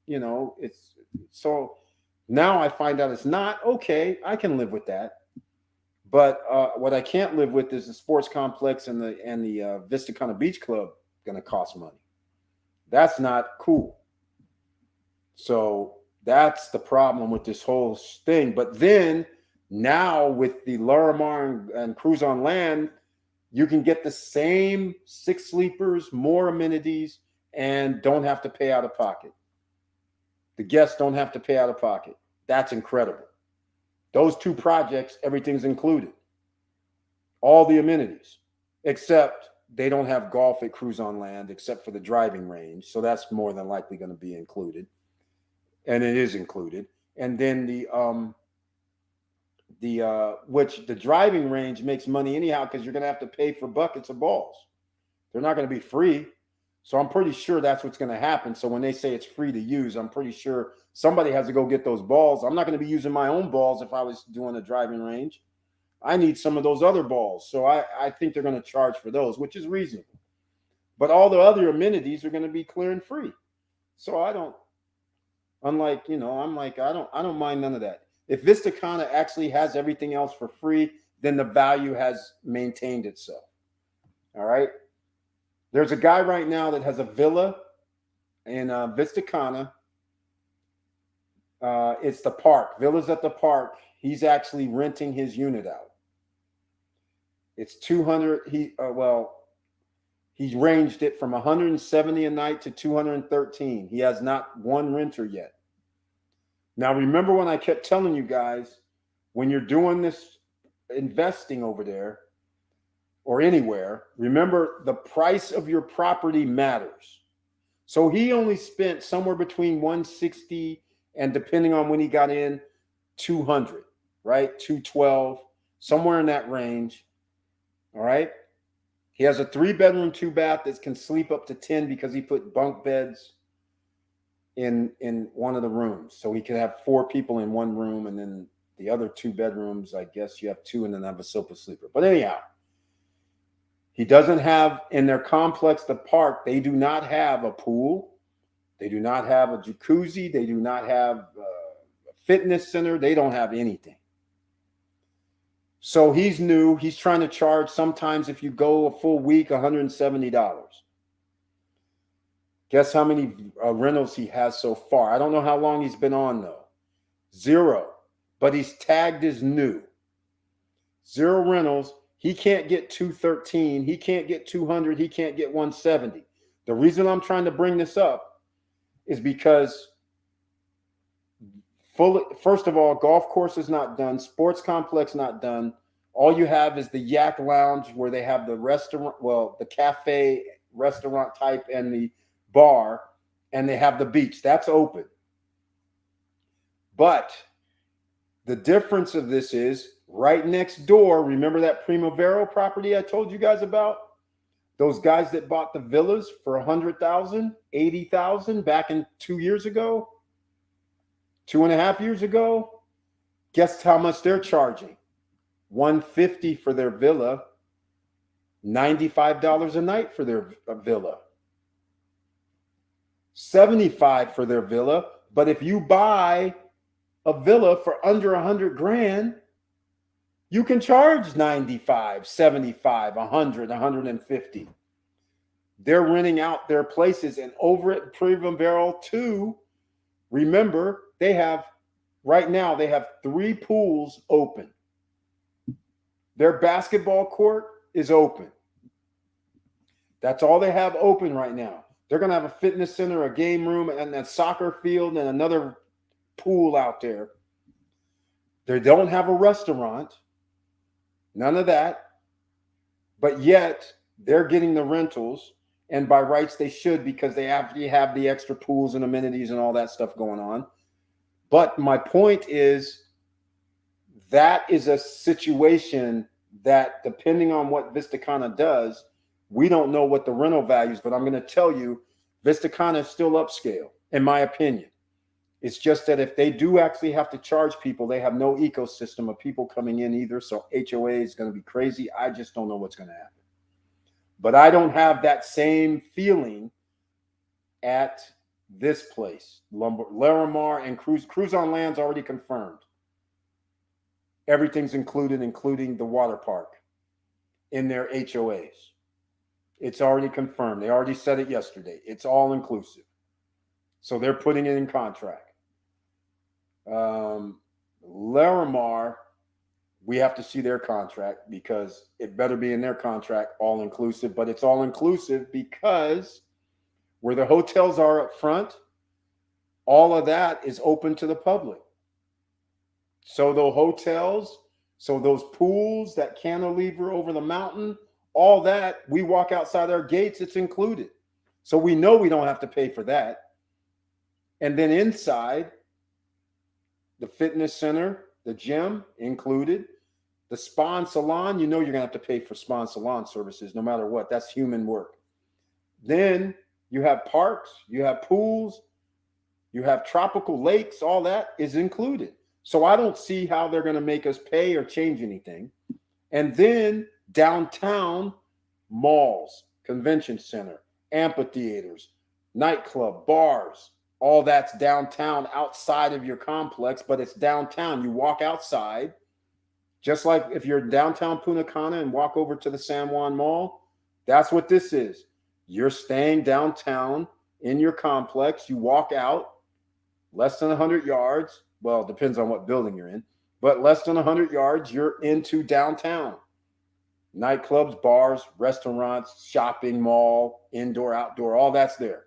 it's so now I find out it's not. Okay, I can live with that. But what I can't live with is the sports complex and the Vista Cana Beach Club going to cost money. That's not cool. So that's the problem with this whole thing. But then now with the Larimar and Cruise on Land, you can get the same 6 sleepers, more amenities, and don't have to pay out of pocket. The guests don't have to pay out of pocket. That's incredible. Those 2 projects, everything's included. All the amenities, except they don't have golf at Cruise on Land, except for the driving range. So that's more than likely going to be included. And it is included. And then which the driving range makes money anyhow, because you're going to have to pay for buckets of balls. They're not going to be free. So I'm pretty sure that's what's going to happen. So when they say it's free to use, I'm pretty sure somebody has to go get those balls. I'm not going to be using my own balls if I was doing a driving range. I need some of those other balls. So I think they're going to charge for those, which is reasonable. But all the other amenities are going to be clear and free. So I don't, unlike, you know, I'm like, I don't mind none of that. If Vista Cana actually has everything else for free, then the value has maintained itself. All right. There's a guy right now that has a villa in Vista Cana. It's the park. Villas at the park. He's actually renting his unit out. It's 200. He ranged it from 170 a night to 213. He has not one renter yet. Now, remember when I kept telling you guys, when you're doing this investing over there or anywhere, remember the price of your property matters. So he only spent somewhere between 160 and, depending on when he got in, 200, right? 212, somewhere in that range. All right. He has a 3-bedroom, 2-bath that can sleep up to 10 because he put bunk beds in one of the rooms. So he could have 4 people in one room, and then the other 2 bedrooms, I guess you have 2 and then have a sofa sleeper. But anyhow, he doesn't have, in their complex, the park, they do not have a pool. They do not have a jacuzzi. They do not have a fitness center. They don't have anything. So he's new. He's trying to charge, sometimes if you go a full week, $170. Guess how many rentals he has so far? I don't know how long he's been on, though. 0. But he's tagged as new. 0 rentals. He can't get 213. He can't get 200. He can't get 170. The reason I'm trying to bring this up is because, first of all, golf course is not done. Sports complex not done. All you have is the Yak Lounge, where they have the restaurant, well, the cafe restaurant type, and the bar, and they have the beach. That's open. But the difference of this is right next door. Remember that Primavera property I told you guys about? Those guys that bought the villas for $100,000, $80,000 back in 2 years ago, 2.5 years ago. Guess how much they're charging? $150 for their villa, $95 a night for their villa, $75 for their villa. But if you buy a villa for under $100,000, you can charge $95, $75, $100, $150. They're renting out their places. And over at Primavera 2, remember, right now they have 3 pools open. Their basketball court is open. That's all they have open right now. They're going to have a fitness center, a game room, and a soccer field, and another pool out there. They don't have a restaurant. None of that. But yet, they're getting the rentals. And by rights, they should, because they have the extra pools and amenities and all that stuff going on. But my point is, that is a situation that, depending on what Vista Cana does, we don't know what the rental values, but I'm going to tell you, Vista Cana is still upscale, in my opinion. It's just that if they do actually have to charge people, they have no ecosystem of people coming in either. So HOA is going to be crazy. I just don't know what's going to happen. But I don't have that same feeling at this place. Larimar and Cruise on Land's already confirmed. Everything's included, including the water park, in their HOAs. It's already confirmed. They already said it yesterday. It's all inclusive. So they're putting it in contract. Larimar, we have to see their contract, because it better be in their contract, all inclusive. But it's all inclusive because where the hotels are up front, all of that is open to the public. So the hotels, so those pools, that cantilever over the mountain, all that, we walk outside our gates, it's included. So we know we don't have to pay for that. And then inside, the fitness center, the gym included. The spa and salon, you know you're going to have to pay for spa and salon services no matter what. That's human work. Then you have parks, you have pools, you have tropical lakes, all that is included. So I don't see how they're going to make us pay or change anything. And then downtown, malls, convention center, amphitheaters, nightclub, bars, all that's downtown outside of your complex, but it's downtown. You walk outside. Just like if you're downtown Punta Cana and walk over to the San Juan Mall, that's what this is. You're staying downtown in your complex. You walk out less than 100 yards. Well, it depends on what building you're in, but less than 100 yards, you're into downtown. Nightclubs, bars, restaurants, shopping mall, indoor, outdoor, all that's there.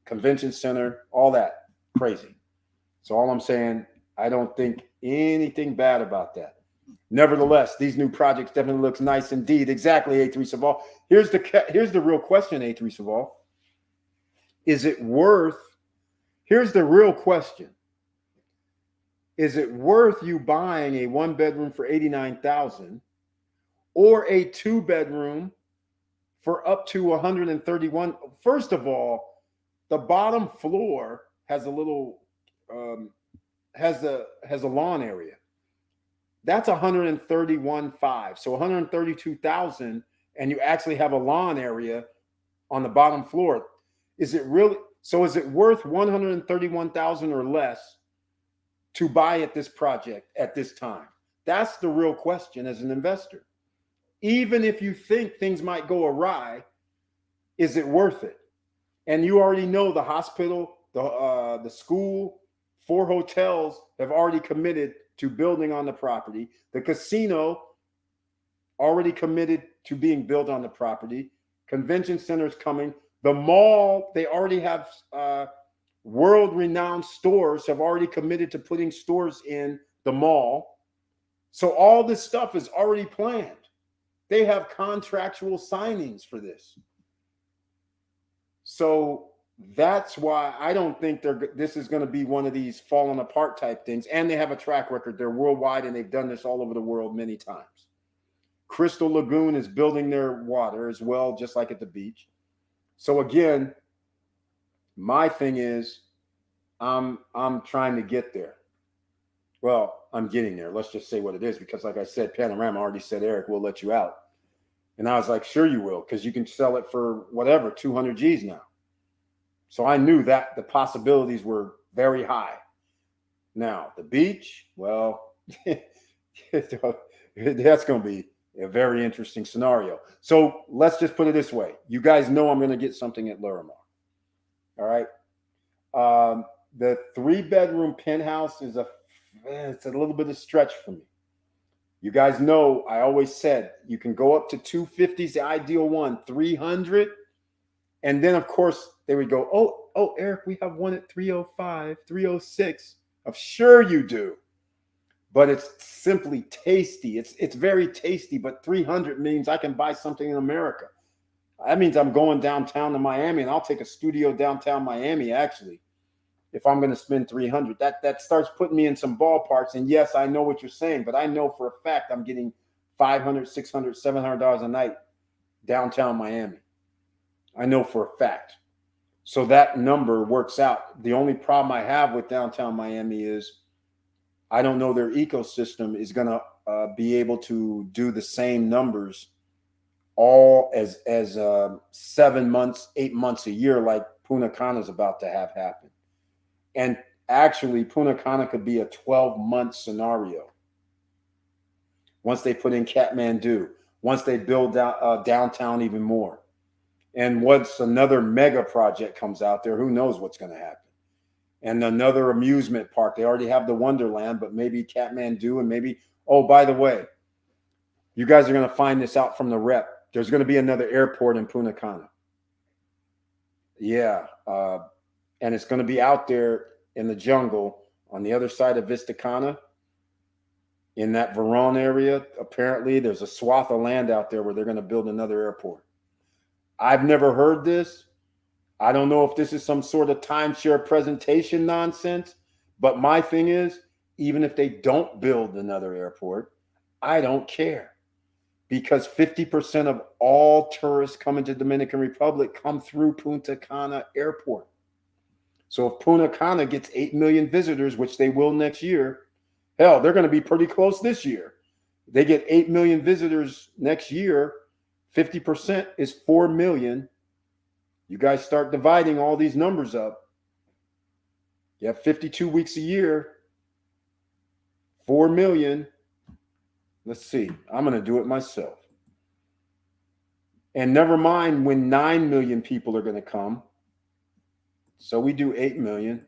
Convention center, all that. Crazy. So all I'm saying, I don't think anything bad about that. Nevertheless, these new projects definitely looks nice indeed. Exactly, A3 Saval. Here's the real question, A3 Saval. Is it worth? Here's the real question. Is it worth you buying a 1-bedroom for $89,000 or a 2-bedroom for up to $131,000? First of all, the bottom floor has a little has a lawn area. That's $131,500. So $132,000, and you actually have a lawn area on the bottom floor. Is it really? So is it worth $131,000 or less to buy at this project at this time? That's the real question as an investor. Even if you think things might go awry, is it worth it? And you already know the hospital, the school, 4 hotels have already committed to building on the property. The casino already committed to being built on the property. Convention center's coming. The mall, they already have world-renowned stores have already committed to putting stores in the mall. So all this stuff is already planned. They have contractual signings for this. So that's why I don't think this is going to be one of these falling apart type things. And they have a track record. They're worldwide, and they've done this all over the world many times. Crystal Lagoon is building their water as well, just like at the beach. So again, my thing is, I'm trying to get there. Well, I'm getting there. Let's just say what it is, because like I said, Panorama already said, Eric, we'll let you out. And I was like, sure you will, because you can sell it for whatever, 200 G's now. So I knew that the possibilities were very high. Now, the beach, well, that's going to be a very interesting scenario. So let's just put it this way. You guys know I'm going to get something at Larimar. All right. The 3-bedroom penthouse is it's a little bit of stretch for me. You guys know I always said you can go up to 250's the ideal one, 300. And then, of course, they would go, oh, Eric, we have one at 305, 306. I'm sure you do. But it's simply tasty. It's very tasty, but 300 means I can buy something in America. That means I'm going downtown to Miami, and I'll take a studio downtown Miami, actually, if I'm going to spend 300. That starts putting me in some ballparks. And yes, I know what you're saying, but I know for a fact I'm getting $500, $600, $700 a night downtown Miami. I know for a fact. So that number works out. The only problem I have with downtown Miami is I don't know their ecosystem is going to be able to do the same numbers all as 7 months, 8 months a year like Punta Cana is about to have happen. And actually, Punta Cana could be a 12-month scenario. Once they put in Kathmandu, once they build downtown even more. And once another mega project comes out there, who knows what's going to happen. And another amusement park. They already have the Wonderland, but maybe Kathmandu and maybe, oh, by the way, you guys are going to find this out from the rep. There's going to be another airport in Punta Cana. Yeah. And it's going to be out there in the jungle on the other side of Vista Cana. In that Verón area, apparently there's a swath of land out there where they're going to build another airport. I've never heard this. I don't know if this is some sort of timeshare presentation nonsense, but my thing is, even if they don't build another airport, I don't care, because 50% of all tourists coming to Dominican Republic come through Punta Cana Airport. So if Punta Cana gets 8 million visitors, which they will next year, hell, they're going to be pretty close this year. They get 8 million visitors next year, 50% is 4 million. You guys start dividing all these numbers up. You have 52 weeks a year, 4 million. Let's see. I'm going to do it myself. And never mind when 9 million people are going to come. So we do 8 million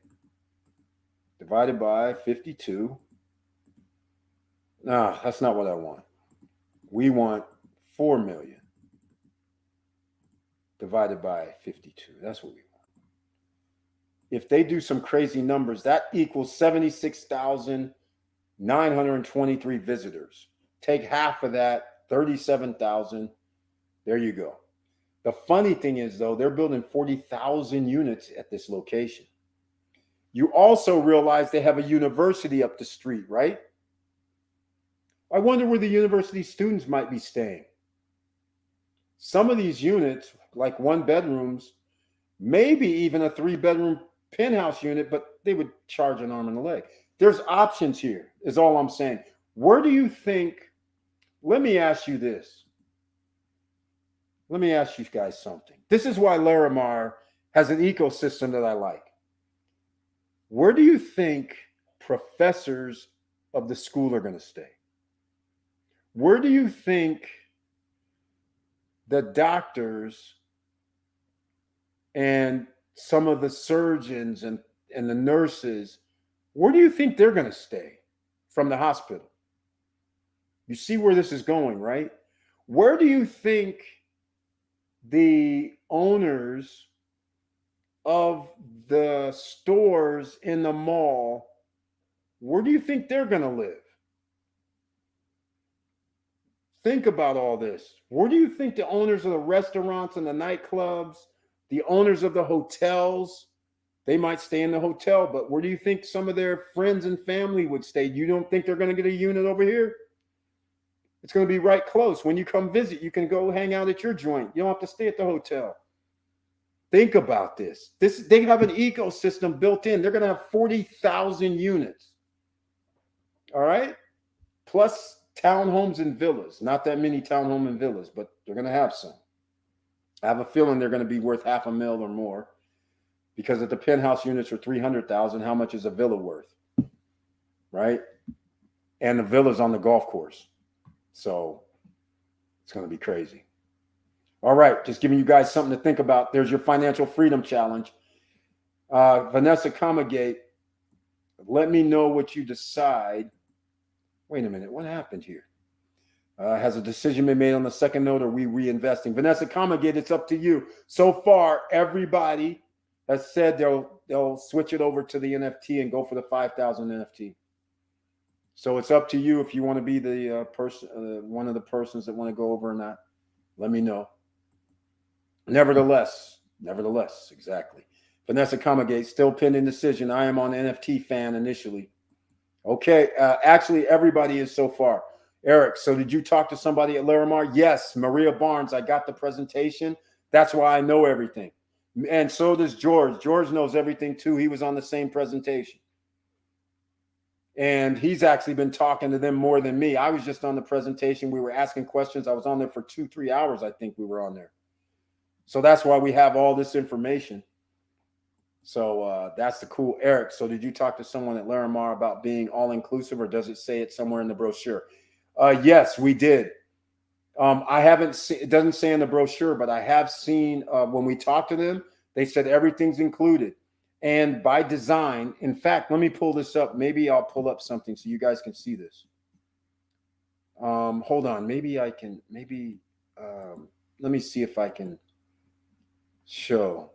divided by 52. No, that's not what I want. We want 4 million divided by 52. That's what we want. If they do some crazy numbers, that equals 76,923 visitors. Take half of that, 37,000. There you go. The funny thing is, though, they're building 40,000 units at this location. You also realize they have a university up the street, right? I wonder where the university students might be staying. Some of these units, like 1 bedrooms, maybe even a 3-bedroom penthouse unit, but they would charge an arm and a leg. There's options here, is all I'm saying. Where do you think, let me ask you this. Let me ask you guys something. This is why Larimar has an ecosystem that I like. Where do you think professors of the school are going to stay? Where do you think the doctors and some of the surgeons and the nurses, where do you think they're going to stay from the hospital? You see where this is going, right? Where do you think the owners of the stores in the mall, where do you think they're going to live? Think about all this. Where do you think the owners of the restaurants and the nightclubs, the owners of the hotels, they might stay in the hotel, but where do you think some of their friends and family would stay? You don't think they're going to get a unit over here? It's going to be right close. When you come visit, you can go hang out at your joint. You don't have to stay at the hotel. Think about this. They have an ecosystem built in. They're going to have 40,000 units. All right? Plus townhomes and villas. Not that many townhomes and villas, but they're going to have some. I have a feeling they're going to be worth $500,000 or more, because if the penthouse units are $300,000, how much is a villa worth? Right? And the villa's on the golf course. So it's going to be crazy. All right, just giving you guys something to think about. There's your financial freedom challenge. Vanessa Comagate, let me know what you decide. Wait a minute, what happened here? Has a decision been made on the second note? Or are we reinvesting? Vanessa Comagate, it's up to you. So far, everybody has said they'll switch it over to the NFT and go for the 5,000 NFT. So it's up to you if you want to be the person, one of the persons that want to go over or not. Let me know. Nevertheless, exactly. Vanessa Comagate, still pending decision. I am on NFT fan initially. Okay, actually, everybody is so far. Eric, so did you talk to somebody at Larimar? Yes, Maria Barnes. I got the presentation. That's why I know everything. And so does George. George knows everything too. He was on the same presentation. And he's actually been talking to them more than me. I was just on the presentation. We were asking questions. I was on there for 2-3 hours. I think we were on there. So that's why we have all this information. So that's the cool. Eric, so did you talk to someone at Larimar about being all-inclusive, or does it say it somewhere in the brochure? Yes, we did. I haven't seen, it doesn't say in the brochure, but I have seen when we talked to them, they said everything's included. And by design, in fact, let me pull this up. Maybe I'll pull up something so you guys can see this. Hold on. Maybe I can, let me see if I can show.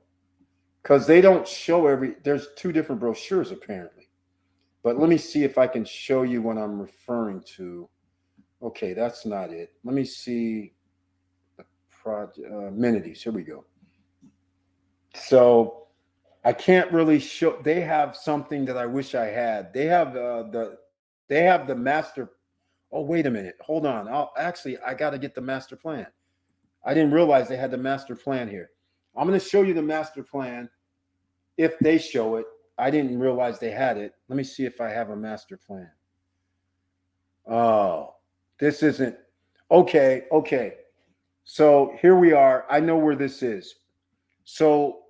Because they don't show there's 2 different brochures apparently. But let me see if I can show you what I'm referring to. Okay, that's not it. Let me see the project, amenities. Here we go. So I can't really show. They have something that I wish I had. They have the They have the master. Oh, wait a minute. Hold on. I got to get the master plan. I didn't realize they had the master plan here. I'm going to show you the master plan if they show it. I didn't realize they had it. Let me see if I have a master plan. Oh, this isn't. Okay. So here we are. I know where this is. So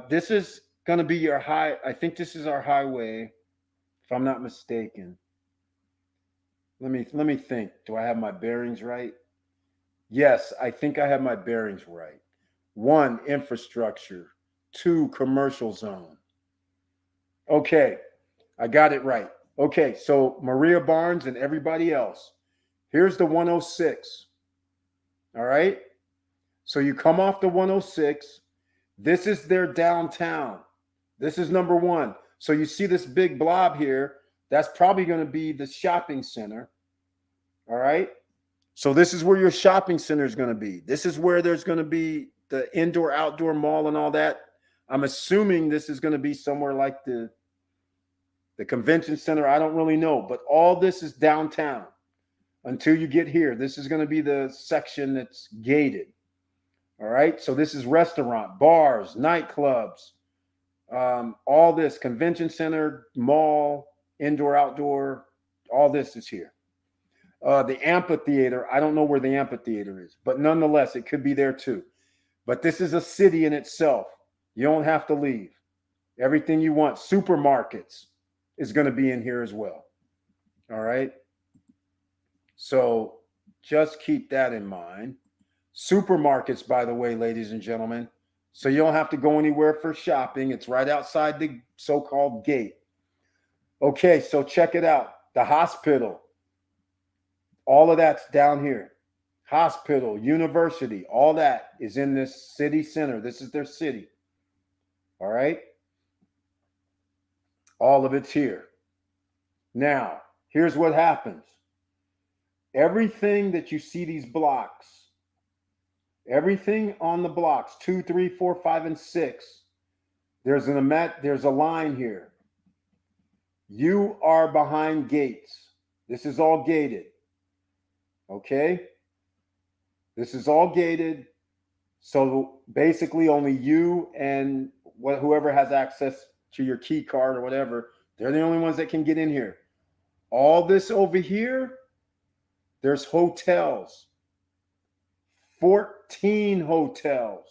this is going to be your high. I think this is our highway, if I'm not mistaken. Let me think. Do I have my bearings right? Yes, I think I have my bearings right. 1, infrastructure. 2, commercial zone. Okay, I got it right. Okay, so Maria Barnes and everybody else. Here's the 106. All right. So you come off the 106. This is their downtown. This is number 1. So you see this big blob here. That's probably going to be the shopping center. All right. So this is where your shopping center is going to be. This is where there's going to be the indoor, outdoor mall and all that. I'm assuming this is going to be somewhere like the convention center. I don't really know, but all this is downtown until you get here. This is going to be the section that's gated. All right. So this is restaurant, bars, nightclubs, all this convention center, mall, indoor, outdoor, all this is here. The amphitheater, I don't know where the amphitheater is, but nonetheless, it could be there too. But this is a city in itself. You don't have to leave. Everything you want. Supermarkets is going to be in here as well. All right. So just keep that in mind. Supermarkets, by the way, ladies and gentlemen. So you don't have to go anywhere for shopping. It's right outside the so-called gate. Okay, so check it out. The hospital. All of that's down here. Hospital, university, all that is in this city center. This is their city. All right. All of it's here. Now, here's what happens. Everything that you see these blocks, everything on the blocks, 2, 3, 4, 5, and 6, there's a line here. You are behind gates. This is all gated. Okay? This is all gated. So basically only you and whoever has access to your key card or whatever, they're the only ones that can get in here. All this over here, there's hotels. 14 hotels.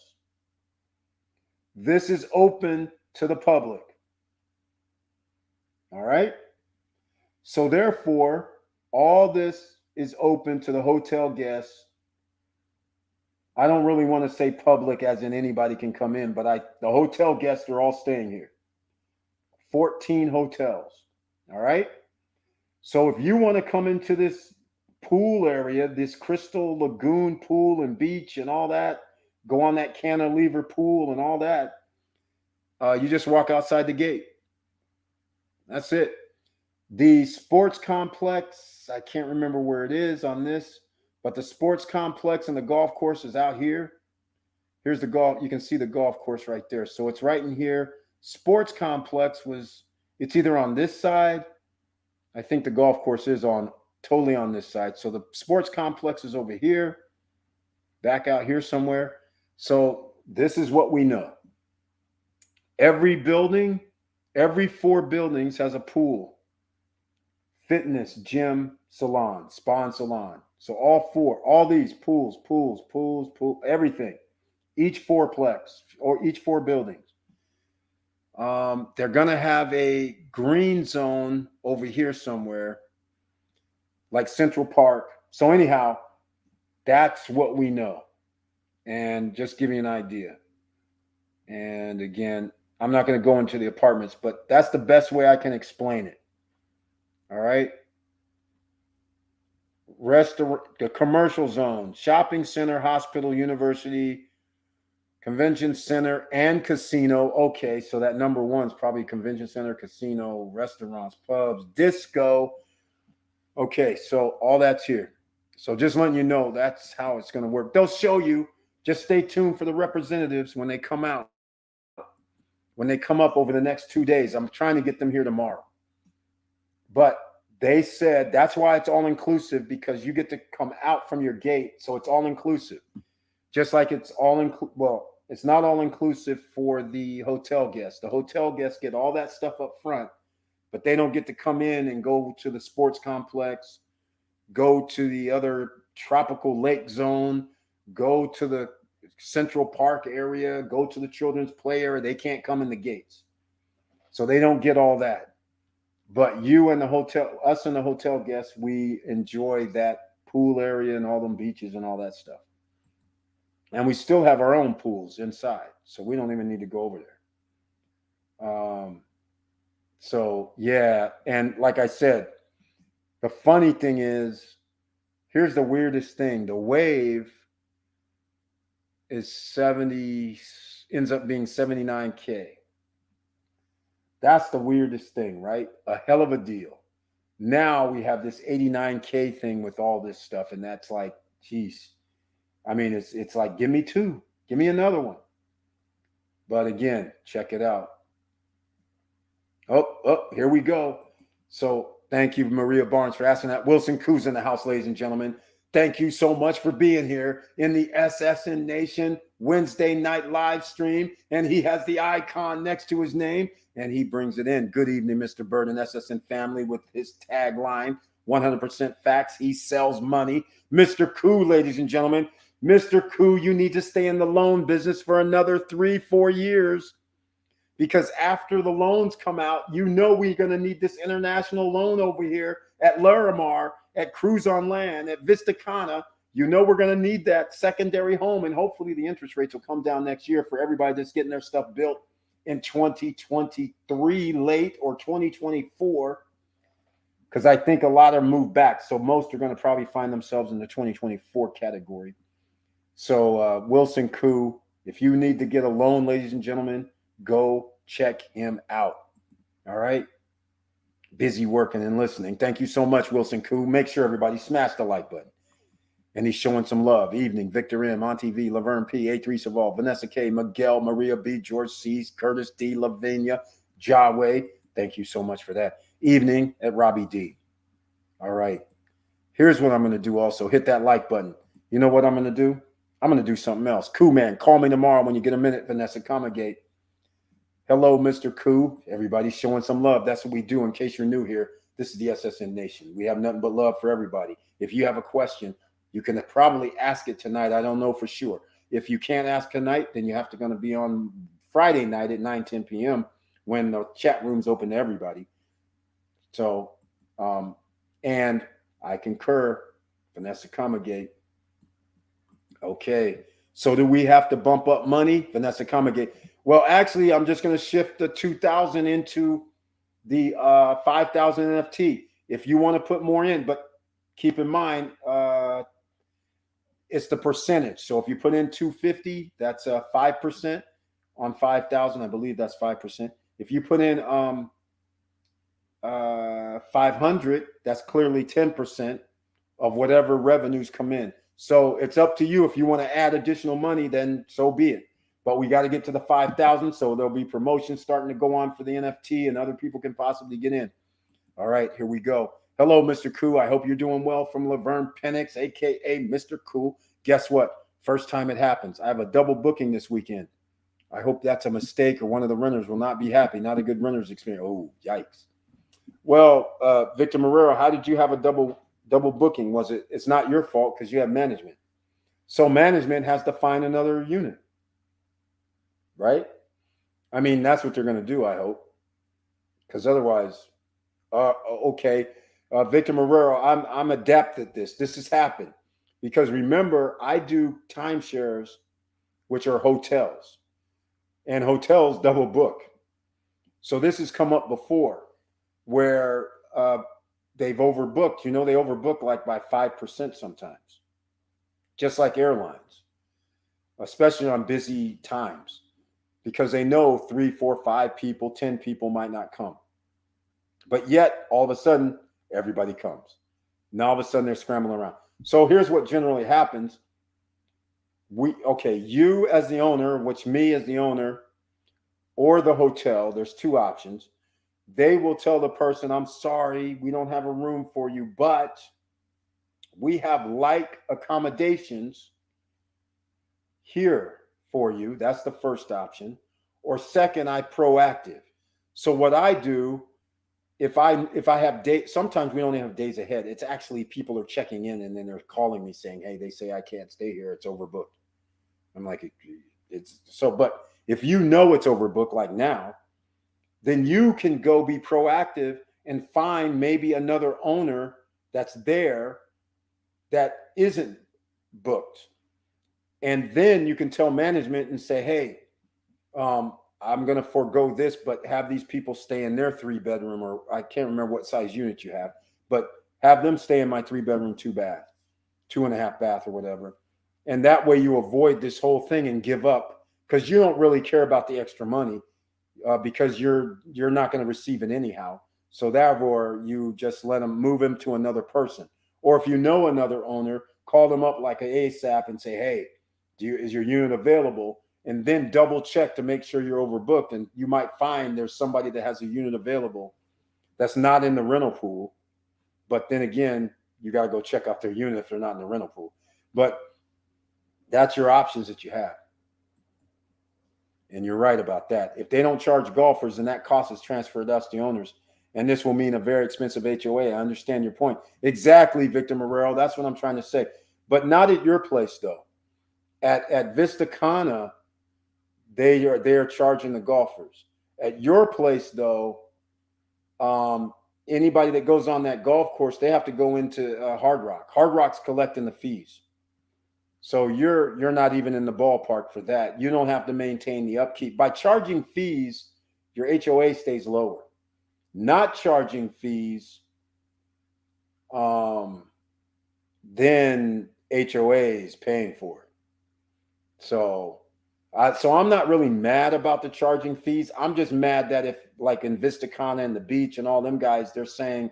This is open to the public. All right? So therefore, all this is open to the hotel guests. I don't really want to say public as in anybody can come in, but the hotel guests are all staying here. 14 hotels. All right? So if you want to come into this pool area, this crystal lagoon pool and beach and all that, go on that cantilever pool and all that, you just walk outside the gate. That's it. The sports complex, I can't remember where it is on this, but the sports complex and the golf course is out here. Here's the golf. You can see the golf course right there. So it's right in here. Sports complex it's either on this side. I think the golf course is totally on this side. So the sports complex is over here, back out here somewhere. So this is what we know. Every building, every 4 buildings has a pool. Fitness, gym, salon, spa and salon. So all these pools, everything. Each fourplex or each 4 buildings. They're going to have a green zone over here somewhere, like Central Park. So anyhow, that's what we know. And just give you an idea. And again, I'm not going to go into the apartments, but that's the best way I can explain it. All right. The commercial zone, shopping center, hospital, university, convention center, and casino. Okay, so that number 1 is probably convention center, casino, restaurants, pubs, disco. Okay, so all that's here. So just letting you know that's how it's going to work. They'll show you. Just stay tuned for the representatives when they come out. When they come up over the next 2 days. I'm trying to get them here tomorrow. But They said that's why it's all inclusive, because you get to come out from your gate. So it's all inclusive. Just like it's well, it's not all inclusive for the hotel guests. The hotel guests get all that stuff up front, but they don't get to come in and go to the sports complex, go to the other tropical lake zone, go to the Central Park area, go to the children's play area. They can't come in the gates. So they don't get all that. But you and the hotel, us and the hotel guests, we enjoy that pool area and all them beaches and all that stuff. And we still have our own pools inside, so we don't even need to go over there. So, yeah. And like I said, the funny thing is, here's the weirdest thing. The wave is ends up being 79K. That's the weirdest thing, right? A hell of a deal. Now we have this 89K thing with all this stuff, and that's like, geez. I mean, it's like, give me two. Give me another one. But again, check it out. Oh, here we go. So thank you, Maria Barnes, for asking that. Wilson Koo's in the house, ladies and gentlemen. Thank you so much for being here in the SSN Nation Wednesday night live stream. And he has the icon next to his name, and he brings it in. Good evening, Mr. Bird and SSN family, with his tagline, 100% facts. He sells money. Mr. Koo, ladies and gentlemen. Mr. Koo, you need to stay in the loan business for another 3-4 years, because after the loans come out, you know we're going to need this international loan over here at Larimar, at Cruise on Land, at Vista Cana. You know we're going to need that secondary home, and hopefully the interest rates will come down next year for everybody that's getting their stuff built in 2023 late or 2024, because I think a lot are moved back. So most are going to probably find themselves in the 2024 category. So Wilson Koo, if you need to get a loan, ladies and gentlemen, go check him out. All right. Busy working and listening. Thank you so much, Wilson Koo. Make sure everybody smash the like button. And he's showing some love. Evening, Victor M, Monty V, Laverne P, A3 Saval, Vanessa K, Miguel, Maria B, George C, Curtis D, Lavinia, Jaway. Thank you so much for that. Evening at Robbie D. All right. Here's what I'm going to do also. Hit that like button. You know what I'm going to do? I'm going to do something else. Koo, man, call me tomorrow when you get a minute, Vanessa Comagate. Hello, Mr. Koo. Everybody's showing some love. That's what we do. In case you're new here, this is the SSN Nation. We have nothing but love for everybody. If you have a question, you can probably ask it tonight. I don't know for sure. If you can't ask tonight, then you have to going to be on Friday night at 9-10 p.m. when the chat room's open to everybody. So, and I concur, Vanessa Comagate. Okay. So do we have to bump up money, Vanessa Comagate? Well, actually, I'm just going to shift the 2,000 into the 5,000 NFT if you want to put more in. But keep in mind, it's the percentage. So if you put in 250, that's 5% on 5,000. I believe that's 5%. If you put in 500, that's clearly 10% of whatever revenues come in. So it's up to you. If you want to add additional money, then so be it. But we got to get to the 5,000. So there'll be promotions starting to go on for the NFT, and other people can possibly get in. All right, here we go. Hello, Mr. Koo. I hope you're doing well, from Laverne Penix, a.k.a. Mr. Koo. Guess what? First time it happens. I have a double booking this weekend. I hope that's a mistake, or one of the renters will not be happy. Not a good renter's experience. Oh, yikes. Well, Victor Marrero, how did you have a double booking? Was it? It's not your fault because you have management. So management has to find another unit, right? I mean, that's what they're going to do, I hope, because otherwise, okay. Victor Marrero, I'm adept at this. This has happened because remember, I do timeshares, which are hotels, and hotels double book. So this has come up before where they've overbooked. You know, they overbook like by 5% sometimes, just like airlines, especially on busy times, because they know 3, 4, 5 people, 10 people might not come. But yet, all of a sudden, everybody comes. Now, all of a sudden, they're scrambling around. So here's what generally happens. You as the owner, which me as the owner, or the hotel, there's two options. they will tell the person, I'm sorry, we don't have a room for you, but we have like accommodations here for you. That's the first option. Or second, I proactive. So what I do, if I have dates, sometimes we only have days ahead. It's actually people are checking in and then they're calling me saying, hey, they say I can't stay here. It's overbooked. I'm like, it's so, but if you know it's overbooked like now, then you can go be proactive and find maybe another owner that's there that isn't booked. And then you can tell management and say, hey, I'm going to forego this, but have these people stay in their 3-bedroom, or I can't remember what size unit you have, but have them stay in my 3-bedroom, 2-bath, 2.5 bath or whatever. And that way you avoid this whole thing and give up, because you don't really care about the extra money because you're not going to receive it anyhow. So therefore you just let them move him to another person. Or if you know another owner, call them up like an ASAP and say, hey, is your unit available? And then double check to make sure you're overbooked. And you might find there's somebody that has a unit available that's not in the rental pool. But then again, you got to go check out their unit if they're not in the rental pool. But that's your options that you have. And you're right about that. If they don't charge golfers, then that cost is transferred to us, the owners. And this will mean a very expensive HOA. I understand your point. Exactly, Victor Morero. That's what I'm trying to say. But not at your place, though. At Vista Cana, they are charging the golfers. At your place, though, anybody that goes on that golf course, they have to go into Hard Rock. Hard Rock's collecting the fees. So you're not even in the ballpark for that. You don't have to maintain the upkeep. By charging fees, your HOA stays lower. Not charging fees, then HOA is paying for it. So I'm not really mad about the charging fees. I'm just mad that if, like in Vista Cana and the beach and all them guys, they're saying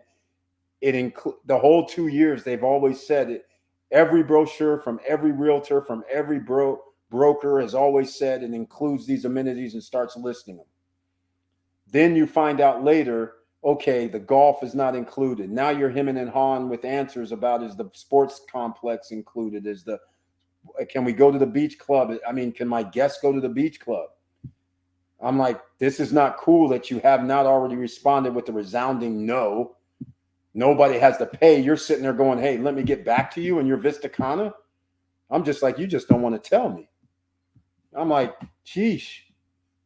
it includes the whole 2 years. They've always said it. Every brochure from every realtor, from every broker has always said it includes these amenities and starts listing them. Then you find out later, okay, the golf is not included. Now you're hemming and hawing with answers about, is the sports complex included? Can we go to the beach club? I mean, can my guests go to the beach club? I'm like, this is not cool that you have not already responded with a resounding no. Nobody has to pay. You're sitting there going, hey, let me get back to you, and you're Vista Cana. I'm just like, you just don't want to tell me. I'm like, sheesh.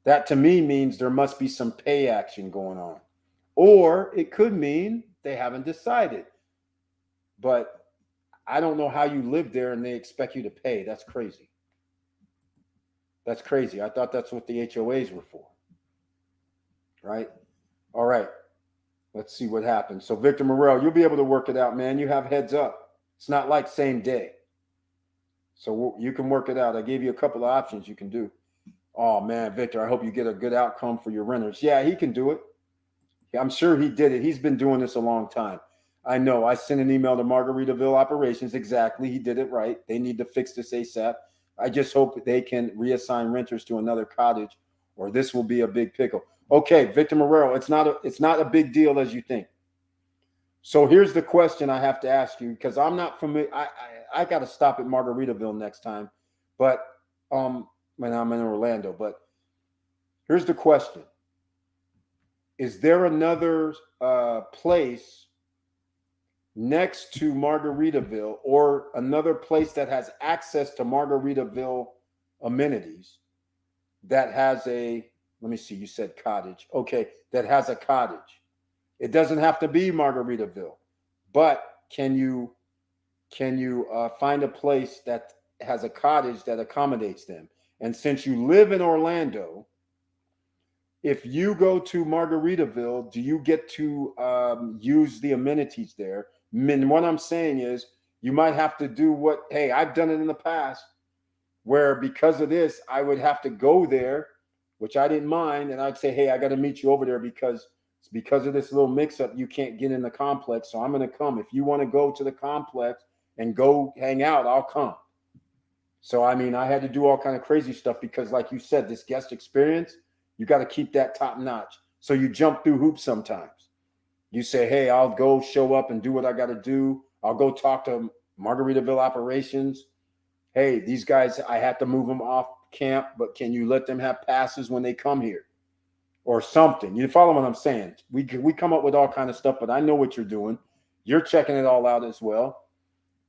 That to me means there must be some pay action going on. Or it could mean they haven't decided. But I don't know how you live there and they expect you to pay. That's crazy. That's crazy. I thought that's what the HOAs were for. Right? All right. Let's see what happens. So Victor Morel, you'll be able to work it out, man. You have heads up. It's not like same day. So you can work it out. I gave you a couple of options you can do. Oh, man, Victor, I hope you get a good outcome for your renters. Yeah, he can do it. I'm sure he did it. He's been doing this a long time. I know. I sent an email to Margaritaville Operations. Exactly. He did it right. They need to fix this ASAP. I just hope they can reassign renters to another cottage, or this will be a big pickle. Okay, Victor Morero, it's not a big deal as you think. So here's the question I have to ask you, because I'm not familiar. I got to stop at Margaritaville next time, but when I'm in Orlando. But here's the question: is there another place next to Margaritaville, or another place that has access to Margaritaville amenities that has a, let me see, you said cottage. Okay, that has a cottage. It doesn't have to be Margaritaville, but can you find a place that has a cottage that accommodates them? And since you live in Orlando, if you go to Margaritaville, do you get to use the amenities there? And what I'm saying is, you might have to do what, hey, I've done it in the past, where because of this, I would have to go there, which I didn't mind. And I'd say, hey, I got to meet you over there because of this little mix-up, you can't get in the complex. So I'm going to come. If you want to go to the complex and go hang out, I'll come. So, I mean, I had to do all kind of crazy stuff because, like you said, this guest experience, you got to keep that top notch. So you jump through hoops sometimes. You say, hey, I'll go show up and do what I got to do. I'll go talk to Margaritaville operations. Hey, these guys, I have to move them off camp, but can you let them have passes when they come here? Or something. You follow what I'm saying? We come up with all kind of stuff, but I know what you're doing. You're checking it all out as well.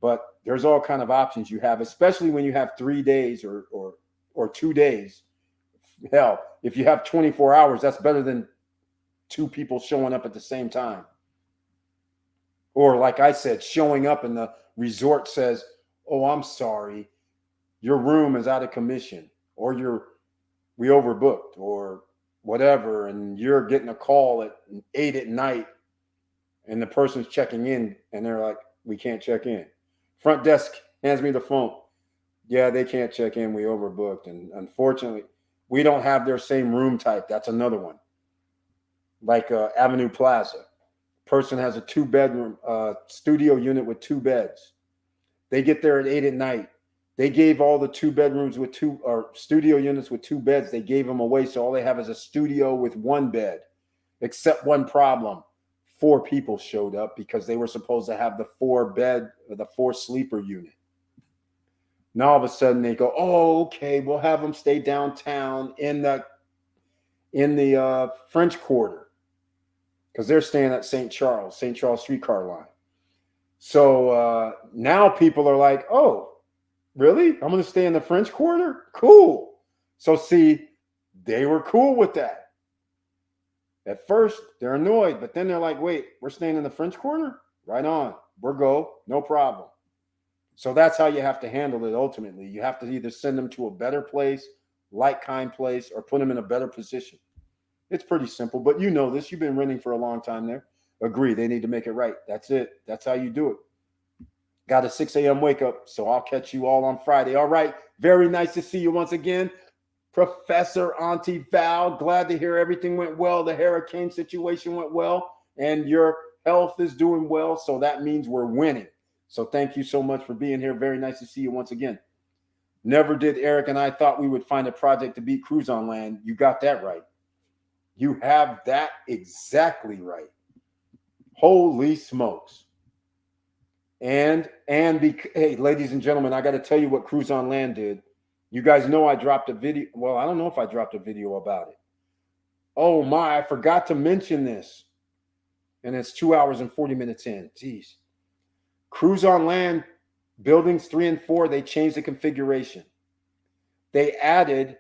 But there's all kind of options you have, especially when you have 3 days or 2 days. Hell, if you have 24 hours, that's better than 2 people showing up at the same time. Or like I said, showing up and the resort says, oh, I'm sorry, your room is out of commission, or we overbooked, or whatever, and you're getting a call at 8 at night and the person's checking in and they're like, we can't check in. Front desk hands me the phone. Yeah, they can't check in. We overbooked. And unfortunately, we don't have their same room type. That's another one. Like Avenue Plaza. Person has a 2-bedroom studio unit with 2 beds. They get there at 8 at night. They gave all the 2 bedrooms with 2 or studio units with 2 beds. They gave them away. So all they have is a studio with 1 bed, except one problem. 4 people showed up because they were supposed to have the 4 sleeper unit. Now all of a sudden they go, oh, okay, we'll have them stay downtown in the French Quarter, because they're staying at St. Charles streetcar line. So now people are like, oh, really? I'm going to stay in the French Quarter? Cool. So see, they were cool with that. At first, they're annoyed, but then they're like, wait, we're staying in the French Quarter? Right on. We're go. No problem. So that's how you have to handle it ultimately. You have to either send them to a better place, like-kind place, or put them in a better position. It's pretty simple, but you know this. You've been renting for a long time there. Agree, they need to make it right. That's it. That's how you do it. Got a 6 a.m. wake up, so I'll catch you all on Friday. All right. Very nice to see you once again. Professor Auntie Val, glad to hear everything went well. The hurricane situation went well, and your health is doing well, so that means we're winning. So thank you so much for being here. Very nice to see you once again. Never did Eric and I thought we would find a project to beat Cruise on Land. You got that right. You have that exactly right. Holy smokes. Hey, ladies and gentlemen, I got to tell you what Cruise on Land did. You guys know I dropped a video. Well, I don't know if I dropped a video about it. Oh my, I forgot to mention this. And it's 2 hours and 40 minutes in. Jeez. Cruise on Land, buildings 3 and 4, they changed the configuration. They added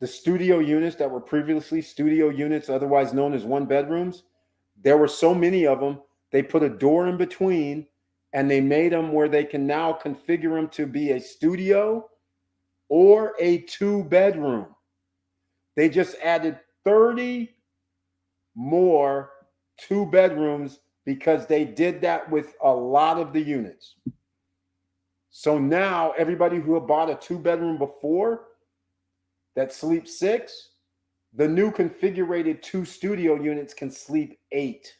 the studio units that were previously studio units, otherwise known as 1-bedrooms. There were so many of them, they put a door in between, and they made them where they can now configure them to be a studio or a 2-bedroom. They just added 30 more 2-bedrooms because they did that with a lot of the units. So now everybody who had bought a 2-bedroom before that sleeps 6, the new configured 2 studio units can sleep 8.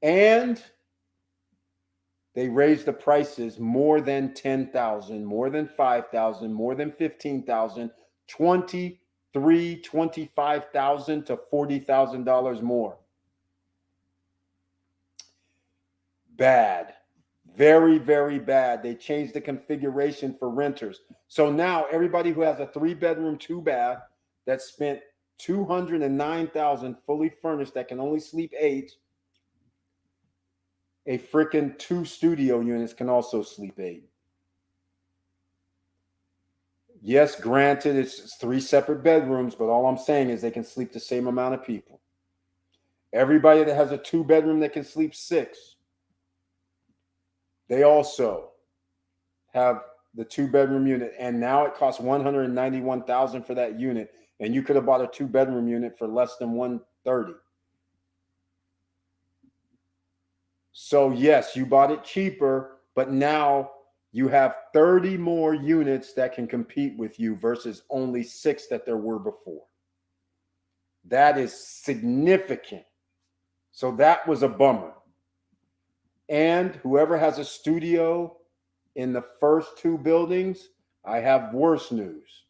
And they raised the prices more than $10,000, more than $5,000, more than $15,000, $23,000, $25,000 to $40,000 more. Bad. Very, very bad. They changed the configuration for renters. So now everybody who has a 3-bedroom, 2-bath that spent $209,000 fully furnished that can only sleep 8, a freaking 2 studio units can also sleep 8. Yes, granted, it's 3 separate bedrooms, but all I'm saying is they can sleep the same amount of people. Everybody that has a 2-bedroom that can sleep 6, they also have the 2-bedroom unit, and now it costs $191,000 for that unit, and you could have bought a 2-bedroom unit for less than $130,000. So yes, you bought it cheaper, but now you have 30 more units that can compete with you versus only 6 that there were before. That is significant. So that was a bummer. And whoever has a studio in the first 2 buildings, I have worse news.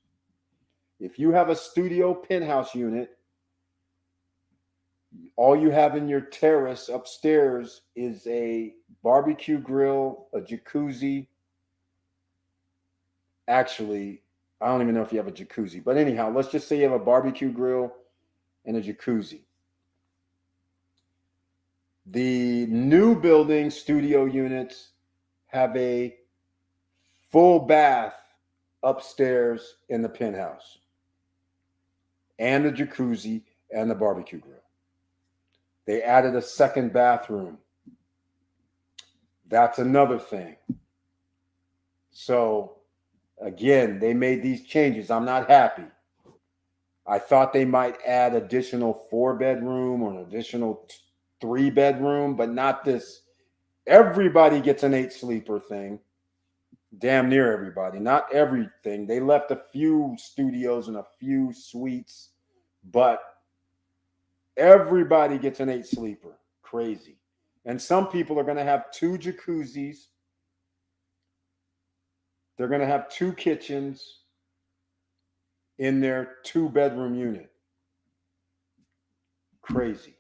If you have a studio penthouse unit All you have in your terrace upstairs is a barbecue grill, a jacuzzi. Actually, I don't even know if you have a jacuzzi, but anyhow, let's just say you have a barbecue grill and a jacuzzi. The new building studio units have a full bath upstairs in the penthouse, and the jacuzzi and the barbecue grill. They added a second bathroom. That's another thing. So, again, they made these changes. I'm not happy. I thought they might add additional 4-bedroom or an additional 3-bedroom, but not this. Everybody gets an 8-sleeper thing. Damn near everybody. Not everything. They left a few studios and a few suites, but everybody gets an 8-sleeper. Crazy. And some people are going to have 2 jacuzzis. They're going to have 2 kitchens in their 2-bedroom unit. Crazy.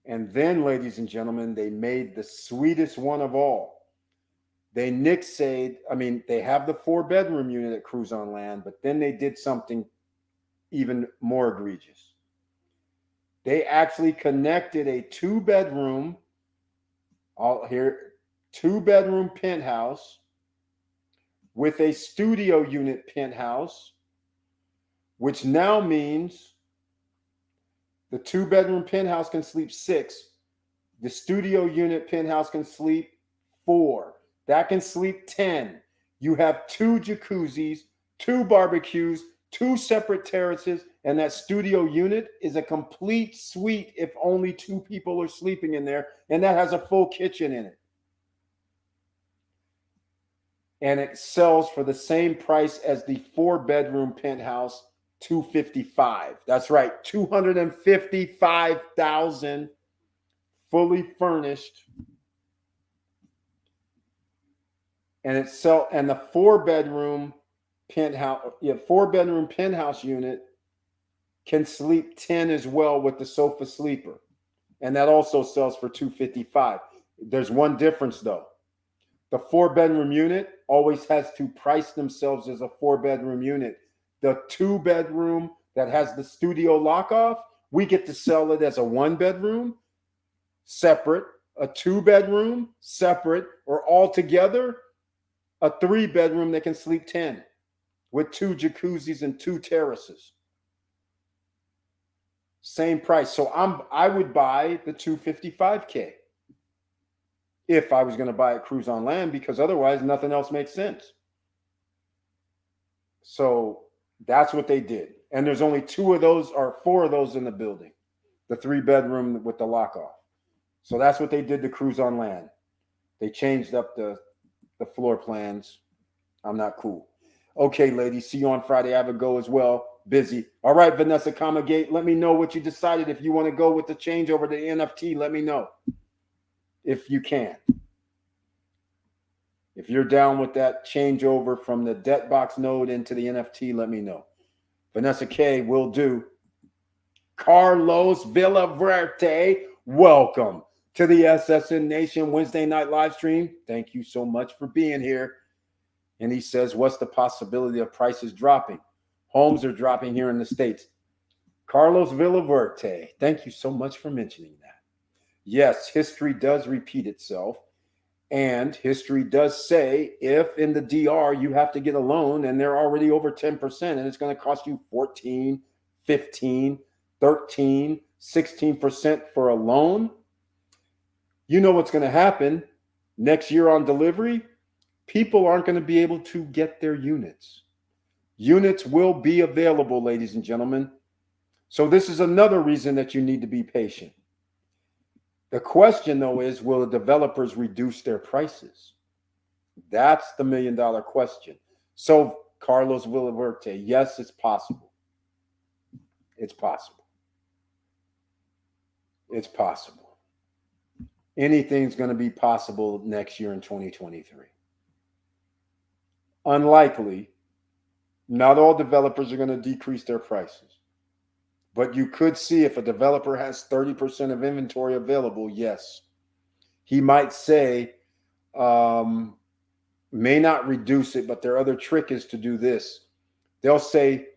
And then, ladies and gentlemen, they made the sweetest one of all. They they have the 4-bedroom unit at Cruise on Land, but then they did something even more egregious. They actually connected a 2-bedroom, 2-bedroom penthouse with a studio unit penthouse, which now means the 2-bedroom penthouse can sleep 6. The studio unit penthouse can sleep 4. That can sleep 10. You have 2 jacuzzis, 2 barbecues, 2 separate terraces, and that studio unit is a complete suite if only 2 people are sleeping in there, and that has a full kitchen in it. And it sells for the same price as the 4-bedroom penthouse, $255,000. That's right, $255,000, fully furnished. And the 4-bedroom penthouse unit can sleep 10 as well with the sofa sleeper, and that also sells for $255,000. There's one difference though. The 4-bedroom unit always has to price themselves as a 4-bedroom unit. The 2-bedroom that has the studio lock off, we get to sell it as a 1-bedroom separate, a 2-bedroom separate, or all together a 3-bedroom that can sleep 10 with 2 jacuzzis and 2 terraces. Same price. So I would buy the $255K if I was going to buy a Cruise on Land, because otherwise nothing else makes sense. So that's what they did. And there's only 2 of those or 4 of those in the building, the 3-bedroom with the lock off. So that's what they did to Cruise on Land. They changed up the floor plans. I'm not cool. Okay, ladies, see you on Friday. I have a go as well. Busy. All right, Vanessa Comagate, let me know what you decided. If you want to go with the change over to NFT, let me know if you can. If you're down with that changeover from the Debtbox node into the NFT, let me know. Vanessa K will do. Carlos Villaverde, welcome to the SSN Nation Wednesday night live stream. Thank you so much for being here. And he says, what's the possibility of prices dropping? Homes are dropping here in the States. Carlos Villaverde, thank you so much for mentioning that. Yes, history does repeat itself. And history does say if in the DR you have to get a loan and they're already over 10% and it's going to cost you 14, 15, 13, 16% for a loan, you know what's going to happen next year on delivery? People aren't going to be able to get their units. Units will be available, ladies and gentlemen. So this is another reason that you need to be patient. The question, though, is will the developers reduce their prices? That's the $1 million question. So, Carlos Villaverde, yes, it's possible. It's possible. It's possible. Anything's going to be possible next year in 2023. Unlikely. Not all developers are going to decrease their prices. But you could see if a developer has 30% of inventory available, yes. He might say, may not reduce it, but their other trick is to do this. They'll say,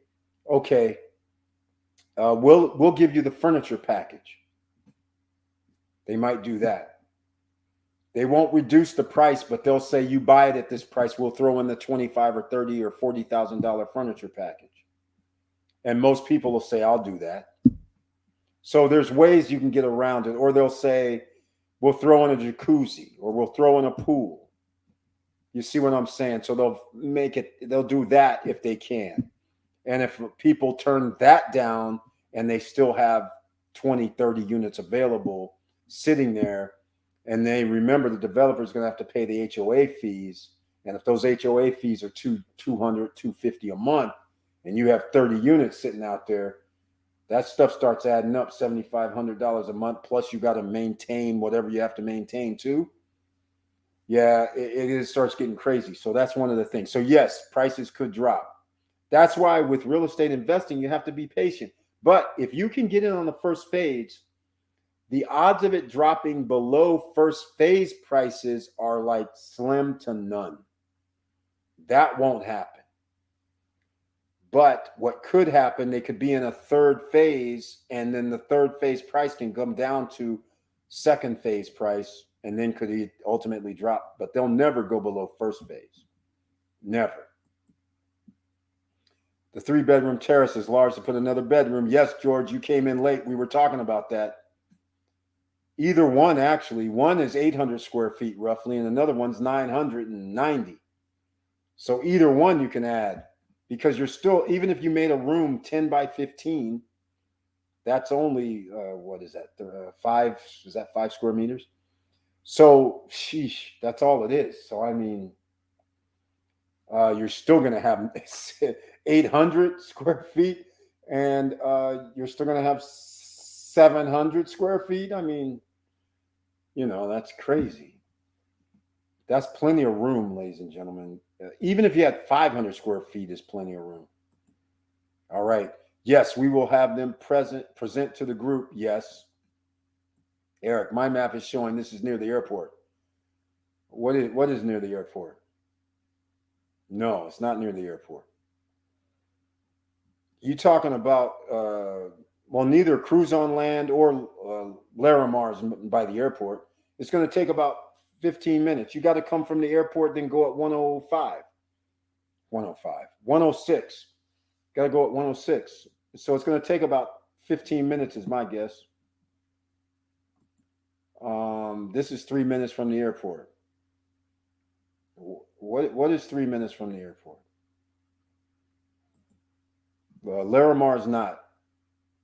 okay, we'll give you the furniture package. They might do that. They won't reduce the price, but they'll say you buy it at this price. We'll throw in the $25,000 or $30,000 or $40,000 furniture package. And most people will say, I'll do that. So there's ways you can get around it. Or they'll say, we'll throw in a jacuzzi, or we'll throw in a pool. You see what I'm saying? So they'll do that if they can. And if people turn that down and they still have 20, 30 units available sitting there, and they remember the developer is going to have to pay the HOA fees. And if those HOA fees are $200, $250 a month, and you have 30 units sitting out there, that stuff starts adding up, $7,500 a month. Plus you got to maintain whatever you have to maintain too. Yeah, it starts getting crazy. So that's one of the things. So yes, prices could drop. That's why with real estate investing, you have to be patient. But if you can get in on the first phase, the odds of it dropping below first phase prices are like slim to none. That won't happen. But what could happen, they could be in a third phase, and then the third phase price can come down to second phase price, and then could ultimately drop. But they'll never go below first phase. Never. The 3-bedroom terrace is large to put another bedroom. Yes, George, you came in late. We were talking about that. Either one, actually. One is 800 square feet roughly, and another one's 990. So either one you can add, because you're still, even if you made a room 10 by 15, that's only, what is that? 5 square meters? So, sheesh, that's all it is. So, I mean, you're still going to have 800 square feet, and you're still going to have 700 square feet. I mean, that's crazy. That's plenty of room, ladies and gentlemen. Even if you had 500 square feet, is plenty of room. All right. Yes, we will have them present to the group. Yes. Eric, my map is showing this is near the airport. What is near the airport? No, it's not near the airport. You talking about, neither Cruise on Land or Larimar's by the airport. It's going to take about 15 minutes. You got to come from the airport, then go at 106. Got to go at 106. So it's going to take about 15 minutes is my guess. This is 3 minutes from the airport. What is 3 minutes from the airport? Larimar's not.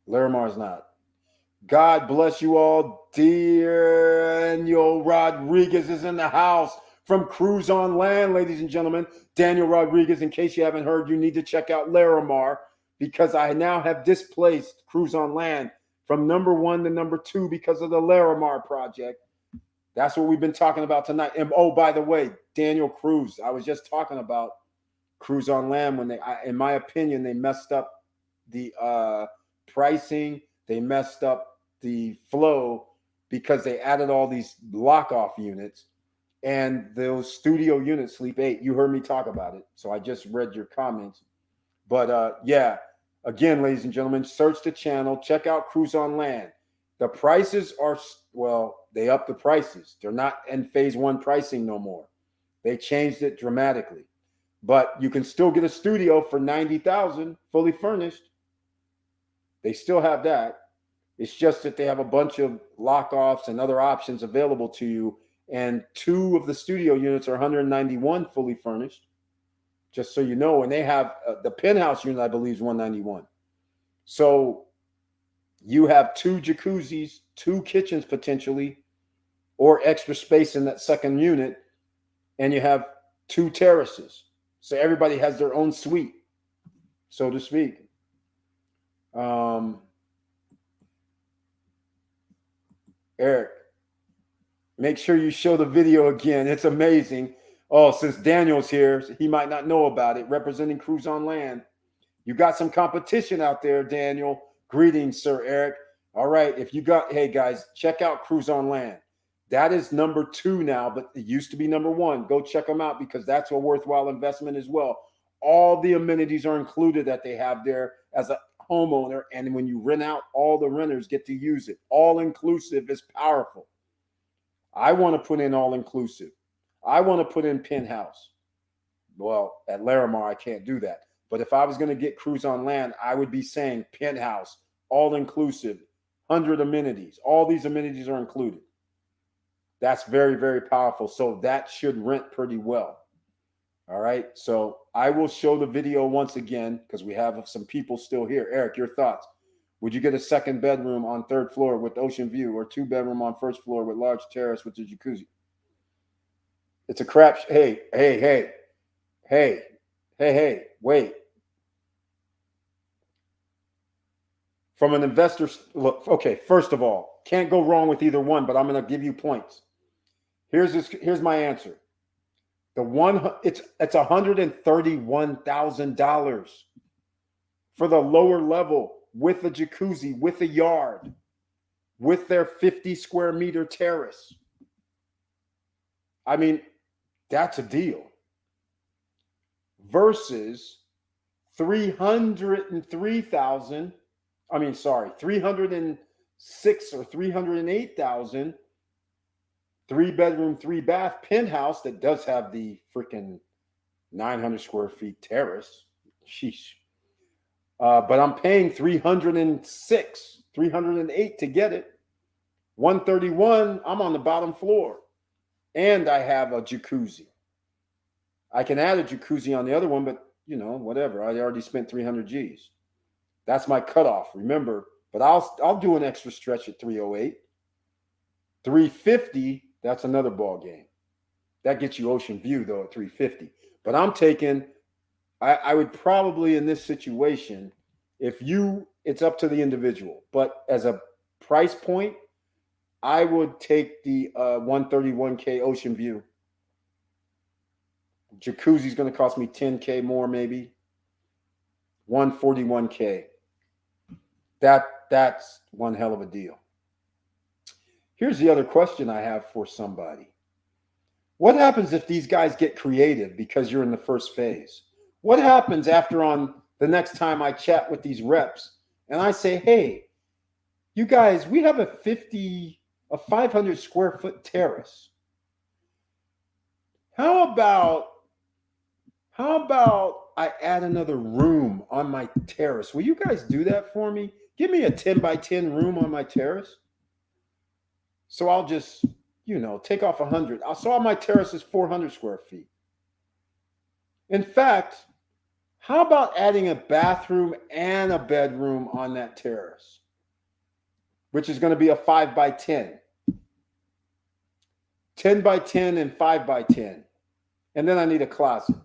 Larimar's not. God bless you all. Daniel Rodriguez is in the house from Cruise on Land, ladies and gentlemen. Daniel Rodriguez, in case you haven't heard, you need to check out Larimar, because I now have displaced Cruise on Land from number 1 to number 2 because of the Larimar project. That's what we've been talking about tonight. And oh, by the way, Daniel Cruz, I was just talking about Cruise on Land when in my opinion, they messed up the pricing. They messed up the flow because they added all these lock-off units, and those studio units sleep 8. You heard me talk about it, so I just read your comments. But yeah, again, ladies and gentlemen, search the channel, check out Cruise on Land. The prices are, they upped the prices. They're not in phase 1 pricing no more. They changed it dramatically. But you can still get a studio for $90,000 fully furnished. They still have that. It's just that they have a bunch of lock-offs and other options available to you. And 2 of the studio units are $191 fully furnished, just so you know. And they have the penthouse unit, I believe, is $191. So you have 2 jacuzzis, 2 kitchens potentially, or extra space in that second unit, and you have 2 terraces. So everybody has their own suite, so to speak. Eric, make sure you show the video again. It's amazing. Oh, since Daniel's here, he might not know about it. Representing Cruise on Land. You got some competition out there, Daniel. Greetings, Sir Eric. All right, if you got, hey guys, check out Cruise on Land. That is number 2 now, but it used to be number 1. Go check them out because that's a worthwhile investment as well. All the amenities are included that they have there as a homeowner, and when you rent out, all the renters get to use it. All inclusive is powerful. I want to put in all inclusive. I want to put in penthouse. Well, at Larimar, I can't do that. But if I was going to get Cruise on Land, I would be saying penthouse, all inclusive, 100 amenities. All these amenities are included. That's very, very powerful. So that should rent pretty well. All right. So I will show the video once again because we have some people still here. Eric, your thoughts? Would you get a second bedroom on 3rd floor with ocean view or 2-bedroom on 1st floor with large terrace with a jacuzzi? It's a crap. Hey, wait. From an investor, look, okay, first of all, can't go wrong with either one, but I'm going to give you points. Here's my answer. It's $131,000 for the lower level with a jacuzzi, with a yard, with their 50 square meter terrace. I mean, that's a deal. Versus 306 or 308,000 3-bedroom, 3-bath penthouse that does have the freaking 900 square feet terrace. Sheesh. But I'm paying 306, 308 to get it. 131, I'm on the bottom floor. And I have a jacuzzi. I can add a jacuzzi on the other one, but whatever. I already spent 300 G's. That's my cutoff, remember. But I'll do an extra stretch at 308. 350, that's another ball game. That gets you ocean view, though, at 350. But I'm taking, I would probably in this situation, it's up to the individual. But as a price point, I would take the 131K ocean view. Jacuzzi's going to cost me 10K more, maybe. 141K. That's one hell of a deal. Here's the other question I have for somebody. What happens if these guys get creative because you're in the first phase? What happens after on the next time I chat with these reps and I say, hey, you guys, we have a 500 square foot terrace. How about I add another room on my terrace? Will you guys do that for me? Give me a 10 by 10 room on my terrace. So I'll just, take off 100. So my terrace is 400 square feet. In fact, how about adding a bathroom and a bedroom on that terrace, which is going to be a 5 by 10. 10 by 10 and 5 by 10. And then I need a closet.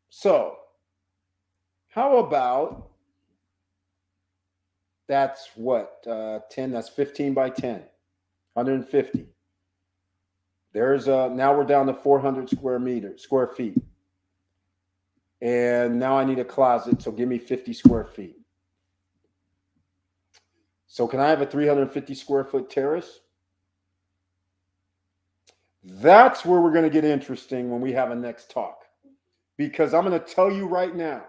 So how about that's what, 10, that's 15 by 10, 150. Now we're down to 400 square feet. And now I need a closet, so give me 50 square feet. So can I have a 350 square foot terrace? That's where we're going to get interesting when we have a next talk. Because I'm going to tell you right now,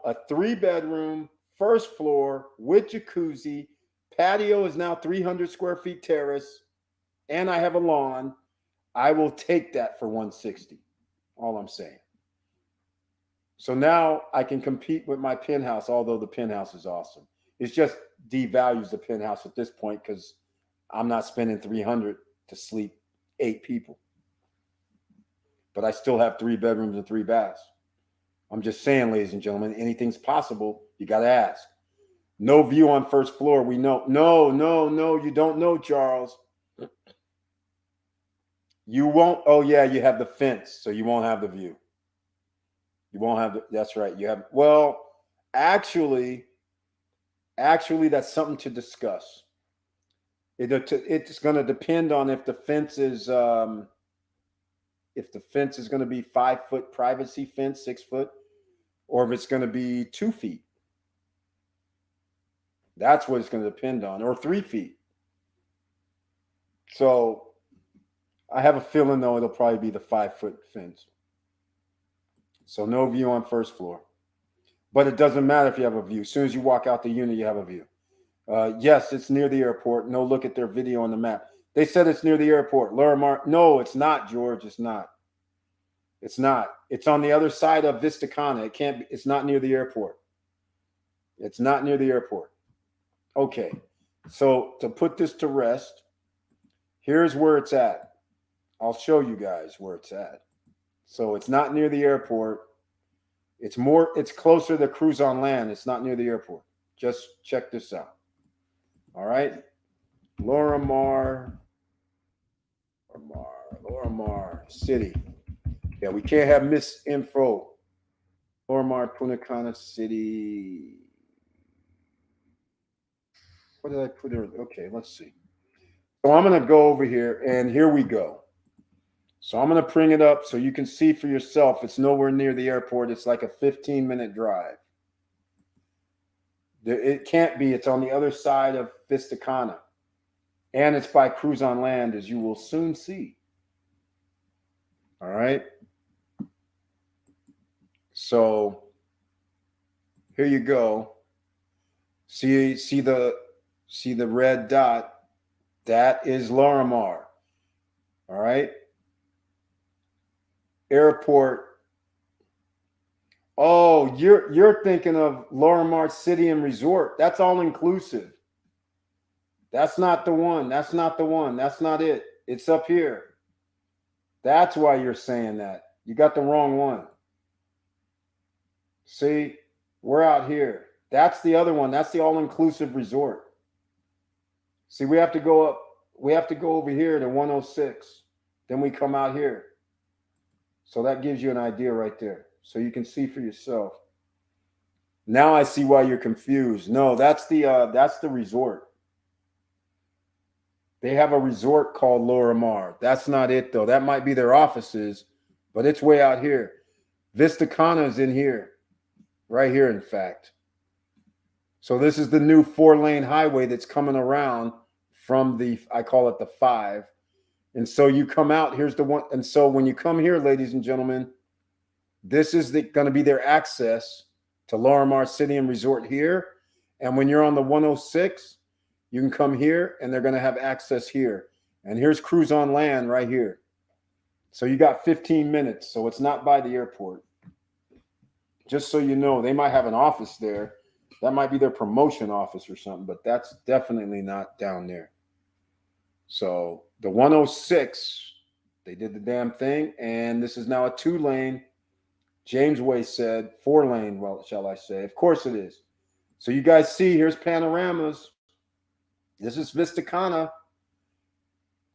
a 3-bedroom, 1st floor with jacuzzi, patio is now 300 square feet terrace, and I have a lawn. I will take that for 160. All I'm saying. So now I can compete with my penthouse, although the penthouse is awesome. It just devalues the penthouse at this point because I'm not spending 300 to sleep 8 people. But I still have 3 bedrooms and 3 baths. I'm just saying, ladies and gentlemen, anything's possible. You got to ask. No view on 1st floor. We know. No, you don't know, Charles. You won't. Oh, yeah, you have the fence, so you won't have the view. You won't have that's right. You have, well, actually, that's something to discuss. It's going to depend on if the fence is going to be 5-foot privacy fence, 6 foot. or if it's going to be 2 feet. That's what it's going to depend on, or 3 feet. So I have a feeling, though, it'll probably be the 5-foot fence. So no view on first floor. But it doesn't matter if you have a view. As soon as you walk out the unit, you have a view. Yes, it's near the airport. No, look at their video on the map. They said it's near the airport. Lorimar. No, it's not, George. It's not. It's not. It's on the other side of Vistacana. It can't be. It's not near the airport. It's not near the airport. Okay. So to put this to rest, here's where it's at. I'll show you guys where it's at. So it's not near the airport. It's closer to cruise on land. It's not near the airport. Just check this out. All right. Lorimar City. Yeah, we can't have misinfo. Lorimar, Punta Cana City. What did I put there? Okay, let's see. So I'm going to go over here, and here we go. So I'm going to bring it up so you can see for yourself. It's nowhere near the airport. It's like a 15-minute drive. It can't be. It's on the other side of Vistacana. And it's by cruise on land, as you will soon see. All right. So here you go. See the red dot? That is Lorimar. All right. Airport. Oh, you're thinking of Lorimar City and Resort. That's all inclusive. That's not the one. That's not the one. That's not it. It's up here. That's why you're saying that. You got the wrong one. See, we're out here. That's the other one. That's the all-inclusive resort. See, we have to go up. We have to go over here to 106. Then we come out here. So that gives you an idea right there. So you can see for yourself. Now I see why you're confused. No, that's the resort. They have a resort called Lorimar. That's not it, though. That might be their offices, but it's way out here. Vistacana is in here. Right here, in fact. So this is the new 4-lane highway that's coming around from I call it the 5. And so you come out, here's the one. And so when you come here, ladies and gentlemen, this is going to be their access to Lorimar City and Resort here. And when you're on the 106, you can come here and they're going to have access here. And here's cruise on land right here. So you got 15 minutes. So it's not by the airport. Just so you know, they might have an office there. That might be their promotion office or something, but that's definitely not down there. So the 106, they did the damn thing. And this is now a 2-lane. James Way said 4-lane, well, shall I say. Of course it is. So you guys see, here's panoramas. This is Vistacana.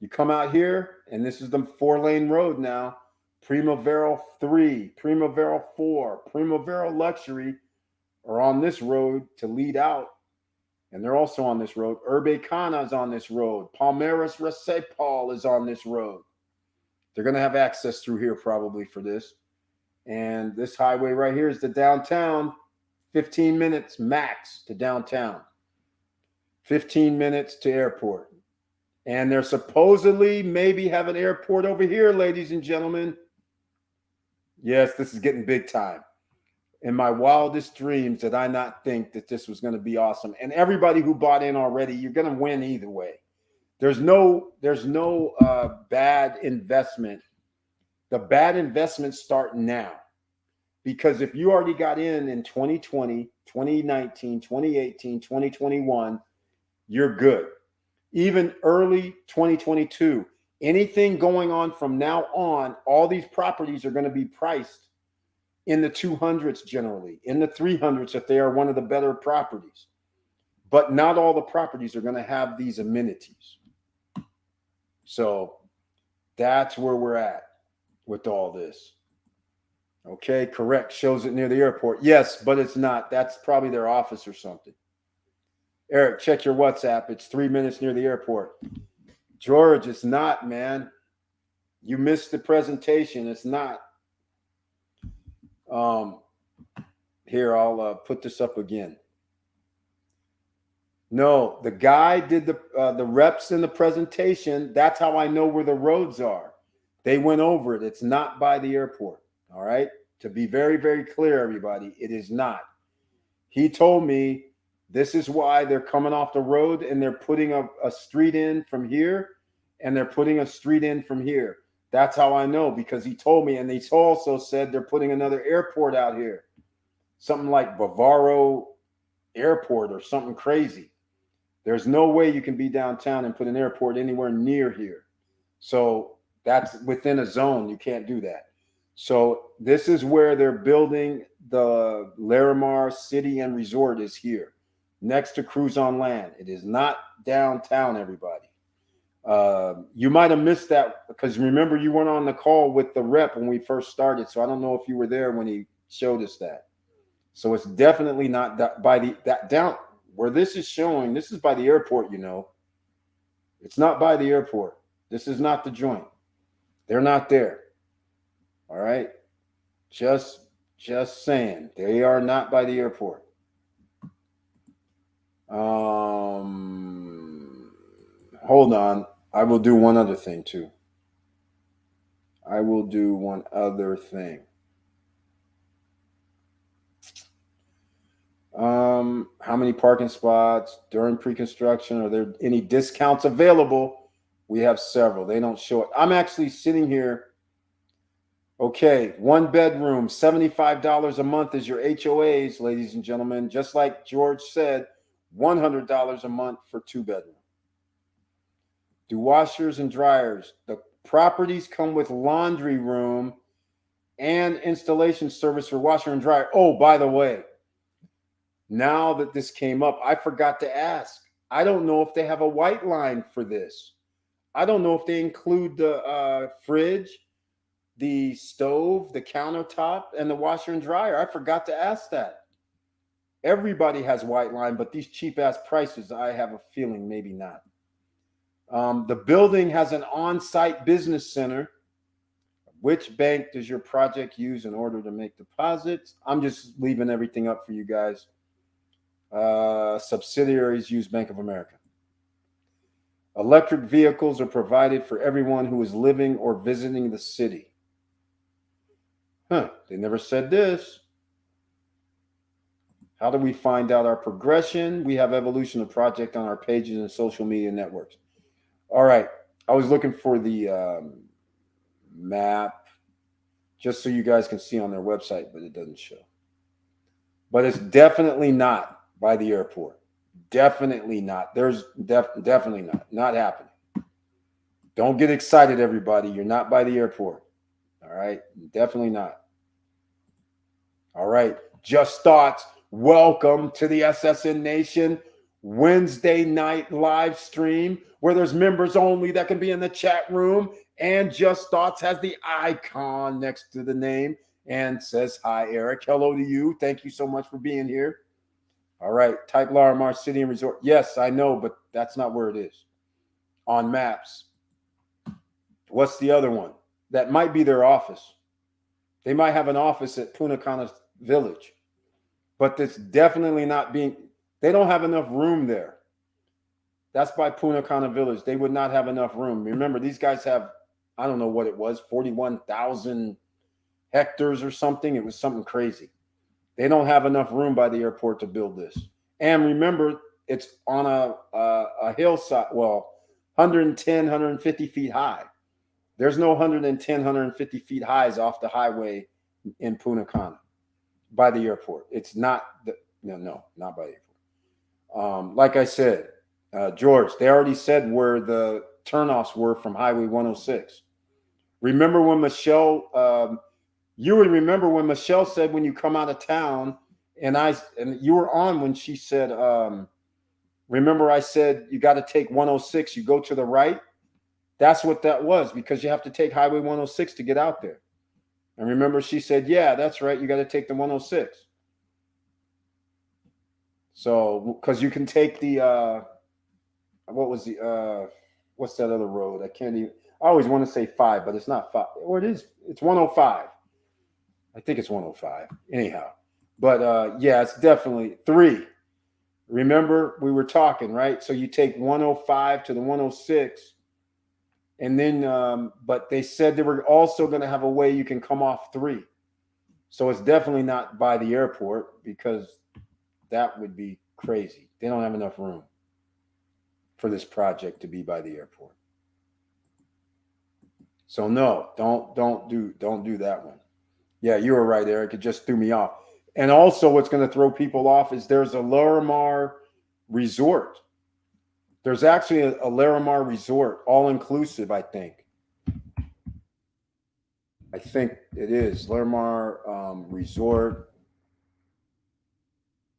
You come out here, and this is the 4-lane road now. Primavera 3, Primavera 4, Primavera Luxury are on this road to lead out. And they're also on this road. Urbe Cana is on this road. Palmeiras Recepal is on this road. They're going to have access through here probably for this. And this highway right here is the downtown. 15 minutes max to downtown. 15 minutes to airport. And they're supposedly maybe have an airport over here, ladies and gentlemen. Yes, this is getting big time. In my wildest dreams did I not think that this was going to be awesome. And everybody who bought in already, you're going to win either way. There's no bad investment. The bad investments start now. Because if you already got in 2020, 2019, 2018, 2021, you're good. Even early 2022, anything going on from now on, all these properties are going to be priced in the 200s generally, in the 300s if they are one of the better properties. But not all the properties are going to have these amenities. So that's where we're at with all this. Okay, correct. Shows it near the airport. Yes, but it's not. That's probably their office or something. Eric, check your WhatsApp. It's 3 minutes near the airport. George, it's not, man. You missed the presentation. It's not. Here, I'll put this up again. No, the guy did the reps in the presentation. That's how I know where the roads are. They went over it. It's not by the airport. All right. To be very, very clear, everybody, it is not. He told me this is why they're coming off the road and they're putting a street in from here and they're putting a street in from here. That's how I know, because he told me, and he also said they're putting another airport out here. Something like Bavaro Airport or something crazy. There's no way you can be downtown and put an airport anywhere near here. So that's within a zone. You can't do that. So this is where they're building the Larimar City and Resort is here, next to Cruise on Land. It is not downtown, everybody. You might have missed that because remember you weren't on the call with the rep when we first started. So I don't know if you were there when he showed us that. So it's definitely not by that down where this is showing. This is by the airport, you know. It's not by the airport. This is not the joint. They're not there. All right. Just saying. They are not by the airport. Hold on. I will do one other thing too. I will do one other thing. How many parking spots during pre-construction? Are there any discounts available? We have several. They don't show it. I'm actually sitting here. Okay, 1 bedroom, $75 a month is your HOAs, ladies and gentlemen. Just like George said, $100 a month for 2 bedroom. Do washers and dryers. The properties come with laundry room and installation service for washer and dryer. Oh, by the way, now that this came up, I forgot to ask. I don't know if they have a white line for this. I don't know if they include the fridge, the stove, the countertop, and the washer and dryer. I forgot to ask that. Everybody has white line, but these cheap-ass prices, I have a feeling maybe not. The building has an on-site business center. Which bank does your project use in order to make deposits? I'm just leaving everything up for you guys. Subsidiaries use Bank of America. Electric vehicles are provided for everyone who is living or visiting the city. They never said this. How do we find out our progression? We have evolution of project on our pages and social media networks. All right. I was looking for the map just so you guys can see on their website, but it doesn't show. But it's definitely not by the airport. Definitely not. There's definitely not happening. Don't get excited, everybody. You're not by the airport. All right. Definitely not. All right. Just Thoughts. Welcome to the SSN Nation Wednesday night live stream where there's members only that can be in the chat room. And Just Thoughts has the icon next to the name and says, hi, Eric. Hello to you. Thank you so much for being here. All right. Type Larimar City and Resort. Yes, I know, but that's not where it is on maps. What's the other one? That might be their office. They might have an office at Punta Cana Village, but it's definitely not being, they don't have enough room there. That's by Punta Cana Village. They would not have enough room. Remember, these guys have, I don't know what it was, 41,000 hectares or something. It was something crazy. They don't have enough room by the airport to build this. And remember, it's on a hillside, well, 110, 150 feet high. There's no 110, 150 feet highs off the highway in Punta Cana by the airport. It's not, no, not by the airport. Like I said, George, they already said where the turnoffs were from Highway 106. Remember when Michelle, you would remember when Michelle said when you come out of town, and you were on when she said, remember I said you got to take 106, you go to the right. That's what that was, because you have to take Highway 106 to get out there. And remember she said, yeah, that's right, you got to take the 106. So, because you can take the, what's that other road? I always want to say 5, but it's not 5. Or it is, it's 105. I think it's 105. Anyhow, But yeah, it's definitely 3. Remember, we were talking, right? So you take 105 to the 106, and then, but they said they were also going to have a way you can come off 3. So it's definitely not by the airport because that would be crazy. They don't have enough room for this project to be by the airport. So no, don't do that one. Yeah, you were right, Eric. It just threw me off. And also, what's going to throw people off is there's a Larimar resort. There's actually a Larimar resort, all inclusive. I think. I think it is Larimar Resort.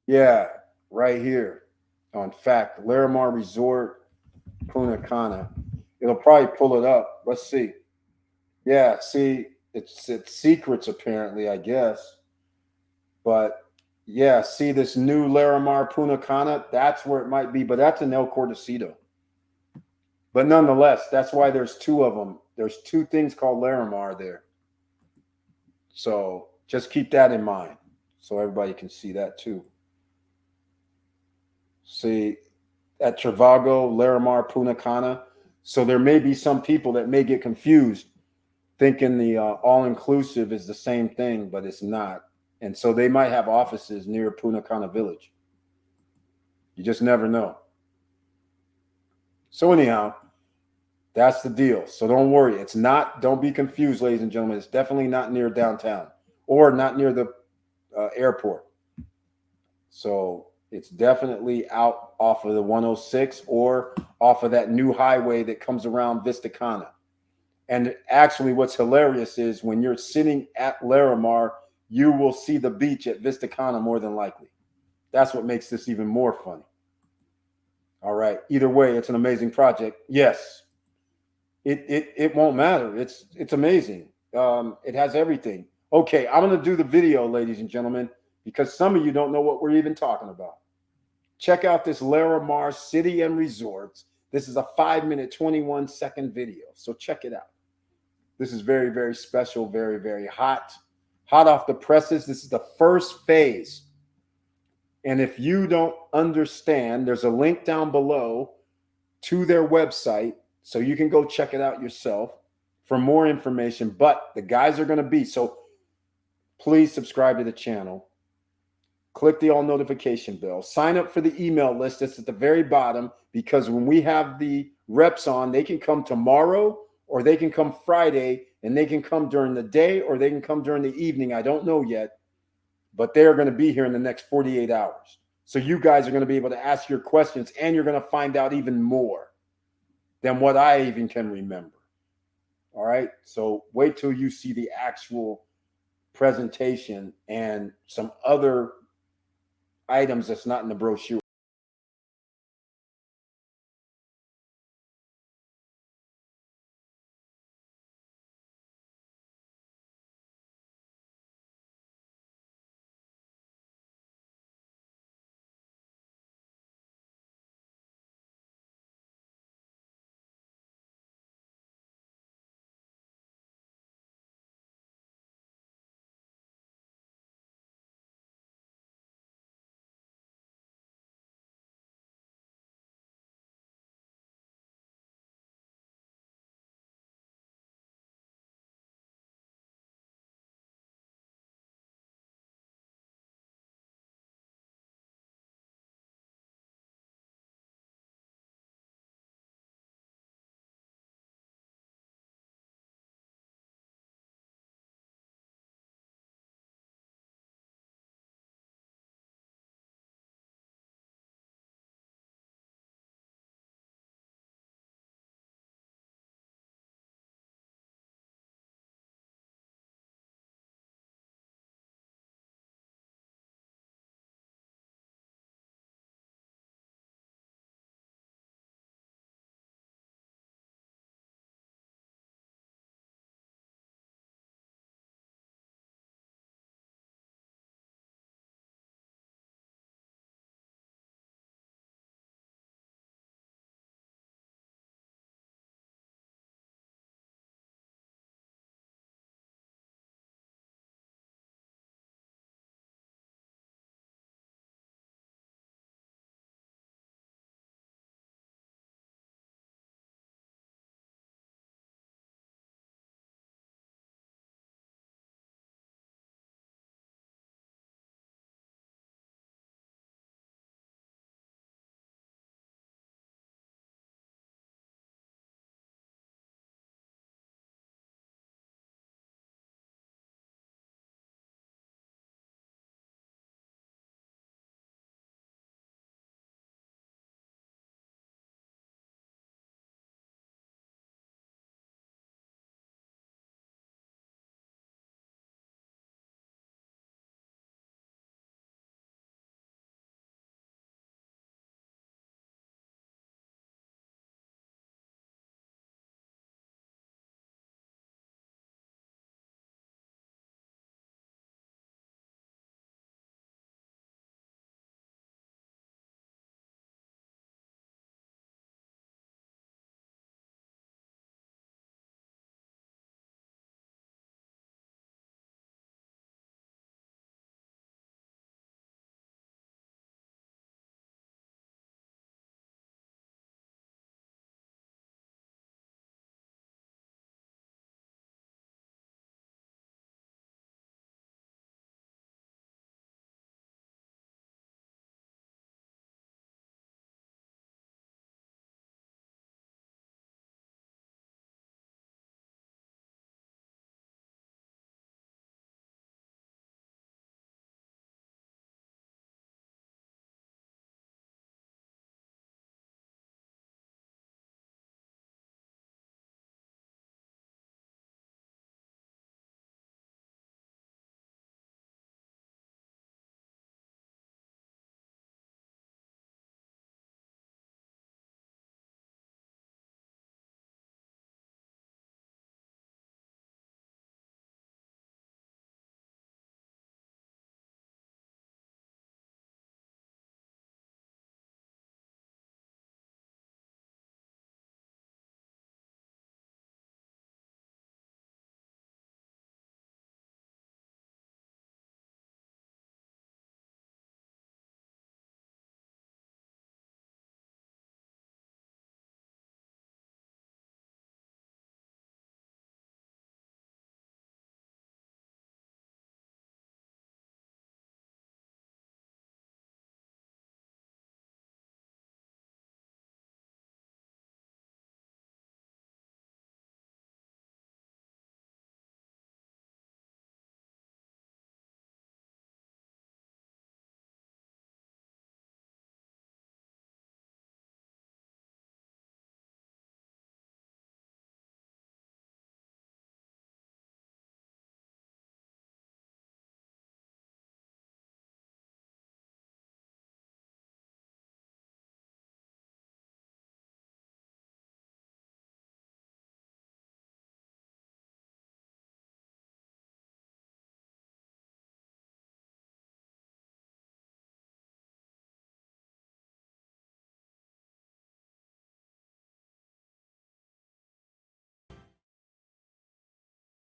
Yeah, right here. On fact, Larimar Resort, Punta Cana. It'll probably pull it up. Let's see. Yeah, see, it's secrets apparently, I guess. But yeah, see this new Larimar Punta Cana. That's where it might be, but that's in El Cordacito. But nonetheless, that's why there's 2 of them. There's 2 things called Larimar there. So just keep that in mind, so everybody can see that too. See, at Travago, Larimar, Punta Cana. So there may be some people that may get confused thinking the all-inclusive is the same thing, but it's not. And so they might have offices near Punta Cana Village. You just never know. So anyhow, that's the deal. So don't worry. It's not, don't be confused, ladies and gentlemen. It's definitely not near downtown or not near the airport. So it's definitely out off of the 106 or off of that new highway that comes around Vista Cana. And actually, what's hilarious is when you're sitting at Larimar, you will see the beach at Vista Cana more than likely. That's what makes this even more funny. All right. Either way, it's an amazing project. Yes, it won't matter. It's amazing. It has everything. Okay, I'm gonna do the video, ladies and gentlemen, because some of you don't know what we're even talking about. Check out this Larimar City and Resorts. This is a 5-minute, 21-second video. So check it out. This is very, very special, very, very hot. Hot off the presses. This is the first phase. And if you don't understand, there's a link down below to their website, so you can go check it out yourself for more information. But the guys are going to be, so please subscribe to the channel. Click the all notification bell. Sign up for the email list. That's at the very bottom, because when we have the reps on, they can come tomorrow or they can come Friday, and they can come during the day or they can come during the evening. I don't know yet, but they're going to be here in the next 48 hours. So you guys are going to be able to ask your questions, and you're going to find out even more than what I even can remember. All right. So wait till you see the actual presentation and some other items that's not in the brochure.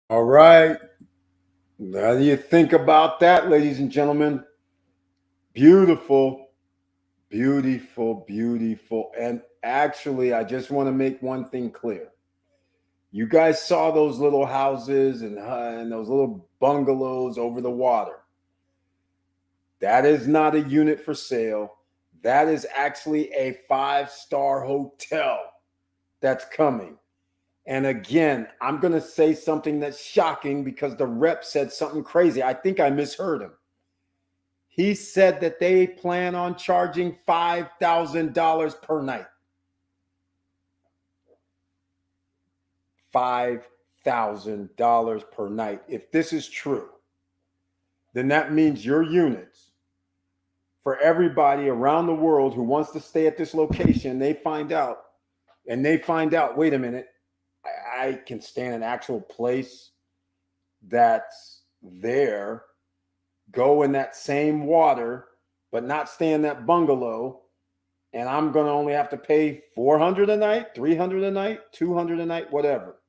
All right. Now do you think about that, ladies and gentlemen? Beautiful, beautiful, beautiful. And actually, I just want to make one thing clear. You guys saw those little houses and those little bungalows over the water. That is not a unit for sale. That is actually a 5-star hotel that's coming. And again, I'm going to say something that's shocking because the rep said something crazy. I think I misheard him. He said that they plan on charging $5,000 per night. $5,000 per night. If this is true, then that means your units for everybody around the world who wants to stay at this location, they find out, wait a minute, I can stay in an actual place that's there, go in that same water, but not stay in that bungalow. And I'm going to only have to pay $400 a night, $300 a night, $200 a night, whatever.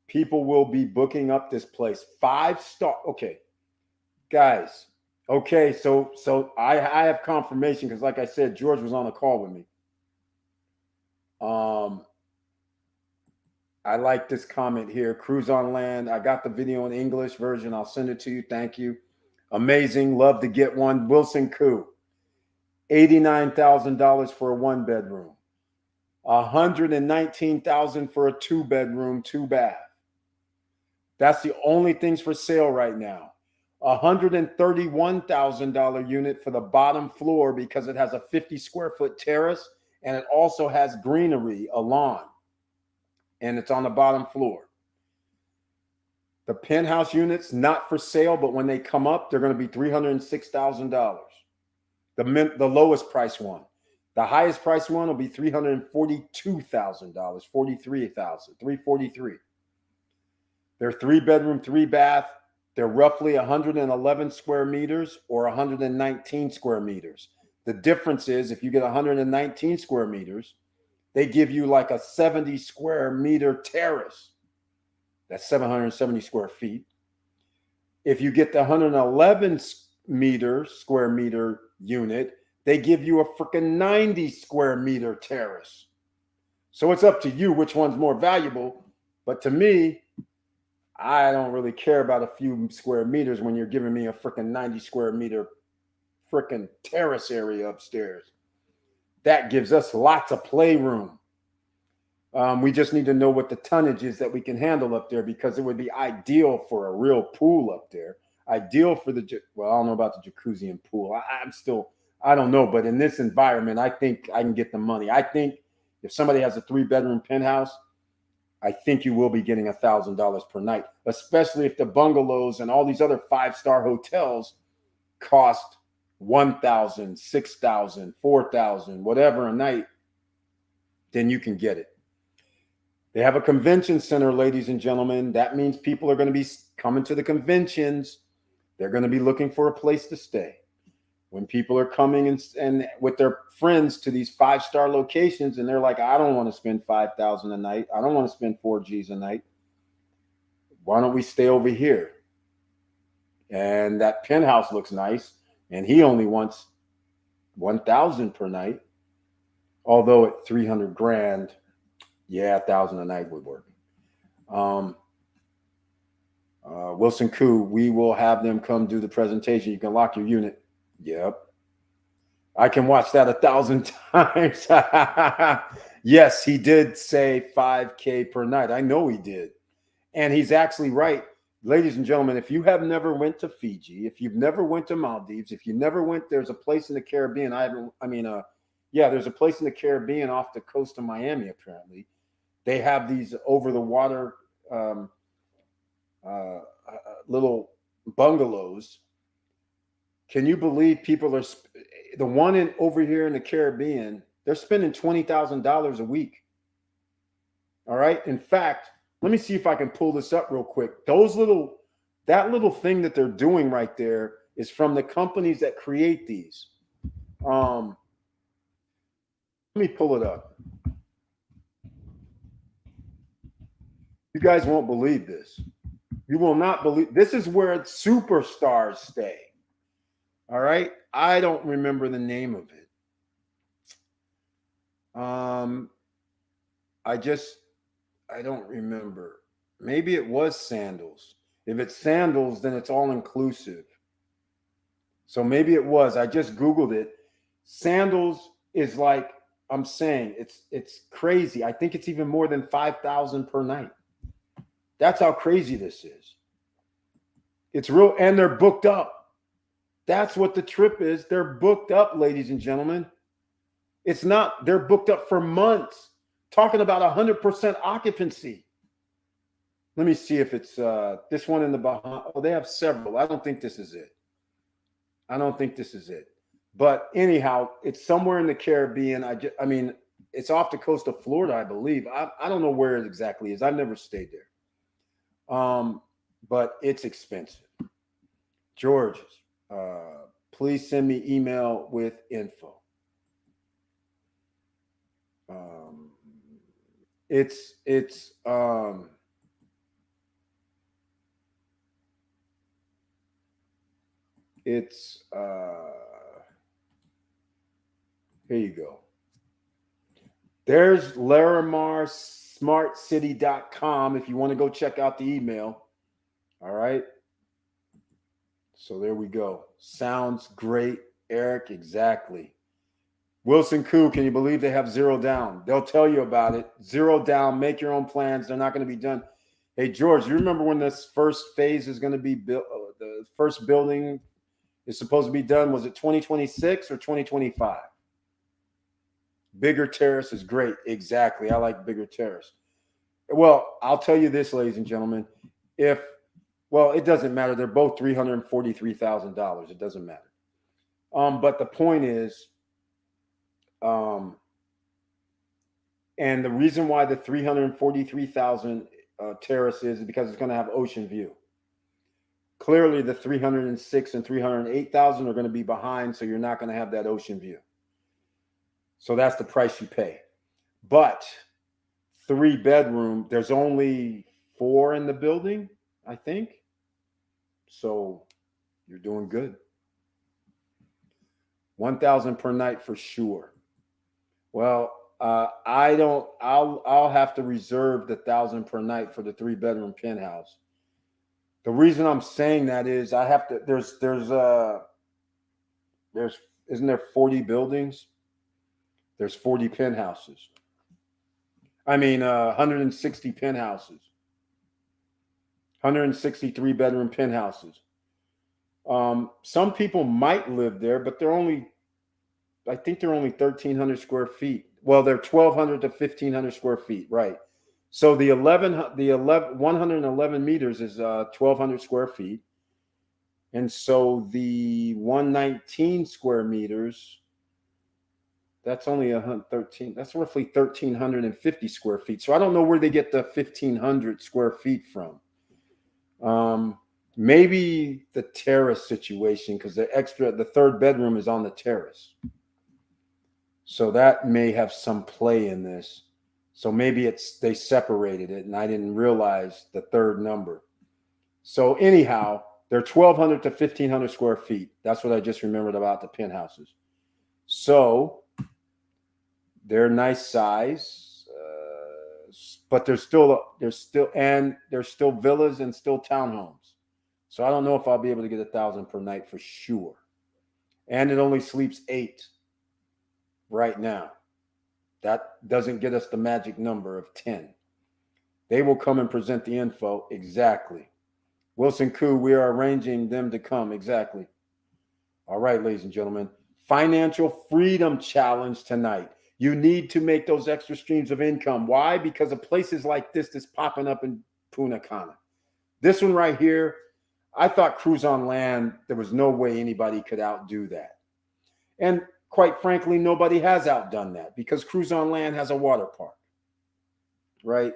People will be booking up this place. 5-star. Okay, guys. Okay, so I have confirmation because, like I said, George was on a call with me. I like this comment here. Cruise on land. I got the video in English version. I'll send it to you. Thank you. Amazing. Love to get one. Wilson Koo. $89,000 for a 1-bedroom. $119,000 for a 2-bedroom, 2-bath. That's the only things for sale right now. $131,000 unit for the bottom floor because it has a 50 square foot terrace and it also has greenery, a lawn, and it's on the bottom floor. The penthouse units, not for sale, but when they come up, they're going to be $306,000. The lowest price one. The highest price one will be $342,000, $343,000. They're 3-bedroom, 3-bath. They're roughly 111 square meters or 119 square meters. The difference is if you get 119 square meters, they give you like a 70 square meter terrace. That's 770 square feet. If you get the 111 square meter unit, they give you a freaking 90 square meter terrace. So it's up to you which one's more valuable. But to me, I don't really care about a few square meters when you're giving me a freaking 90 square meter freaking terrace area upstairs. That gives us lots of playroom. We just need to know what the tonnage is that we can handle up there because it would be ideal for a real pool up there. Ideal for I don't know about the jacuzzi and pool. I don't know. But in this environment, I think I can get the money. I think if somebody has a 3-bedroom penthouse, I think you will be getting $1,000 per night, especially if the bungalows and all these other 5-star hotels cost $1,000, $6,000, $4,000, whatever a night, then you can get it. They have a convention center, ladies and gentlemen. That means people are going to be coming to the conventions. They're going to be looking for a place to stay. When people are coming and with their friends to these 5-star locations and they're like, I don't want to spend $5,000 a night. I don't want to spend $4,000 a night. Why don't we stay over here? And that penthouse looks nice. And he only wants $1,000 per night. Although at $300,000, yeah, $1,000 a night would work. Wilson Koo, we will have them come do the presentation. You can lock your unit. Yep. I can watch that 1,000 times. Yes, he did say $5,000 per night. I know he did. And he's actually right. Ladies and gentlemen, if you have never went to Fiji, if you've never went to Maldives, if you never went, there's a place in the Caribbean. There's a place in the Caribbean off the coast of Miami, apparently. They have these over-the-water little bungalows. Can you believe people are the one over here in the Caribbean? They're spending $20,000 a week. All right. In fact, let me see if I can pull this up real quick. That little thing that they're doing right there is from the companies that create these. Let me pull it up. You guys won't believe this. You will not believe. This is where superstars stay. All right. I don't remember the name of it. I don't remember. Maybe it was Sandals. If it's Sandals, then it's all inclusive. So maybe it was. I just Googled it. Sandals is like, I'm saying, it's crazy. I think it's even more than 5,000 per night. That's how crazy this is. It's real, and they're booked up. That's what the trip is. They're booked up, ladies and gentlemen. It's not, they're booked up for months. Talking about 100% occupancy. Let me see if it's this one in the Bahamas. Oh, they have several. I don't think this is it. But anyhow, it's somewhere in the Caribbean. I mean, it's off the coast of Florida, I believe. I don't know where it exactly is. I've never stayed there. But it's expensive. George, please send me email with info. Here you go. There's LarimarSmartCity.com if you want to go check out the email. All right. So there we go. Sounds great, Eric. Exactly. Wilson Koo, can you believe they have zero down? They'll tell you about it. Zero down. Make your own plans. They're not going to be done. Hey, George, you remember when this first phase is going to be built? The first building is supposed to be done. Was it 2026 or 2025? Bigger terrace is great. Exactly. I like bigger terrace. Well, I'll tell you this, ladies and gentlemen. Well, it doesn't matter. They're both $343,000. It doesn't matter. But the point is, and the reason why the 343,000 terrace is because it's going to have ocean view. Clearly, the 306 and 308,000 are going to be behind, so you're not going to have that ocean view. So that's the price you pay. But 3-bedroom, there's only 4 in the building, I think. So you're doing good. 1,000 per night for sure. Well, I'll have to reserve the 1,000 per night for the 3-bedroom penthouse. The reason I'm saying that is I have to, isn't there 40 buildings? There's 40 penthouses. 160 penthouses. 163 bedroom penthouses. Some people might live there, but I think they're only 1,300 square feet. Well, they're 1,200 to 1,500 square feet, right? So the 111 meters is 1,200 square feet. And so the 119 square meters, that's only 113. That's roughly 1,350 square feet. So I don't know where they get the 1,500 square feet from. Maybe the terrace situation, because the 3rd bedroom is on the terrace. So that may have some play in this. So maybe they separated it and I didn't realize the 3rd number. So anyhow, they're 1,200 to 1,500 square feet. That's what I just remembered about the penthouses. So they're nice size, but there's still villas and still townhomes. So I don't know if I'll be able to get 1,000 per night for sure. And it only sleeps 8 right now. That doesn't get us the magic number of 10. They will come and present the info. Exactly. Wilson Koo, we are arranging them to come. Exactly. All right, ladies and gentlemen. Financial freedom challenge tonight. You need to make those extra streams of income. Why? Because of places like this that's popping up in Punta Cana. This one right here, I thought Cruise on Land, there was no way anybody could outdo that. And quite frankly, nobody has outdone that because Cruise on Land has a water park, right?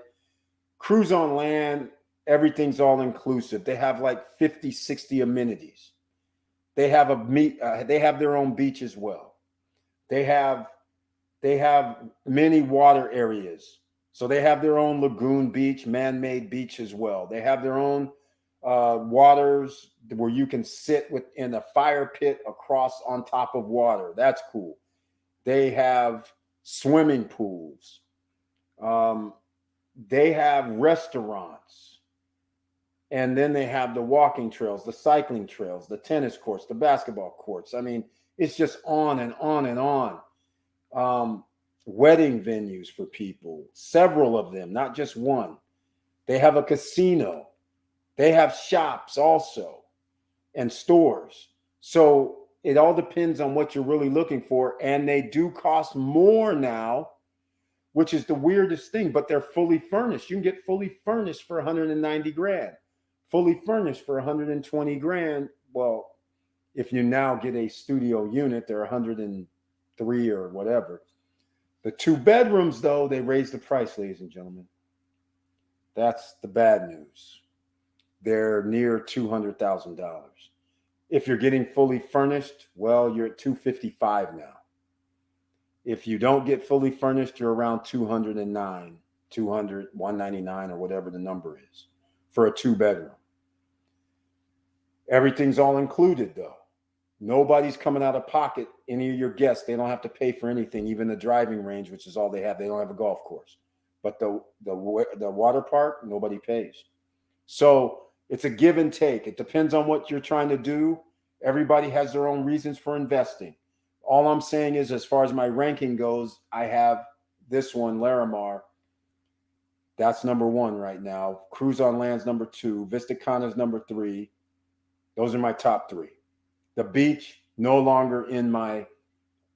Cruise on Land, everything's all inclusive. They have like 50, 60 amenities. They have they have their own beach as well. They have many water areas. So they have their own lagoon beach, man-made beach as well. They have their own waters where you can sit within a fire pit across on top of water. That's cool. They have swimming pools. They have restaurants. And then they have the walking trails, the cycling trails, the tennis courts, the basketball courts. I mean, it's just on and on and on. Wedding venues for people, several of them, not just one. They have a casino. They have shops also and stores. So it all depends on what you're really looking for. And they do cost more now, which is the weirdest thing, but they're fully furnished. You can get fully furnished for 190 grand, fully furnished for 120 grand. Well, if you now get a studio unit, they're 103 or whatever. The 2 bedrooms, though, they raised the price, ladies and gentlemen. That's the bad news. They're near $200,000. If you're getting fully furnished, well, you're at $255 now. If you don't get fully furnished, you're around 209, 200, 199, or whatever the number is for a 2 bedroom. Everything's all included, though. Nobody's coming out of pocket. Any of your guests, they don't have to pay for anything, even the driving range, which is all they have. They don't have a golf course. But the water park, nobody pays. So it's a give and take. It depends on what you're trying to do. Everybody has their own reasons for investing. All I'm saying is, as far as my ranking goes, I have this one, Larimar. That's number 1 right now. Cruise on Land's number 2. Vista Cana's number 3. Those are my top 3. The beach, no longer in my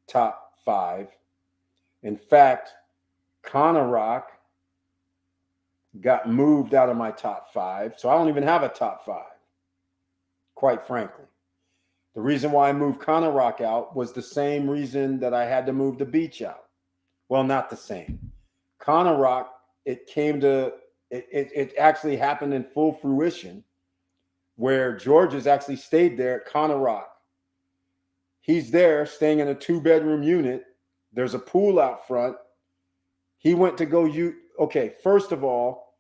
top 5. In fact, Cana Rock got moved out of my top 5. So I don't even have a top 5, quite frankly. The reason why I moved Cana Rock out was the same reason that I had to move the beach out. Well, not the same. Cana Rock, it actually happened in full fruition, where George has actually stayed there at Cana Rock. He's there staying in a 2-bedroom unit. There's a pool out front. He went to go okay, first of all,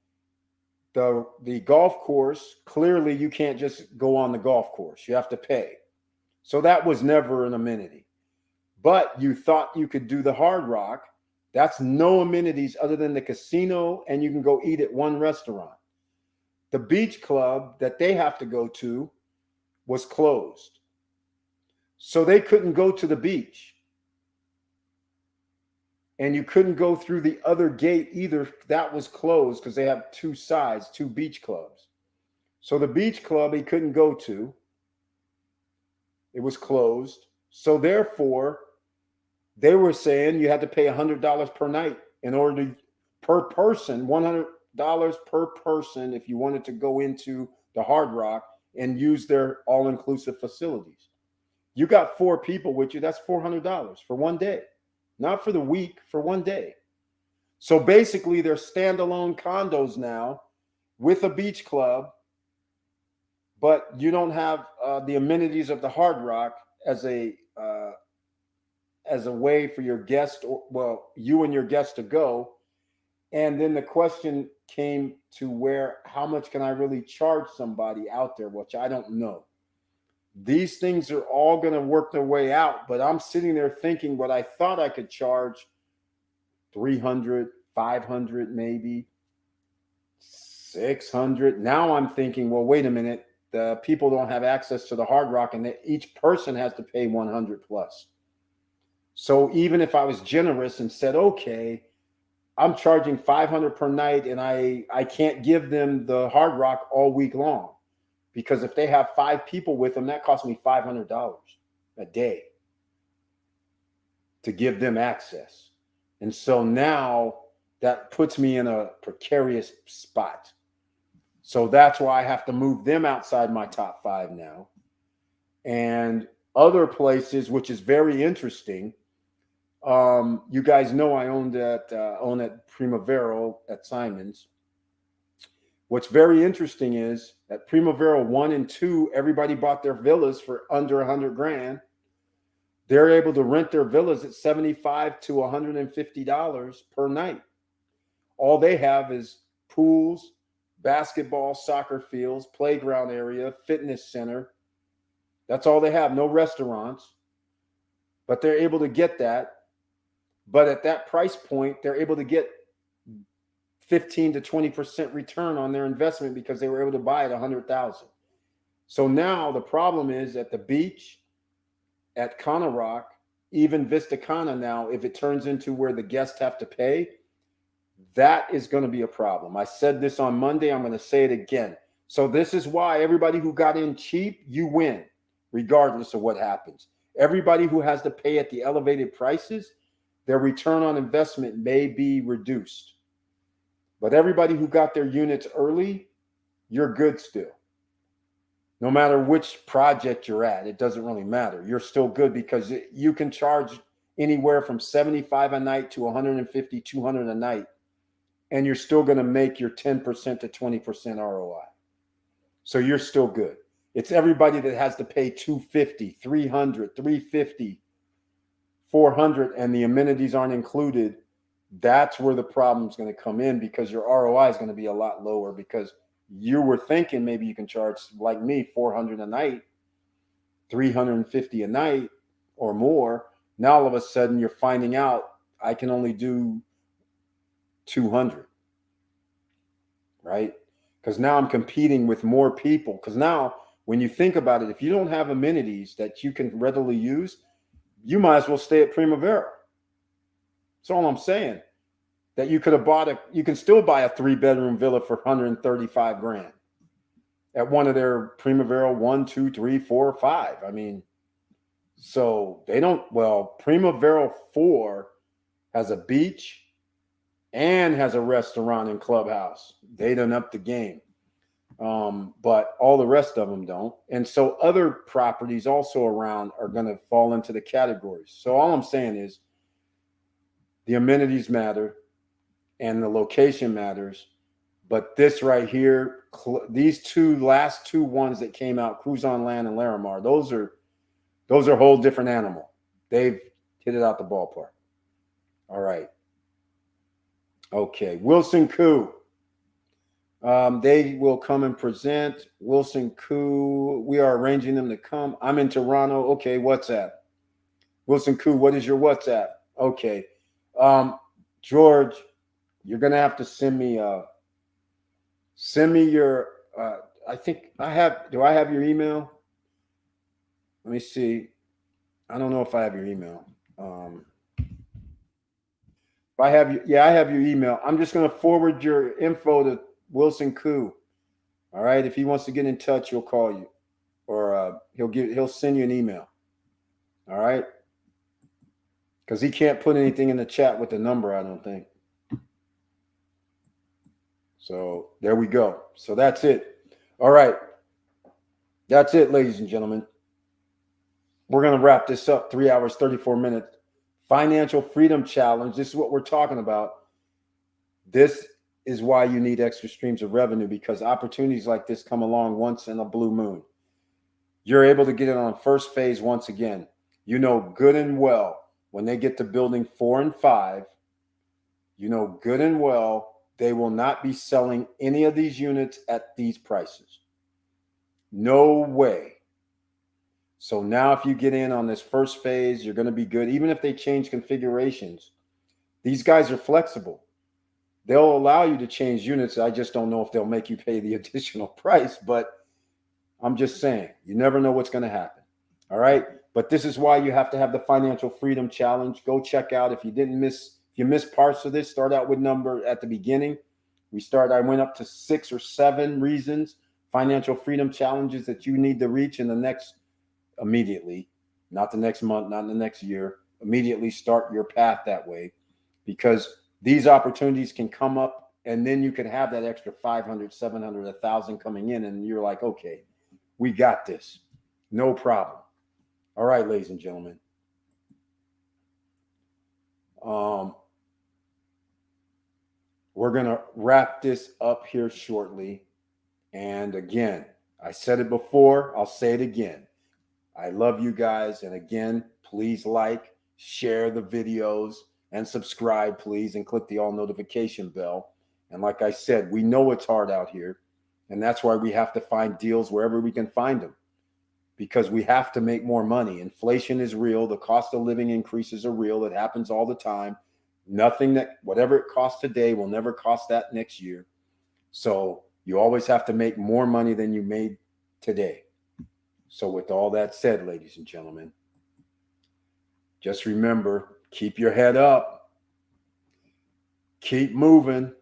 the golf course, clearly you can't just go on the golf course. You have to pay. So that was never an amenity. But you thought you could do the Hard Rock. That's no amenities other than the casino, and you can go eat at one restaurant. The beach club that they have to go to was closed. So they couldn't go to the beach. And you couldn't go through the other gate either. That was closed because they have 2 sides, 2 beach clubs. So the beach club he couldn't go to. It was closed. So therefore, they were saying you had to pay $100 per night in order to, per person, $100 per person if you wanted to go into the Hard Rock and use their all-inclusive facilities. You got 4 people with you, that's $400 for one day. Not for the week, for one day. So basically, they're standalone condos now with a beach club, but you don't have the amenities of the Hard Rock as a way for your guest, you and your guest to go. And then the question came to how much can I really charge somebody out there, which I don't know. These things are all going to work their way out, but I'm sitting there thinking what I thought I could charge, 300, 500, maybe 600. Now I'm thinking, well, wait a minute. The people don't have access to the Hard Rock, and each person has to pay 100 plus. So even if I was generous and said, okay, I'm charging 500 per night, and I can't give them the Hard Rock all week long. Because if they have 5 people with them, that costs me $500 a day to give them access. And so now that puts me in a precarious spot. So that's why I have to move them outside my top 5 now. And other places, which is very interesting. You guys know I own at Primavera at Simon's. What's very interesting is at Primavera 1 and 2, everybody bought their villas for under 100 grand. They're able to rent their villas at $75 to $150 per night. All they have is pools, basketball, soccer fields, playground area, fitness center. That's all they have. No restaurants. But they're able to get that. But at that price point, they're able to get 15 to 20% return on their investment because they were able to buy it 100,000. So now the problem is at the beach, at Cana Rock, even Vista Cana now, if it turns into where the guests have to pay, that is going to be a problem. I said this on Monday. I'm going to say it again. So this is why everybody who got in cheap, you win, regardless of what happens. Everybody who has to pay at the elevated prices, their return on investment may be reduced. But everybody who got their units early, you're good still. No matter which project you're at, it doesn't really matter. You're still good because you can charge anywhere from $75 a night to $150, $200 a night, and you're still going to make your 10% to 20% ROI. So you're still good. It's everybody that has to pay $250, $300, $350, $400, and the amenities aren't included. That's where the problem is going to come in because your ROI is going to be a lot lower because you were thinking maybe you can charge, like me, $400 a night, $350 a night or more. Now all of a sudden you're finding out I can only do $200, right? Because now I'm competing with more people. Because now when you think about it, if you don't have amenities that you can readily use, you might as well stay at Primavera. That's all I'm saying. That you could have you can still buy a 3-bedroom villa for 135 grand at one of their Primavera 1, 2, 3, 4, 5. I mean, so they don't, Primavera 4 has a beach and has a restaurant and clubhouse. They done up the game. But all the rest of them don't. And so other properties also around are going to fall into the categories. So all I'm saying is the amenities matter and the location matters. But this right here, these last two ones that came out, Cruise on Land and Larimar, those are a whole different animal. They've hit it out the ballpark. All right. Okay. Wilson Koo. They will come and present. Wilson Koo, we are arranging them to come. I'm in Toronto. Okay, WhatsApp. Wilson Koo, what is your WhatsApp? Okay. George, you're gonna have to send me your I think I have, do I have your email? Let me see. I don't know if I have your email. If I have I have your email. I'm just gonna forward your info to Wilson Koo. All right. If he wants to get in touch, he'll call you, or he'll send you an email. All right. Because he can't put anything in the chat with the number, I don't think. So there we go. So that's it. All right. That's it, ladies and gentlemen. We're going to wrap this up. 3 hours, 34 minutes. Financial Freedom Challenge. This is what we're talking about. This is why you need extra streams of revenue, because opportunities like this come along once in a blue moon. You're able to get it on first phase once again. You know good and well when they get to building 4 and 5, you know good and well they will not be selling any of these units at these prices. No way. So now if you get in on this first phase, you're going to be good. Even if they change configurations, these guys are flexible. They'll allow you to change units. I just don't know if they'll make you pay the additional price, but I'm just saying, you never know what's going to happen. All right. But this is why you have to have the Financial Freedom Challenge. Go check out. If you missed parts of this, start out with number at the beginning. I went up to 6 or 7 reasons, financial freedom challenges that you need to reach in the next, immediately, not the next month, not in the next year. Immediately start your path that way, because these opportunities can come up and then you can have that extra 500, 700, 1,000 coming in. And you're like, okay, we got this. No problem. All right, ladies and gentlemen. We're going to wrap this up here shortly. And again, I said it before, I'll say it again. I love you guys. And again, please like, share the videos, and subscribe, please, and click the all notification bell. And like I said, we know it's hard out here, and that's why we have to find deals wherever we can find them, because we have to make more money. Inflation is real. The cost of living increases are real. It happens all the time. Whatever it costs today will never cost that next year. So you always have to make more money than you made today. So with all that said, ladies and gentlemen, just remember, keep your head up, keep moving.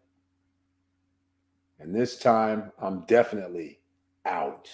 And this time, I'm definitely out.